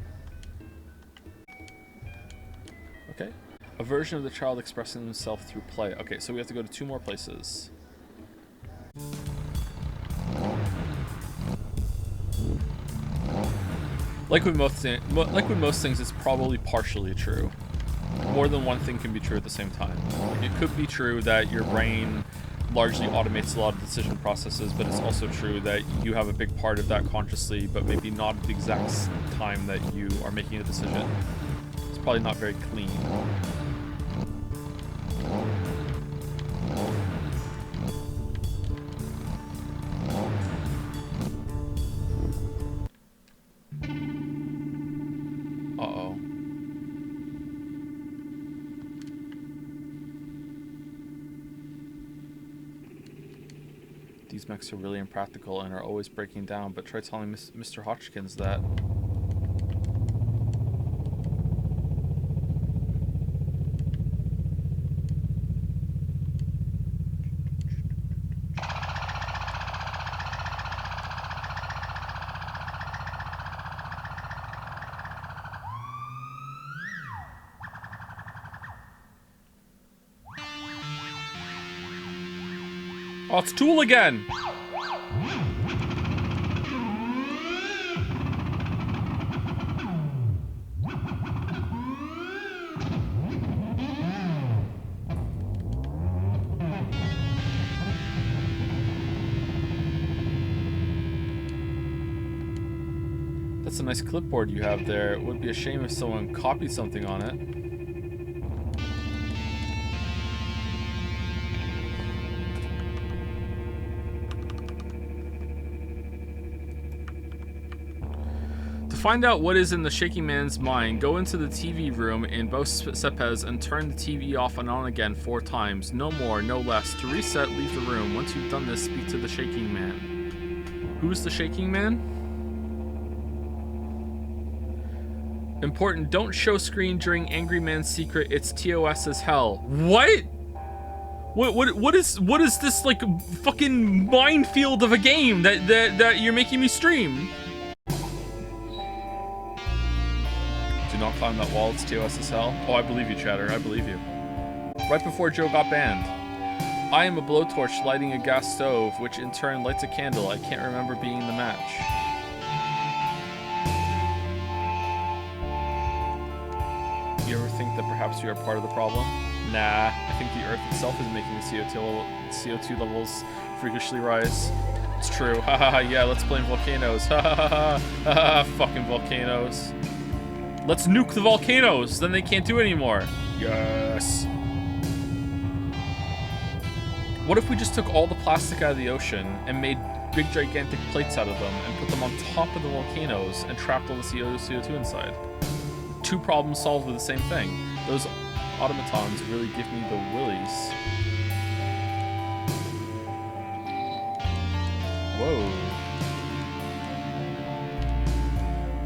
Okay. A version of the child expressing himself through play. Okay, so we have to go to 2 more places. Like with most things, it's probably partially true. More than one thing can be true at the same time. Like, it could be true that your brain largely automates a lot of decision processes, but it's also true that you have a big part of that consciously, but maybe not at the exact time that you are making a decision. It's probably not very clean. Uh-oh. These mechs are really impractical and are always breaking down, but try telling Mr. Hodgkins that. Oh, it's Tool again! That's a nice clipboard you have there. It would be a shame if someone copied something on it. Find out what is in the shaking man's mind. Go into the TV room in Bos Sepes and turn the TV off and on again 4 times. No more, no less. To reset, leave the room. Once you've done this, speak to the shaking man. Who's the shaking man? Important, don't show screen during Angry Man's secret. It's TOS as hell. What? What is this like fucking minefield of a game that you're making me stream? Do not climb that wall, it's TOS as hell. Oh, I believe you, Chatter, I believe you. Right before Joe got banned. I am a blowtorch lighting a gas stove, which in turn lights a candle. I can't remember being in the match. You ever think that perhaps you are part of the problem? Nah, I think the Earth itself is making the CO2 levels freakishly rise. It's true. Haha, yeah, let's blame volcanoes. Ha ha ha ha, fucking volcanoes. Let's nuke the volcanoes, then they can't do it anymore. Yes. What if we just took all the plastic out of the ocean and made big gigantic plates out of them and put them on top of the volcanoes and trapped all the CO2 inside? Two problems solved with the same thing. Those automatons really give me the willies. Whoa.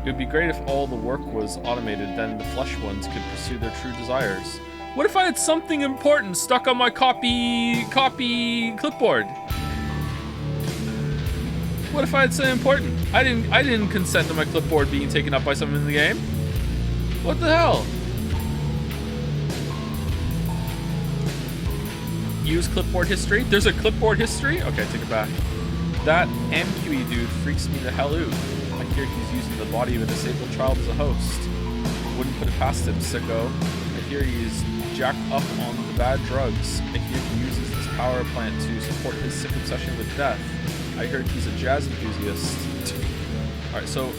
It would be great if all the work was automated, then the flesh ones could pursue their true desires. What if I had something important stuck on my copy clipboard? What if I had something important? I didn't consent to my clipboard being taken up by someone in the game. What the hell? Use clipboard history? There's a clipboard history? Okay, take it back. That MQE dude freaks me the hell out. I hear he's using the body of a disabled child as a host. Wouldn't put it past him, sicko. I hear he's jacked up on the bad drugs. I hear he uses this power plant to support his sick obsession with death. I heard he's a jazz enthusiast. Alright, so,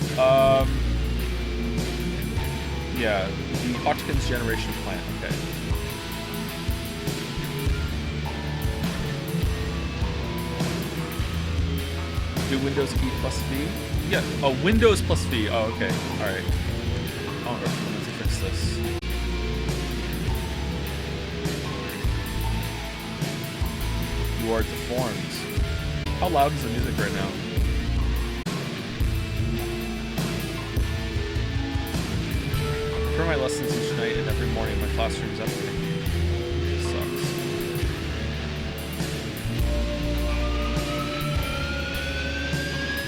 yeah, the Hodgkin's generation plant, okay. Do Windows E plus V? Yeah, oh, Windows plus V. Oh, okay, alright. I don't know to fix this. You are deformed. How loud is the music right now? For my lessons each night and every morning, my classroom is empty. It sucks.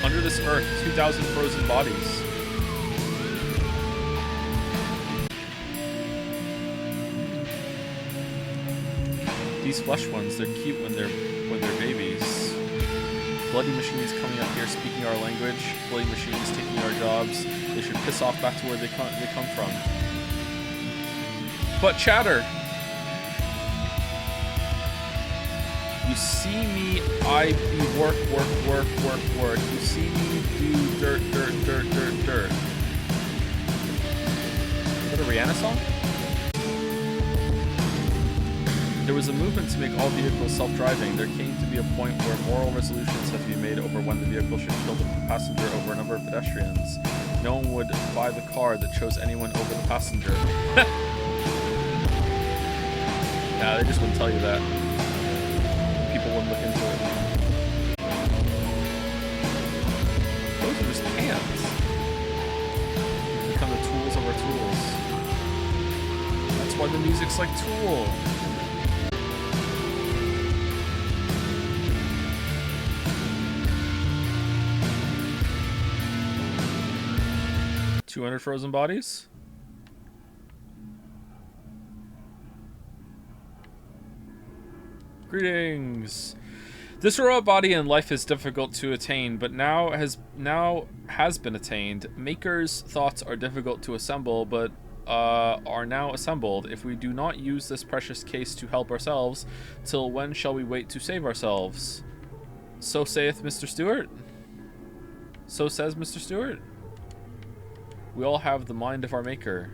Under this earth, 2,000 frozen bodies. These flesh ones, they're cute when they're babies. Bloody machines coming up here speaking our language. Bloody machines taking our jobs. They should piss off back to where they come from. But chatter. You see me, I be work. You see me do dirt. Is that a Rihanna song? There was a movement to make all vehicles self-driving. There came to be a point where moral resolutions had to be made over when the vehicle should kill the passenger over a number of pedestrians. No one would buy the car that chose anyone over the passenger. Nah, they just wouldn't tell you that. People wouldn't look into it. Those are just hands. They become the tools of our tools. That's why the music's like Tool. 200 frozen bodies? Greetings. This robot body in life is difficult to attain, but now has been attained. Maker's thoughts are difficult to assemble, but are now assembled. If we do not use this precious case to help ourselves, till when shall we wait to save ourselves? So saith Mr. Stewart. So says Mr. Stewart. We all have the mind of our maker.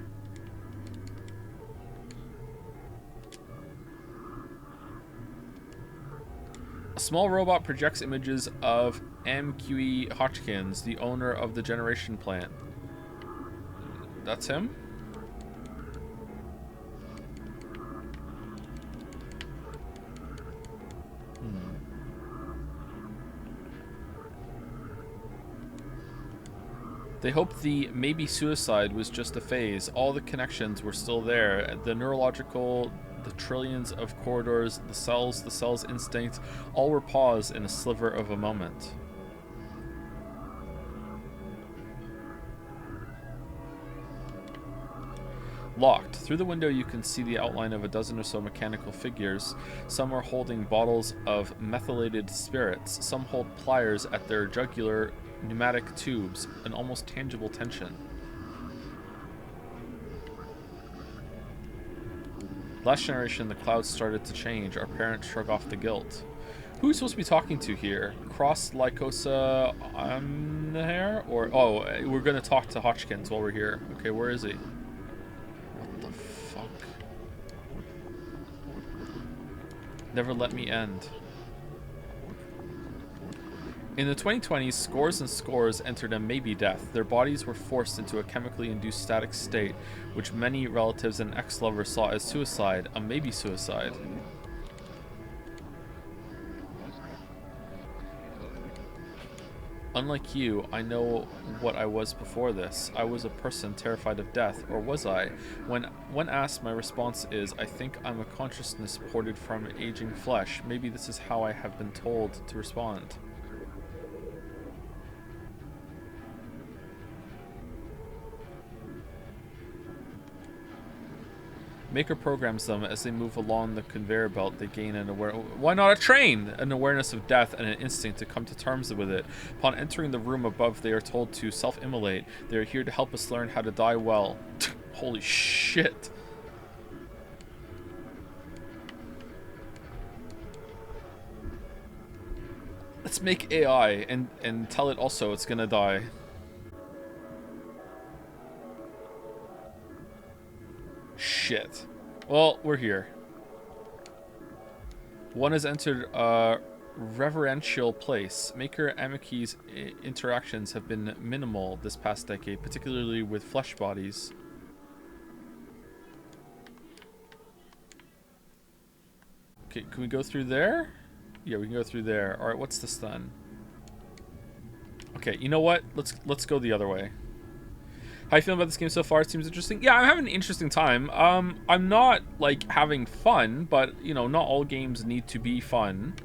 A small robot projects images of MQE Hodgkins, the owner of the generation plant. That's him? They hoped the maybe suicide was just a phase. All the connections were still there. The neurological, the trillions of corridors, the cell's instinct, all were paused in a sliver of a moment. Locked. Through the window you can see the outline of a dozen or so mechanical figures. Some are holding bottles of methylated spirits. Some hold pliers at their jugular pneumatic tubes, an almost tangible tension. Last generation, the clouds started to change. Our parents shrug off the guilt. Who are we supposed to be talking to here? Cross Lycosa Amnair? Or, oh, we're going to talk to Hodgkins while we're here. Okay, where is he? What the fuck? Never let me end. In the 2020s, scores and scores entered a maybe death. Their bodies were forced into a chemically induced static state, which many relatives and ex-lovers saw as suicide, a maybe suicide. Unlike you, I know what I was before this. I was a person terrified of death, or was I? When asked, my response is, I think I'm a consciousness ported from aging flesh. Maybe this is how I have been told to respond. Maker programs them as they move along the conveyor belt. They gain an awareness. Why not a train? An awareness of death and an instinct to come to terms with it. Upon entering the room above, they are told to self-immolate. They are here to help us learn how to die well. Holy shit. Let's make AI and tell it also it's gonna die. Shit. Well, we're here. One has entered a reverential place. Maker Amiki's interactions have been minimal this past decade, particularly with flesh bodies. Okay, can we go through there? Yeah, we can go through there. All right, what's this then? Okay, you know what? Let's go the other way. How you feeling about this game so far? It seems interesting. Yeah, I'm having an interesting time. I'm not, like, having fun, but, you know, not all games need to be fun.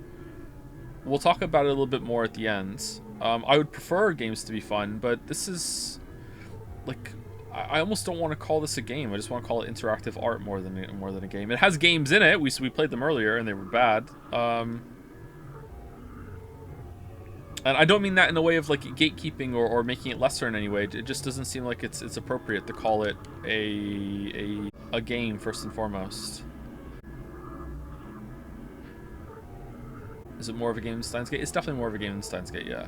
We'll talk about it a little bit more at the end. I would prefer games to be fun, but this is, like, I almost don't want to call this a game. I just want to call it interactive art more than a game. It has games in it. We played them earlier, and they were bad. And I don't mean that in a way of like gatekeeping or making it lesser in any way. It just doesn't seem like it's appropriate to call it a game first and foremost. Is it more of a game than Steins Gate? It's definitely more of a game than Steins Gate, yeah.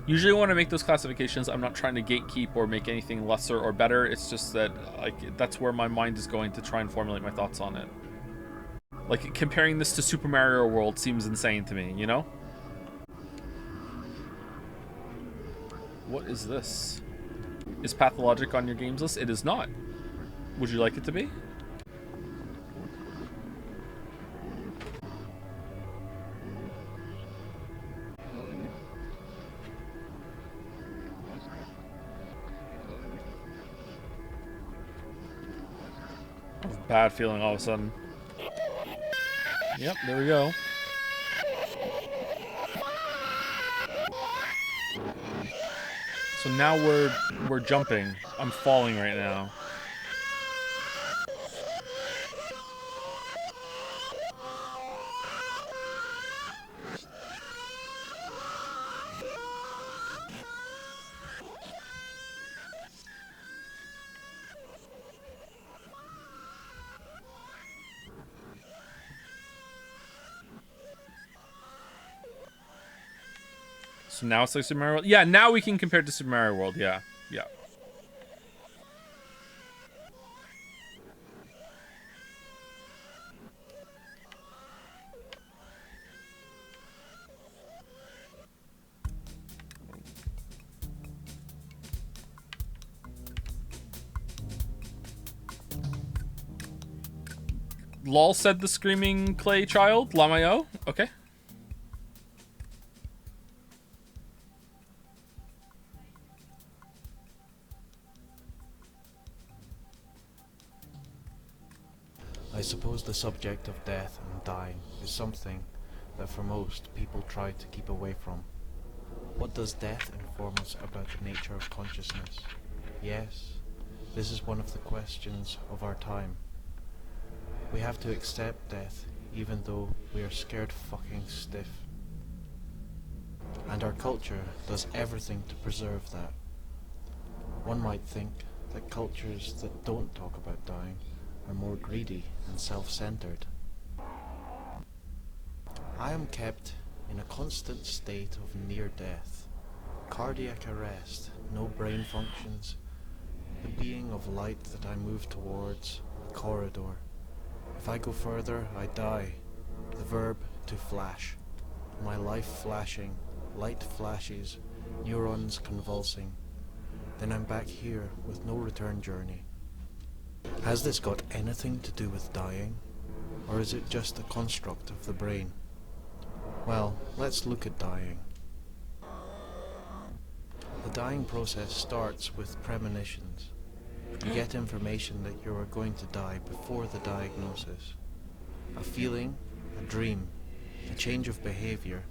Usually when I make those classifications, I'm not trying to gatekeep or make anything lesser or better. It's just that like that's where my mind is going to try and formulate my thoughts on it. Like comparing this to Super Mario World seems insane to me, you know? What is this? Is Pathologic on your games list? It is not. Would you like it to be? I have a bad feeling all of a sudden. Yep, there we go. So now we're jumping. I'm falling right now. So now it's like Super Mario World? Yeah, now we can compare it to Super Mario World, yeah. Yeah. Lol said the screaming clay child, Lamayo. Okay. I suppose the subject of death and dying is something that for most people try to keep away from. What does death inform us about the nature of consciousness? Yes, this is one of the questions of our time. We have to accept death even though we are scared fucking stiff. And our culture does everything to preserve that. One might think that cultures that don't talk about dying are more greedy and self-centered. I am kept in a constant state of near death, cardiac arrest, no brain functions, the being of light that I move towards, a corridor. If I go further, I die. The verb to flash. My life flashing, light flashes, neurons convulsing. Then I'm back here with no return journey. Has this got anything to do with dying? Or is it just a construct of the brain? Well, let's look at dying. The dying process starts with premonitions. You get information that you are going to die before the diagnosis. A feeling, a dream, a change of behavior,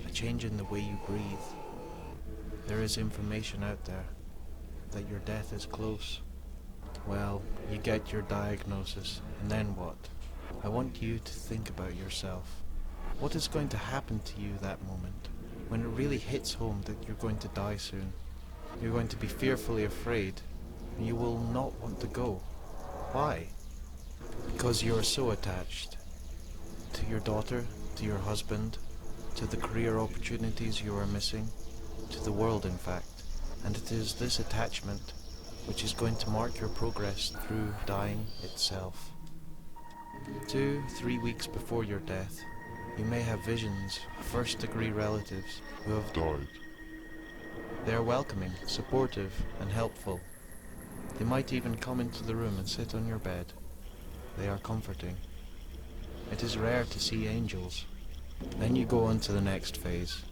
a change in the way you breathe. There is information out there that your death is close. Well, you get your diagnosis, and then what? I want you to think about yourself. What is going to happen to you that moment, when it really hits home that you're going to die soon? You're going to be fearfully afraid, and you will not want to go. Why? Because you are so attached to your daughter, to your husband, to the career opportunities you are missing, to the world in fact. And it is this attachment which is going to mark your progress through dying itself. 2-3 weeks before your death, you may have visions of first-degree relatives who have died. They are welcoming, supportive, and helpful. They might even come into the room and sit on your bed. They are comforting. It is rare to see angels. Then you go on to the next phase.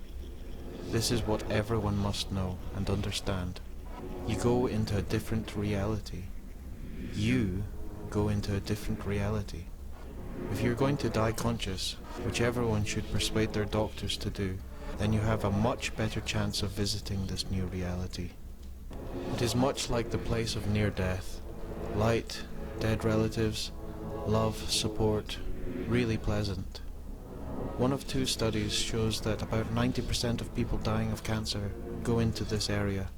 This is what everyone must know and understand. You go into a different reality. You go into a different reality. If you're going to die conscious, which everyone should persuade their doctors to do, then you have a much better chance of visiting this new reality. It is much like the place of near death. Light, dead relatives, love, support, really pleasant. One of 2 studies shows that about 90% of people dying of cancer go into this area.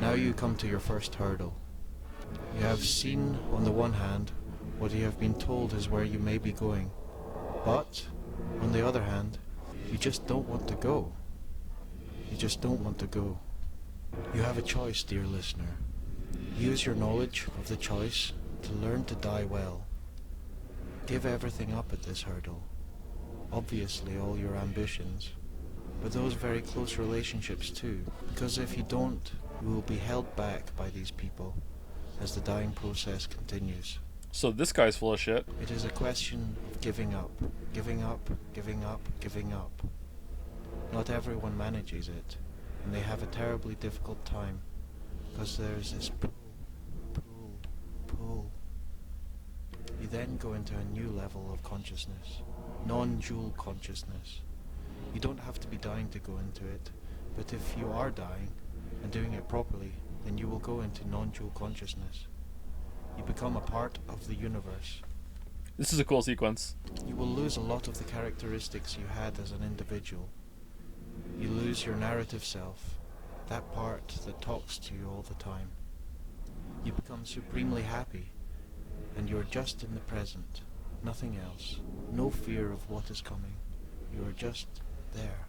Now you come to your first hurdle. You have seen, on the one hand, what you have been told is where you may be going. But, on the other hand, you just don't want to go. You just don't want to go. You have a choice, dear listener. Use your knowledge of the choice to learn to die well. Give everything up at this hurdle. Obviously all your ambitions, but those very close relationships too, because if you don't, you will be held back by these people as the dying process continues. So this guy's full of shit. It is a question of giving up, giving up, giving up, giving up. Not everyone manages it, and they have a terribly difficult time, because there is this pull, pull, pull. You then go into a new level of consciousness, non-dual consciousness. You don't have to be dying to go into it, but if you are dying, and doing it properly, then you will go into non-dual consciousness. You become a part of the universe. This is a cool sequence. You will lose a lot of the characteristics you had as an individual. You lose your narrative self, that part that talks to you all the time. You become supremely happy, and you're just in the present, nothing else. No fear of what is coming. You are just there.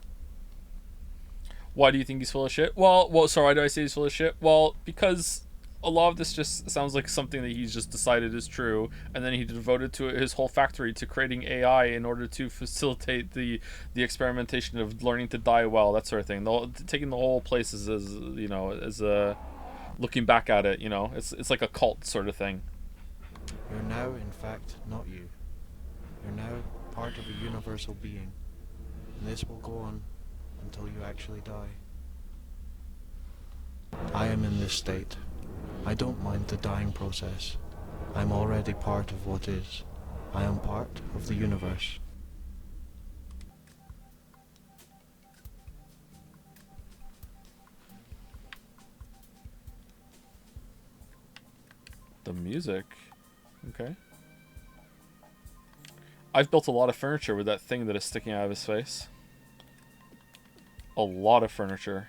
Why do you think he's full of shit? Well, sorry, why do I say he's full of shit? Well, because a lot of this just sounds like something that he's just decided is true, and then he devoted to his whole factory to creating AI in order to facilitate the experimentation of learning to die well, that sort of thing. Taking the whole place as you know, as a looking back at it, you know, it's like a cult sort of thing. You're now, in fact, not you. You're now part of a universal being, and this will go on until you actually die. I am in this state. I don't mind the dying process. I'm already part of what is. I am part of the universe. The music. Okay. I've built a lot of furniture with that thing that is sticking out of his face. A lot of furniture.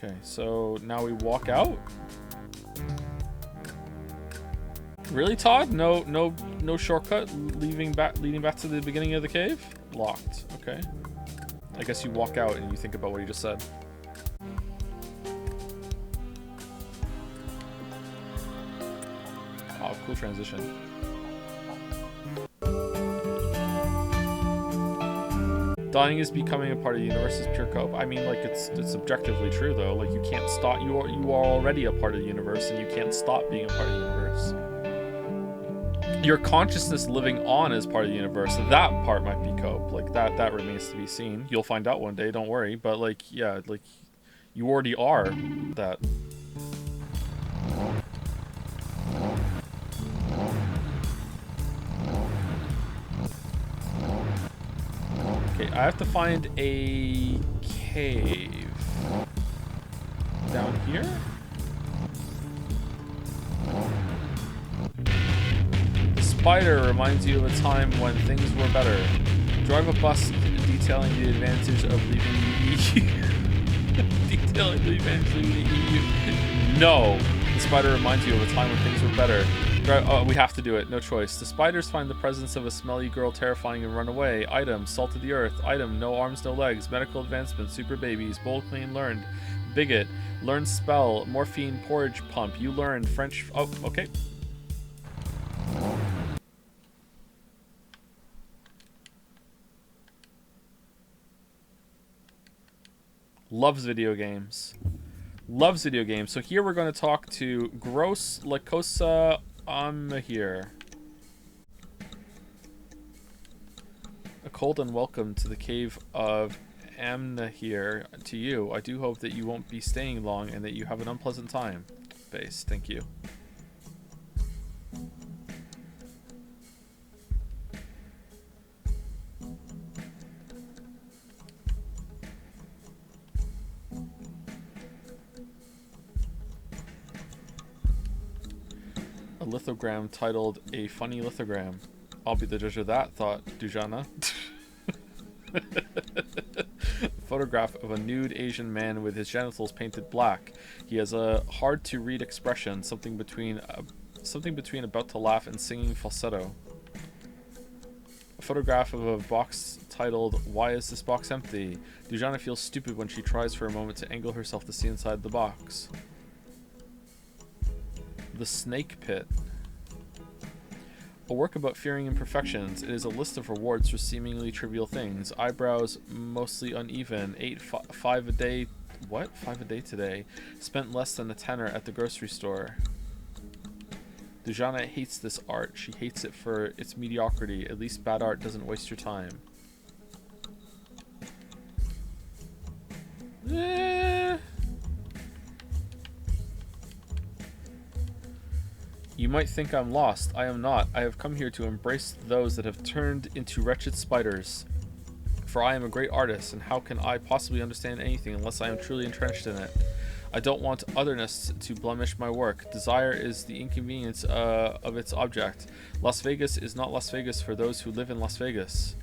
Okay, so now we walk out. Really, Todd? No shortcut leading back to the beginning of the cave? Locked. Okay. I guess you walk out and you think about what you just said. Oh, cool transition. Dying is becoming a part of the universe is pure cope. I mean, like, it's objectively true, though. Like, you can't stop. You are already a part of the universe, and you can't stop being a part of the universe. Your consciousness living on as part of the universe, that part might be cope. Like, that remains to be seen. You'll find out one day, don't worry. But, like, yeah, like, you already are that. Okay, I have to find a cave down here. The spider reminds you of a time when things were better. Drive a bus detailing the advantage of leaving the EU. Detailing the advantage of leaving the EU. No, the spider reminds you of a time when things were better. Oh, we have to do it. No choice. The spiders find the presence of a smelly girl terrifying and run away. Item, salt of the earth. Item, no arms, no legs. Medical advancement, super babies. Bold, clean, learned. Bigot, learned spell. Morphine, porridge pump. You learned French. Oh, okay. Loves video games. Loves video games. So here we're going to talk to Gross Lacosa. I'm here. A cold and welcome to the cave of Amna here to you. I do hope that you won't be staying long and that you have an unpleasant time. Base, thank you. A lithogram titled A Funny Lithogram. I'll be the judge of that, thought Dujanah. A photograph of a nude Asian man with his genitals painted black. He has a hard to read expression, something between about to laugh and singing falsetto. A photograph of a box titled Why is this box empty? Dujanah feels stupid when she tries for a moment to angle herself to see inside the box. The Snake Pit. A work about fearing imperfections. It is a list of rewards for seemingly trivial things. Eyebrows mostly uneven. Ate 5 a day. What? 5 a day today. Spent less than a tenner at the grocery store. Dujanah hates this art. She hates it for its mediocrity. At least bad art doesn't waste your time. You might think I'm lost. I am not. I have come here to embrace those that have turned into wretched spiders. For I am a great artist, and how can I possibly understand anything unless I am truly entrenched in it? I don't want otherness to blemish my work. Desire is the inconvenience of its object. Las Vegas is not Las Vegas for those who live in Las Vegas.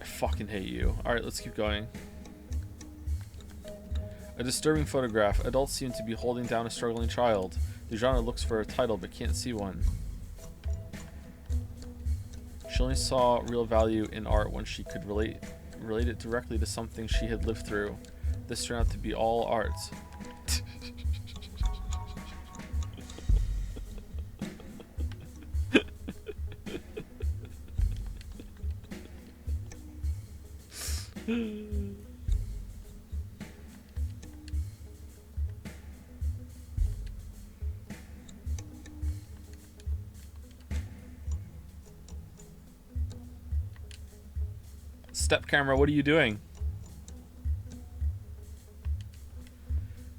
I fucking hate you. Alright, let's keep going. A disturbing photograph. Adults seem to be holding down a struggling child. Dujanah looks for a title but can't see one. She only saw real value in art when she could relate it directly to something she had lived through. This turned out to be all art. Step camera, what are you doing?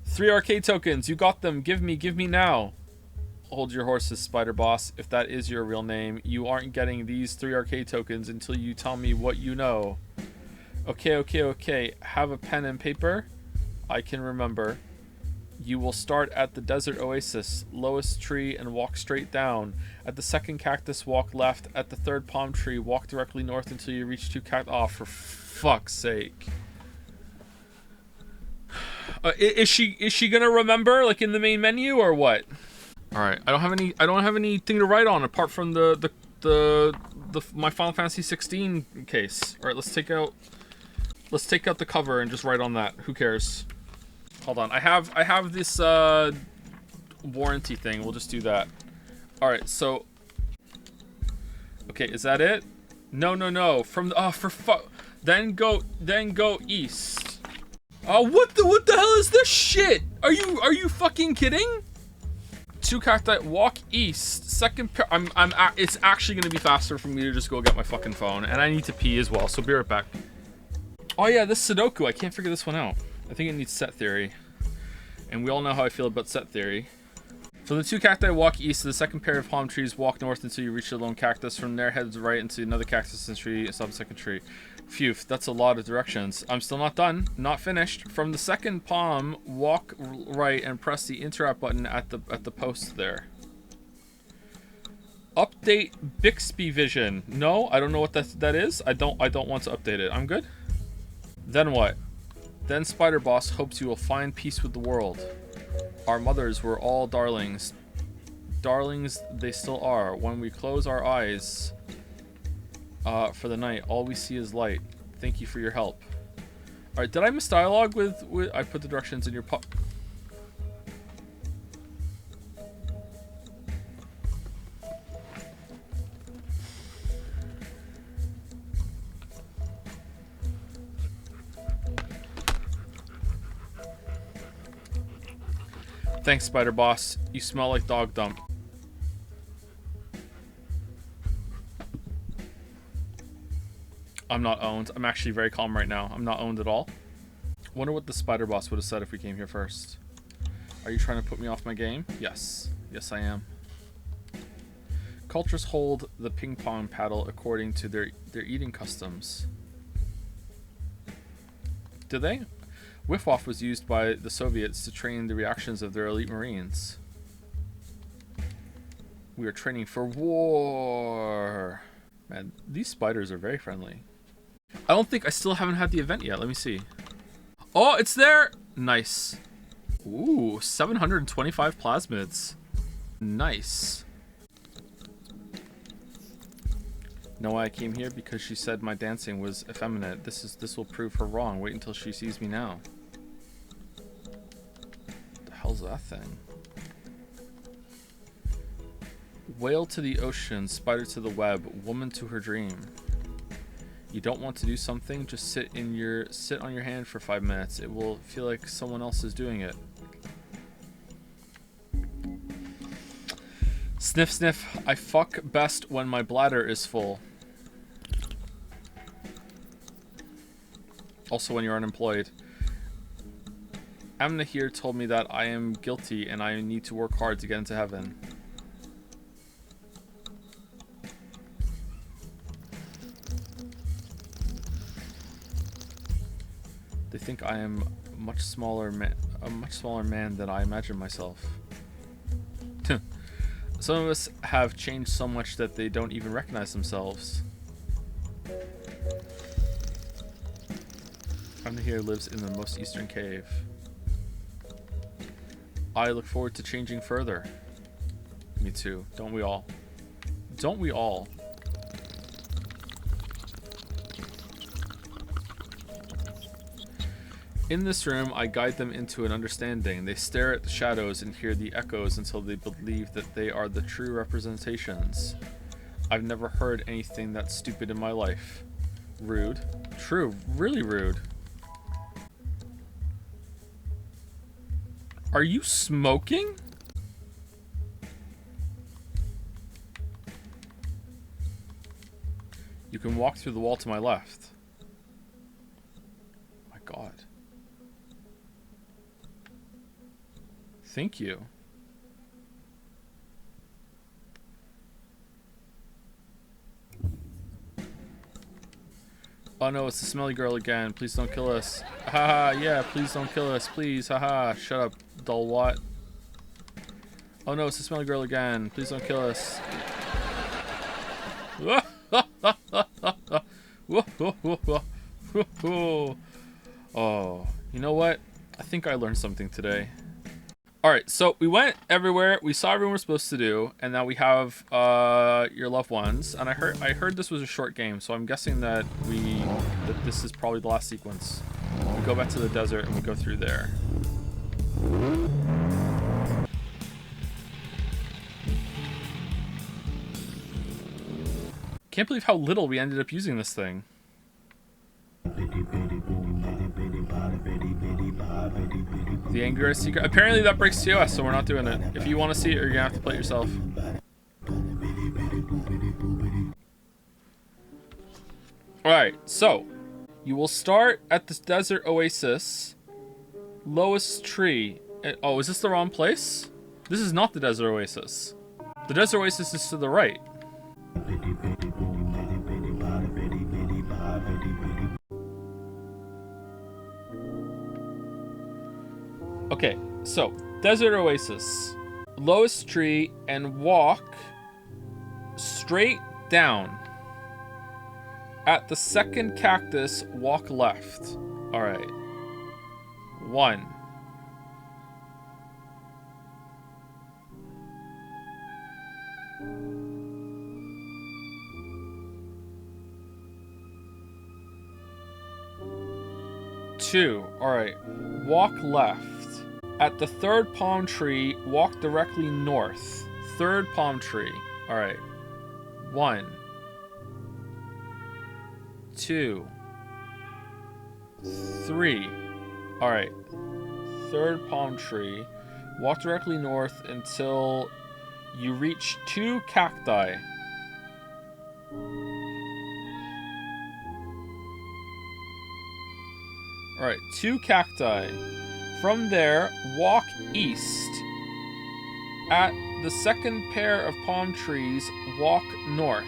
3 arcade tokens. You got them. Give me now. Hold your horses, Spider Boss. If that is your real name, you aren't getting these 3 arcade tokens until you tell me what you know. Okay. Have a pen and paper? I can remember. You will start at the desert oasis, lowest tree, and walk straight down. At the second cactus, walk left. At the third palm tree, walk directly north until you reach 2 cactus. Oh, for fuck's sake. Is she gonna remember, like, in the main menu or what? All right, I don't have anything to write on apart from the my Final Fantasy 16 case. All right, let's take out the cover and just write on that. Who cares? Hold on, I have this warranty thing. We'll just do that. All right, so okay, is that it? No. From the then go east. Oh, what the hell is this shit? Are you fucking kidding? 2 cacti, walk east. Second pair. It's actually gonna be faster for me to just go get my fucking phone, and I need to pee as well. So be right back. Oh yeah, this Sudoku. I can't figure this one out. I think it needs set theory, and we all know how I feel about set theory. From the 2 cacti, walk east to the second pair of palm trees. Walk north until you reach the lone cactus. From there, head right into another cactus and tree. Stop the second tree. Phew, that's a lot of directions. I'm still not done. Not finished. From the second palm, walk right and press the interrupt button at the post there. Update Bixby Vision. No, I don't know what that is. I don't want to update it. I'm good. Then what? Then Spider Boss hopes you will find peace with the world. Our mothers were all darlings. Darlings they still are. When we close our eyes for the night, all we see is light. Thank you for your help. Alright, did I miss dialogue with I put the directions in your Thanks, Spider Boss. You smell like dog dump. I'm not owned. I'm actually very calm right now. I'm not owned at all. Wonder what the Spider Boss would have said if we came here first. Are you trying to put me off my game? Yes. Yes, I am. Cultures hold the ping pong paddle according to their eating customs. Do they? Whiff-Off was used by the Soviets to train the reactions of their elite Marines. We are training for war. Man, these spiders are very friendly. I still haven't had the event yet. Let me see. Oh, it's there! Nice. Ooh, 725 plasmids. Nice. Know why I came here? Because she said my dancing was effeminate. This will prove her wrong. Wait until she sees me now. What the hell's that thing? Whale to the ocean, spider to the web, woman to her dream. You don't want to do something? Just sit on your hand for 5 minutes. It will feel like someone else is doing it. Sniff, sniff. I fuck best when my bladder is full. Also when you're unemployed. Amna here told me that I am guilty and I need to work hard to get into heaven. They think I am a much smaller man than I imagine myself. Some of us have changed so much that they don't even recognize themselves. Amna here lives in the most eastern cave. I look forward to changing further. Me too. Don't we all? Don't we all? In this room, I guide them into an understanding. They stare at the shadows and hear the echoes until they believe that they are the true representations. I've never heard anything that stupid in my life. Rude. True. Really rude. Are you smoking? You can walk through the wall to my left. My God. Thank you. Oh no, it's the smelly girl again. Please don't kill us. Haha, yeah, please don't kill us. Please, haha. Shut up, dull what? Oh no, it's the smelly girl again. Please don't kill us. Oh, you know what? I think I learned something today. Alright, so we went everywhere, we saw everyone we're supposed to do, and now we have your loved ones. And I heard this was a short game, so I'm guessing that this is probably the last sequence. We go back to the desert and we go through there. Can't believe how little we ended up using this thing. The Angry Secret. Apparently that breaks TOS, so we're not doing it. If you want to see it, you're gonna have to play it yourself. Alright, so you will start at this desert oasis. Lowest tree. Oh, is this the wrong place? This is not the desert oasis. The desert oasis is to the right. Okay, so desert oasis, lowest tree, and walk straight down. At the second cactus, walk left. All right. 1. Two. All right. Walk left. At the third palm tree, walk directly north. Third palm tree. All right. 1, 2, 3. All right. Third palm tree. Walk directly north until you reach 2 cacti. All right. 2 cacti. From there, walk east. At the second pair of palm trees, walk north.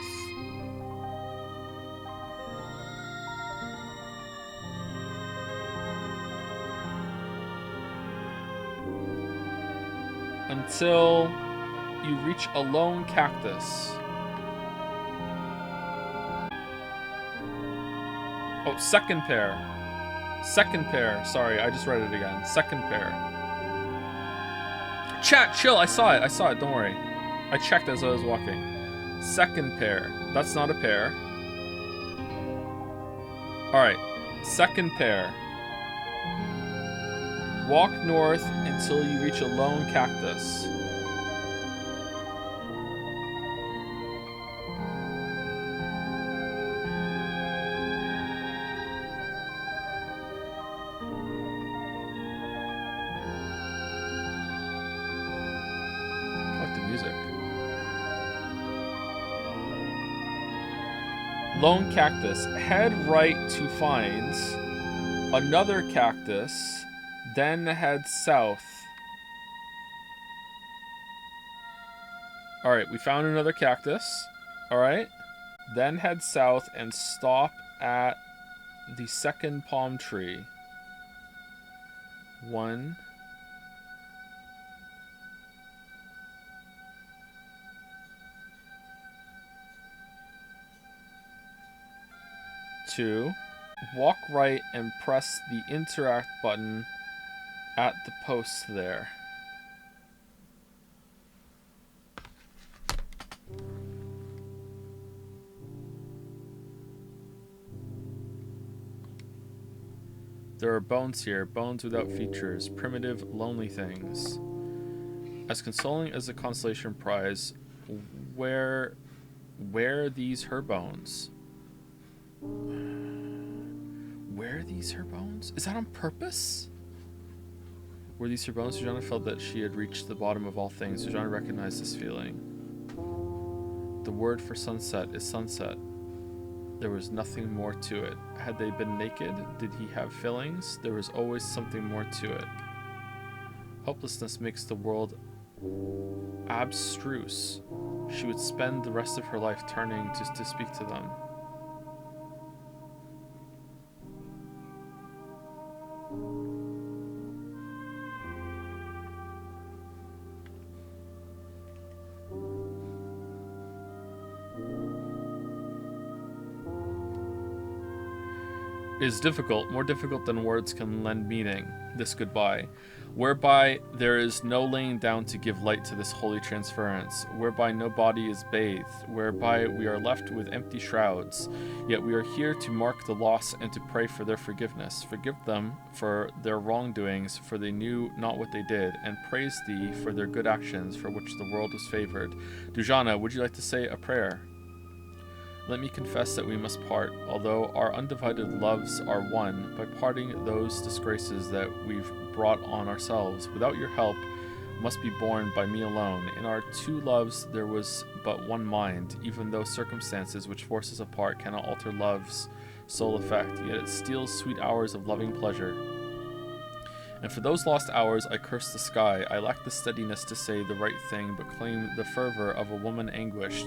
Until you reach a lone cactus. Oh, second pair. Second pair. Sorry, I just read it again. Second pair. Chat, chill. I saw it. Don't worry. I checked as I was walking. Second pair. That's not a pair. Alright. Second pair. Walk north until you reach a lone cactus. Lone cactus. Head right to find another cactus, then head south. Alright, we found another cactus. Alright. Then head south and stop at the second palm tree. 1. 2. Walk right and press the interact button at the post there. There are bones here, bones without features, primitive, lonely things. As consoling as the consolation prize, where these her bones? Where are these her bones? Is that on purpose? Were these her bones? Dujanah felt that she had reached the bottom of all things. Dujanah recognized this feeling. The word for sunset is sunset. There was nothing more to it. Had they been naked? Did he have feelings? There was always something more to it. Hopelessness makes the world abstruse. She would spend the rest of her life turning to speak to them. is difficult, more difficult than words can lend meaning, this goodbye, whereby there is no laying down to give light to this holy transference, whereby no body is bathed, whereby we are left with empty shrouds, yet we are here to mark the loss and to pray for their forgiveness. Forgive them for their wrongdoings, for they knew not what they did, and praise thee for their good actions, for which the world was favored. Dujanah, would you like to say a prayer? Let me confess that we must part, although our undivided loves are one, by parting those disgraces that we've brought on ourselves. Without your help, must be borne by me alone. In our two loves there was but one mind, even though circumstances which force us apart cannot alter love's sole effect, yet it steals sweet hours of loving pleasure. And for those lost hours I curse the sky. I lack the steadiness to say the right thing, but claim the fervor of a woman anguished.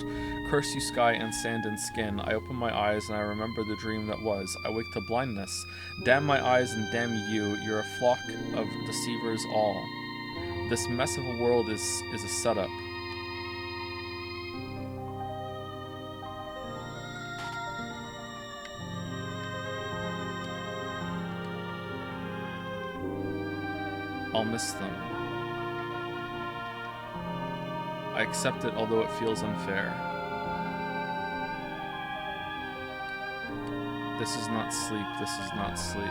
Curse you, sky and sand and skin. I open my eyes and I remember the dream that was. I wake to blindness. Damn my eyes and damn you. You're a flock of deceivers all. This mess of a world is a setup. I'll miss them. I accept it, although it feels unfair. This is not sleep, this is not sleep.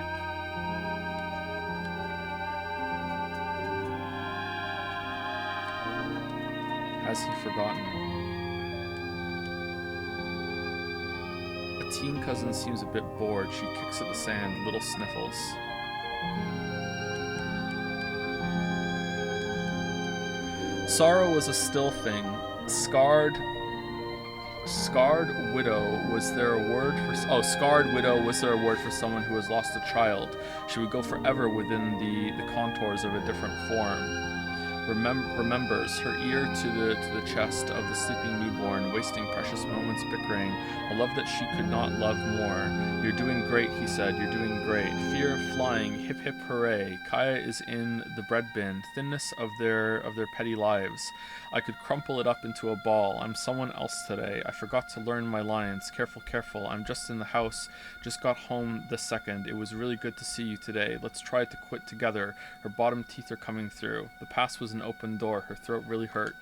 Has he forgotten? A teen cousin seems a bit bored. She kicks at the sand, little sniffles. Sorrow was a still thing. Scarred widow, was there a word for... scarred widow, was there a word for someone who has lost a child? She would go forever within the contours of a different form. Remembers her ear to the chest of the sleeping newborn, wasting precious moments bickering, a love that she could not love more. You're doing great, he said, you're doing great. Fear of flying, hip hip hooray. Kaya is in the bread bin, thinness of their petty lives. I could crumple it up into a ball. I'm someone else today. I forgot to learn my lines. Careful, careful. I'm just in the house. Just got home this second. It was really good to see you today. Let's try to quit together. Her bottom teeth are coming through. The past was an open door. Her throat really hurt.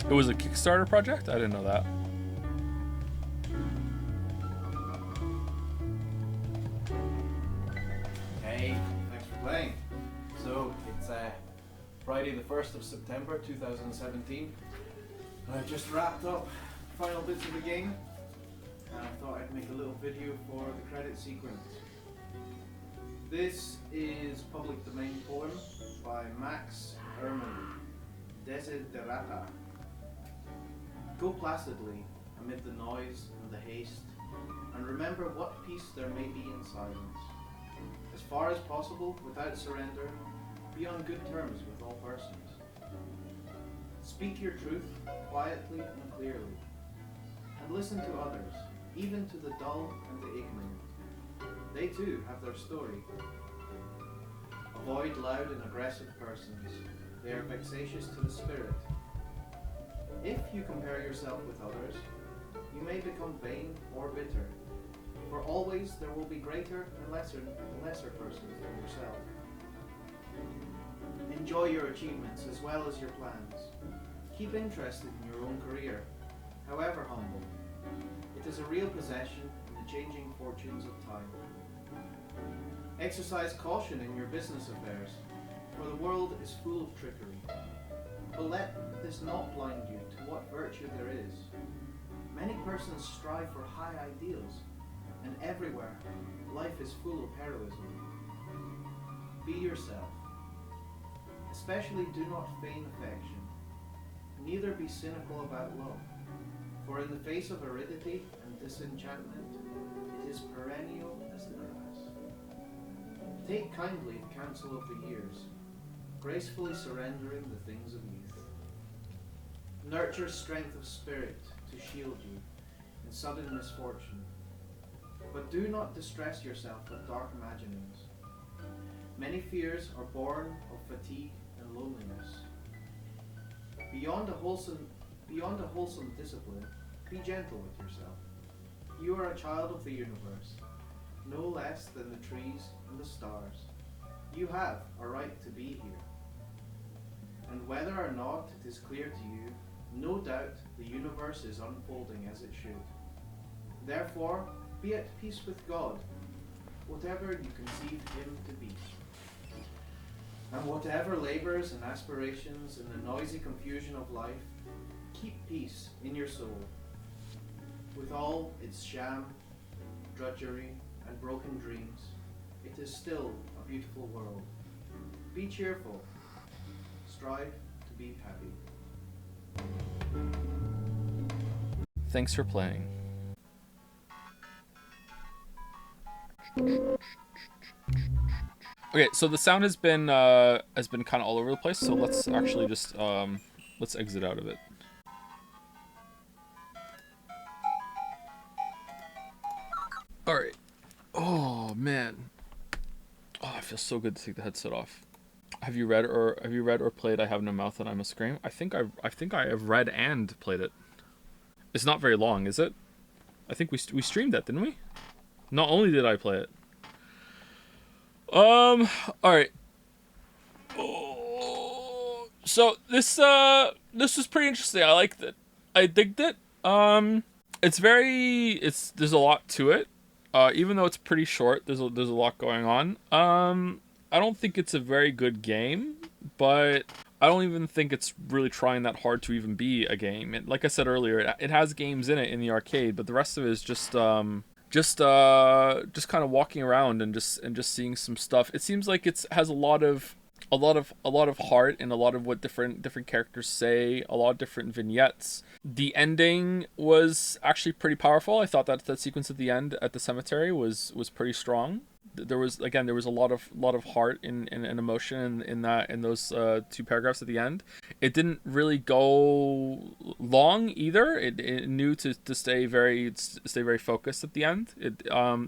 It was a Kickstarter project? I didn't know that. Hey, thanks for playing. So, it's Friday the 1st of September 2017. I've just wrapped up final bits of the game, and I thought I'd make a little video for the credit sequence. This is public domain poem by Max Ehrman, Desiderata. Go placidly amid the noise and the haste, and remember what peace there may be in silence. As far as possible, without surrender, be on good terms with all persons. Speak your truth quietly and clearly, and listen to others, even to the dull and the ignorant. They too have their story. Avoid loud and aggressive persons. They are vexatious to the spirit. If you compare yourself with others, you may become vain or bitter, for always there will be greater and lesser persons than yourself. Enjoy your achievements as well as your plans. Keep interested in your own career, however humble. It is a real possession in the changing fortunes of time. Exercise caution in your business affairs, for the world is full of trickery. But let this not blind you to what virtue there is. Many persons strive for high ideals, and everywhere life is full of heroism. Be yourself. Especially do not feign affection. Neither be cynical about love, for in the face of aridity and disenchantment, it is perennial as the grass. Take kindly the counsel of the years, gracefully surrendering the things of youth. Nurture strength of spirit to shield you in sudden misfortune, but do not distress yourself with dark imaginings. Many fears are born of fatigue and loneliness. Beyond a wholesome discipline, be gentle with yourself. You are a child of the universe, no less than the trees and the stars. You have a right to be here. And whether or not it is clear to you, no doubt the universe is unfolding as it should. Therefore, be at peace with God, whatever you conceive him to be. And whatever labors and aspirations in the noisy confusion of life, keep peace in your soul. With all its sham, drudgery, and broken dreams, it is still a beautiful world. Be cheerful. Strive to be happy. Thanks for playing. Okay, so the sound has been kind of all over the place, so let's actually just let's exit out of it. All right. Oh man. Oh, it feels so good to take the headset off. Have you read or played I Have No Mouth and I Must Scream? I think I have read and played it. It's not very long, is it? I think we streamed that, didn't we? Not only did I play it. All right. Oh, so this was pretty interesting. I liked it. I digged it. There's a lot to it. Even though it's pretty short, there's a lot going on. I don't think it's a very good game, but I don't even think it's really trying that hard to even be a game. Like I said earlier, it has games in it in the arcade, but the rest of it is just kind of walking around and just seeing some stuff. It seems like it has a lot of heart in a lot of what different characters say, a lot of different vignettes. The ending was actually pretty powerful. I thought that sequence at the end at the cemetery was pretty strong. There was a lot of heart and emotion in those 2 paragraphs at the end. It didn't really go long either. It knew to stay very focused at the end.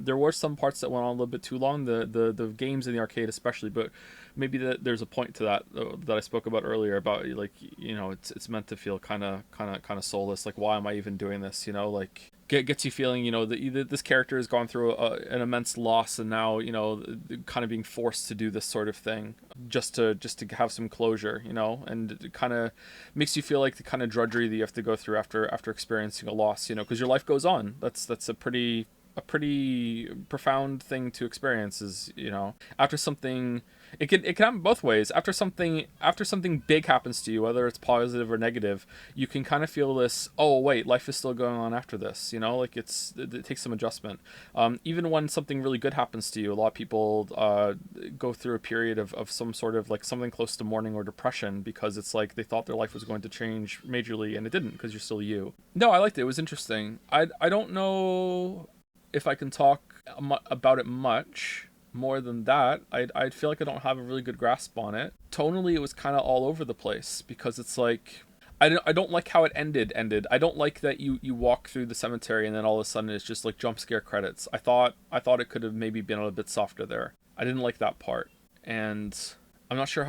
There were some parts that went on a little bit too long. The games in the arcade especially, but maybe there's a point to that I spoke about earlier about, like, you know, it's meant to feel kind of soulless. Like, why am I even doing this? You know, like. Gets you feeling, you know, that this character has gone through an immense loss, and now, you know, kind of being forced to do this sort of thing just to have some closure, you know, and it kind of makes you feel like the kind of drudgery that you have to go through after experiencing a loss, you know, because your life goes on. That's a pretty profound thing to experience, is, you know, after something. It can happen both ways. After something big happens to you, whether it's positive or negative, you can kind of feel this, oh wait, life is still going on after this, you know, like it takes some adjustment. Even when something really good happens to you, a lot of people go through a period of some sort of, like, something close to mourning or depression, because it's like they thought their life was going to change majorly and it didn't, because you're still you. No, I liked it. It was interesting. I don't know if I can talk about it much more than that. I feel like I don't have a really good grasp on it. Tonally, it was kind of all over the place, because it's like, I don't like how it ended. I don't like that you walk through the cemetery and then all of a sudden it's just like jump scare credits. I thought it could have maybe been a little bit softer there. I didn't like that part, and I'm not sure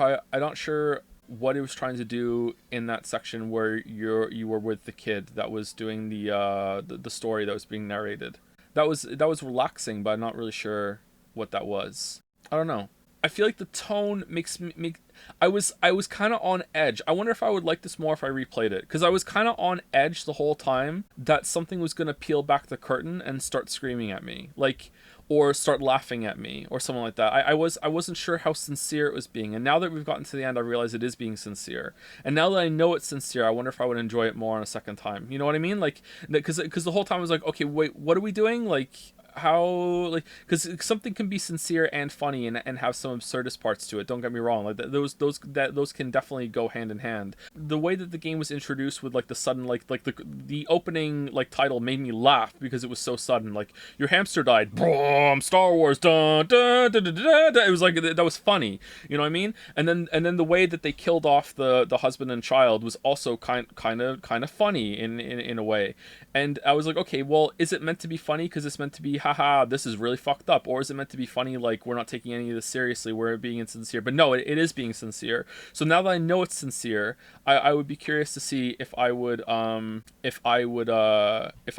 what it was trying to do in that section where you were with the kid that was doing the story that was being narrated. That was relaxing, but I'm not really sure what that was. I don't know. I feel like the tone makes me I was kind of on edge. I wonder if I would like this more if I replayed it, because I was kind of on edge the whole time that something was gonna peel back the curtain and start screaming at me, like, or start laughing at me or something like that. I wasn't sure how sincere it was being, and now that we've gotten to the end, I realize it is being sincere. And now that I know it's sincere, I wonder if I would enjoy it more on a second time. You know what I mean? Like, because the whole time I was like, okay, wait, what are we doing? Like, how, like, because something can be sincere and funny and have some absurdist parts to it, don't get me wrong, like those can definitely go hand in hand. The way that the game was introduced with like the sudden like the opening like title made me laugh because it was so sudden, like your hamster died, boom, Star Wars, dun, dun, dun, dun, dun, dun. It was like that was funny, you know what I mean? And then the way that they killed off the husband and child was also kind of funny in a way. And I was like, okay, well, is it meant to be funny because it's meant to be, haha, this is really fucked up? Or is it meant to be funny, like, we're not taking any of this seriously, we're being insincere? But no, it is being sincere. So now that I know it's sincere, I would be curious to see if I would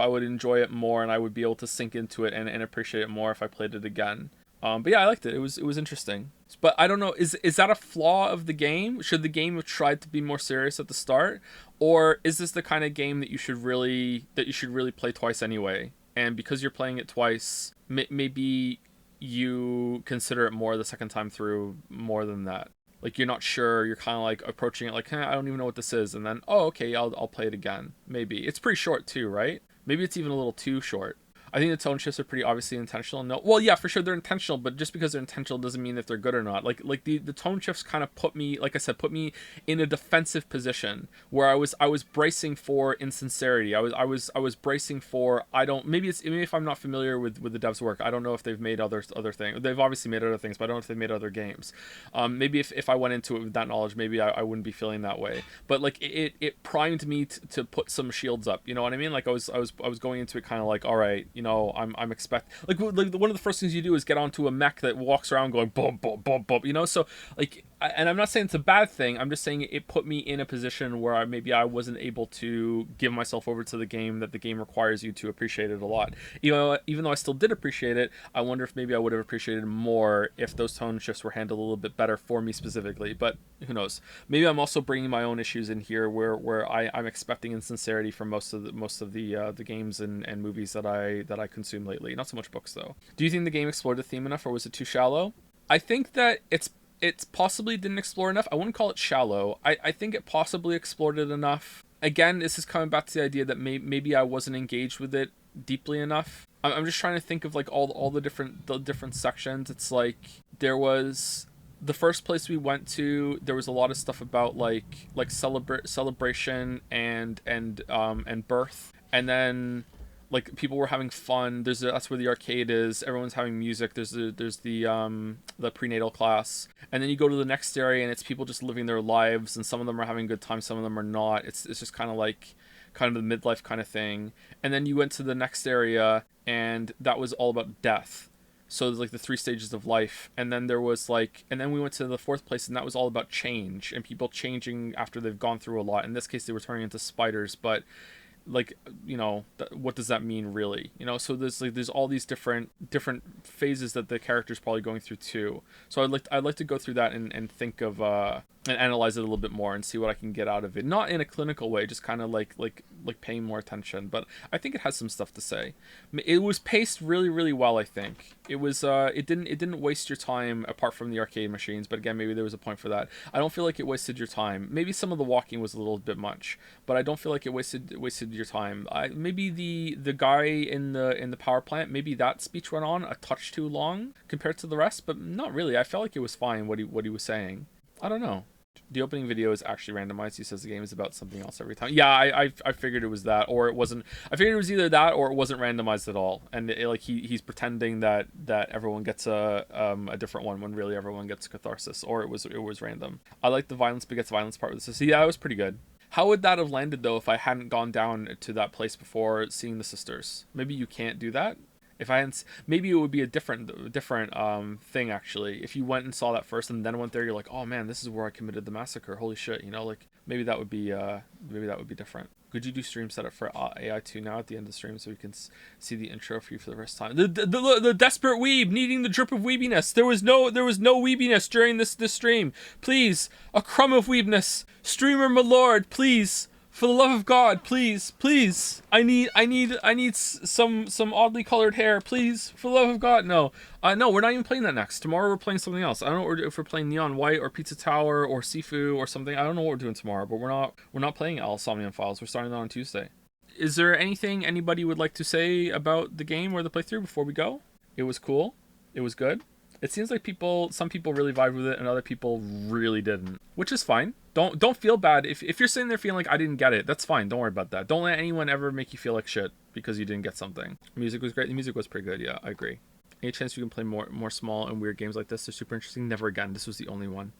enjoy it more, and I would be able to sink into it and appreciate it more if I played it again. But yeah, I liked it. It was interesting. But I don't know, is that a flaw of the game? Should the game have tried to be more serious at the start? Or is this the kind of game that you should really play twice anyway? And because you're playing it twice, maybe you consider it more the second time through more than that. Like, you're not sure, you're kind of like approaching it like, I don't even know what this is, and then, oh, okay, I'll play it again. Maybe. It's pretty short too, right? Maybe it's even a little too short. I think the tone shifts are pretty obviously intentional. No, well, yeah, for sure they're intentional, but just because they're intentional doesn't mean that they're good or not. Like the tone shifts kind of put me, like I said, put me in a defensive position where I was bracing for insincerity. I was bracing for, maybe if I'm not familiar with the devs' work, I don't know if they've made other things. They've obviously made other things, but I don't know if they've made other games. Maybe if I went into it with that knowledge, maybe I wouldn't be feeling that way. But like it primed me to put some shields up. You know what I mean? Like I was going into it kind of like, all right. You know, I'm expect like one of the first things you do is get onto a mech that walks around going boom, boom, boom, boom. You know, so like, and I'm not saying it's a bad thing. I'm just saying it put me in a position where maybe I wasn't able to give myself over to the game that the game requires you to appreciate it a lot. Even though I still did appreciate it, I wonder if maybe I would have appreciated more if those tone shifts were handled a little bit better for me specifically. But who knows? Maybe I'm also bringing my own issues in here, where I'm expecting insincerity from most of the games and movies that I consume lately. Not so much books though. Do you think the game explored the theme enough, or was it too shallow? I think that it's possibly didn't explore enough. I wouldn't call it shallow. I think it possibly explored it enough. Again, this is coming back to the idea that maybe I wasn't engaged with it deeply enough. I'm just trying to think of like all the different sections. It's like there was the first place we went to. There was a lot of stuff about like celebration and birth, and then like people were having fun. That's where the arcade is. Everyone's having music. There's the prenatal class, and then you go to the next area and it's people just living their lives, and some of them are having a good time, some of them are not. It's just kind of the midlife kind of thing. And then you went to the next area and that was all about death. So there's like the 3 stages of life, and then there was and then we went to the 4th place, and that was all about change and people changing after they've gone through a lot. In this case, they were turning into spiders, but like, you know, what does that mean really? You know, so there's all these different phases that the character's probably going through too. So I'd like to go through that and think of and analyze it a little bit more and see what I can get out of it. Not in a clinical way, just kind of like paying more attention. But I think it has some stuff to say. It was paced really, really well. I think it was. It didn't waste your time apart from the arcade machines. But again, maybe there was a point for that. I don't feel like it wasted your time. Maybe some of the walking was a little bit much, but I don't feel like it wasted your time. Maybe the guy in the power plant, maybe that speech went on a touch too long compared to the rest, but not really. I felt like it was fine what he was saying. I don't know. The opening video is actually randomized. He says the game is about something else every time. Yeah, I figured it was that, or it wasn't. I figured it was either that or it wasn't randomized at all. And he's pretending that everyone gets a different one when really everyone gets catharsis, or it was random. I like the violence begets violence part with this. So yeah, it was pretty good. How would that have landed though if I hadn't gone down to that place before seeing the sisters? Maybe you can't do that. If I hadn't, maybe it would be a different thing actually. If you went and saw that first and then went there, you're like, oh man, this is where I committed the massacre. Holy shit, you know, like maybe that would be different. Could you do stream setup for AI2 now at the end of the stream so we can see the intro for you for the first time? The desperate weeb needing the drip of weebiness. There was no weebiness during this stream. Please, a crumb of weebness. Streamer my lord, please. For the love of God, please. I need some oddly colored hair, please. For the love of God, no. No, we're not even playing that next. Tomorrow we're playing something else. I don't know if we're playing Neon White or Pizza Tower or Sifu or something. I don't know what we're doing tomorrow, but we're not playing Al Somnium Files. We're starting that on Tuesday. Is there anything anybody would like to say about the game or the playthrough before we go? It was cool. It was good. It seems like some people really vibed with it and other people really didn't, which is fine. Don't feel bad if you're sitting there feeling like I didn't get it. That's fine. Don't worry about that. Don't let anyone ever make you feel like shit because you didn't get something. Music was great. The music was pretty good. Yeah, I agree. Any chance you can play more small and weird games like this? They're super interesting. Never again. This was the only one.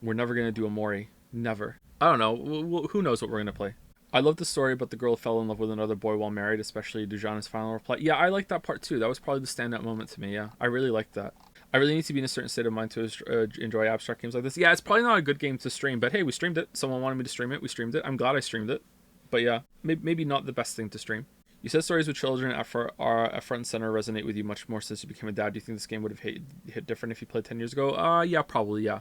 We're never gonna do a Mori. Never. I don't know. Who knows what we're gonna play? I love the story about the girl who fell in love with another boy while married, especially Dujanah's final reply. Yeah, I like that part too. That was probably the standout moment to me. Yeah, I really liked that. I really need to be in a certain state of mind to enjoy abstract games like this. Yeah, it's probably not a good game to stream, but hey, we streamed it. Someone wanted me to stream it. We streamed it. I'm glad I streamed it. But yeah, maybe not the best thing to stream. You said stories with children at front and center resonate with you much more since you became a dad. Do you think this game would have hit different if you played 10 years ago? Yeah, probably. Yeah.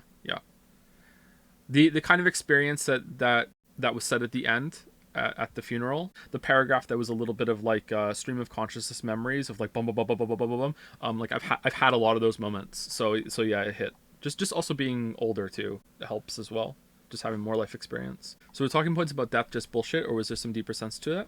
The kind of experience that was said at the end at the funeral, the paragraph that was a little bit of like stream of consciousness memories of like bum bum bum bum bum bum bum bum. Like I've had a lot of those moments. So yeah, it hit. Just also being older too, it helps as well. Just having more life experience. So we're talking points about death just bullshit, or was there some deeper sense to it?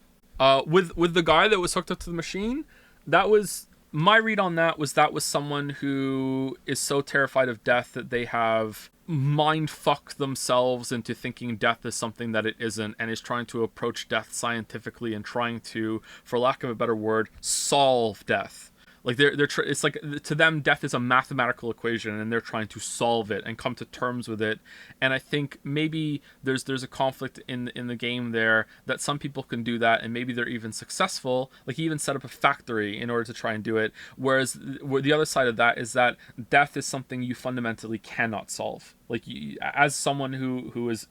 With the guy that was hooked up to the machine, that was my read on that was someone who is so terrified of death that they have mind fucked themselves into thinking death is something that it isn't, and is trying to approach death scientifically and trying to, for lack of a better word, solve death. Like it's like to them death is a mathematical equation and they're trying to solve it and come to terms with it. And I think maybe there's a conflict in the game there that some people can do that and maybe they're even successful. Like he even set up a factory in order to try and do it. Whereas the other side of that is that death is something you fundamentally cannot solve. Like as someone who is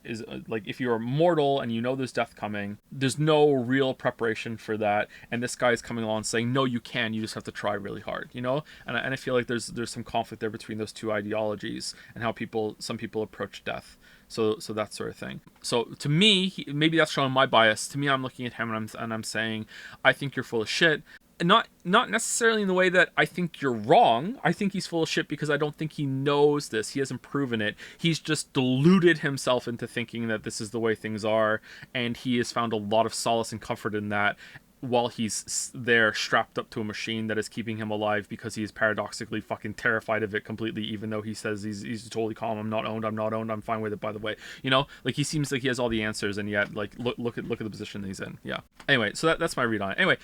like, if you're mortal and you know there's death coming, there's no real preparation for that. And this guy is coming along saying, no, you can. You just have to try really hard, you know. And I feel like there's some conflict there between those two ideologies and how some people approach death. So that sort of thing. So to me, maybe that's showing my bias. To me, I'm looking at him and I'm saying, I think you're full of shit. Not necessarily in the way that I think you're wrong. I think he's full of shit because I don't think he knows this. He hasn't proven it. He's just deluded himself into thinking that this is the way things are, and he has found a lot of solace and comfort in that while he's there strapped up to a machine that is keeping him alive because he is paradoxically fucking terrified of it completely, even though he says he's totally calm. I'm not owned, I'm fine with it, by the way. You know, like he seems like he has all the answers, and yet like look at the position that he's in. Yeah. Anyway, so that's my read on it. Anyway,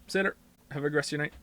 Xander, have a good rest of your night.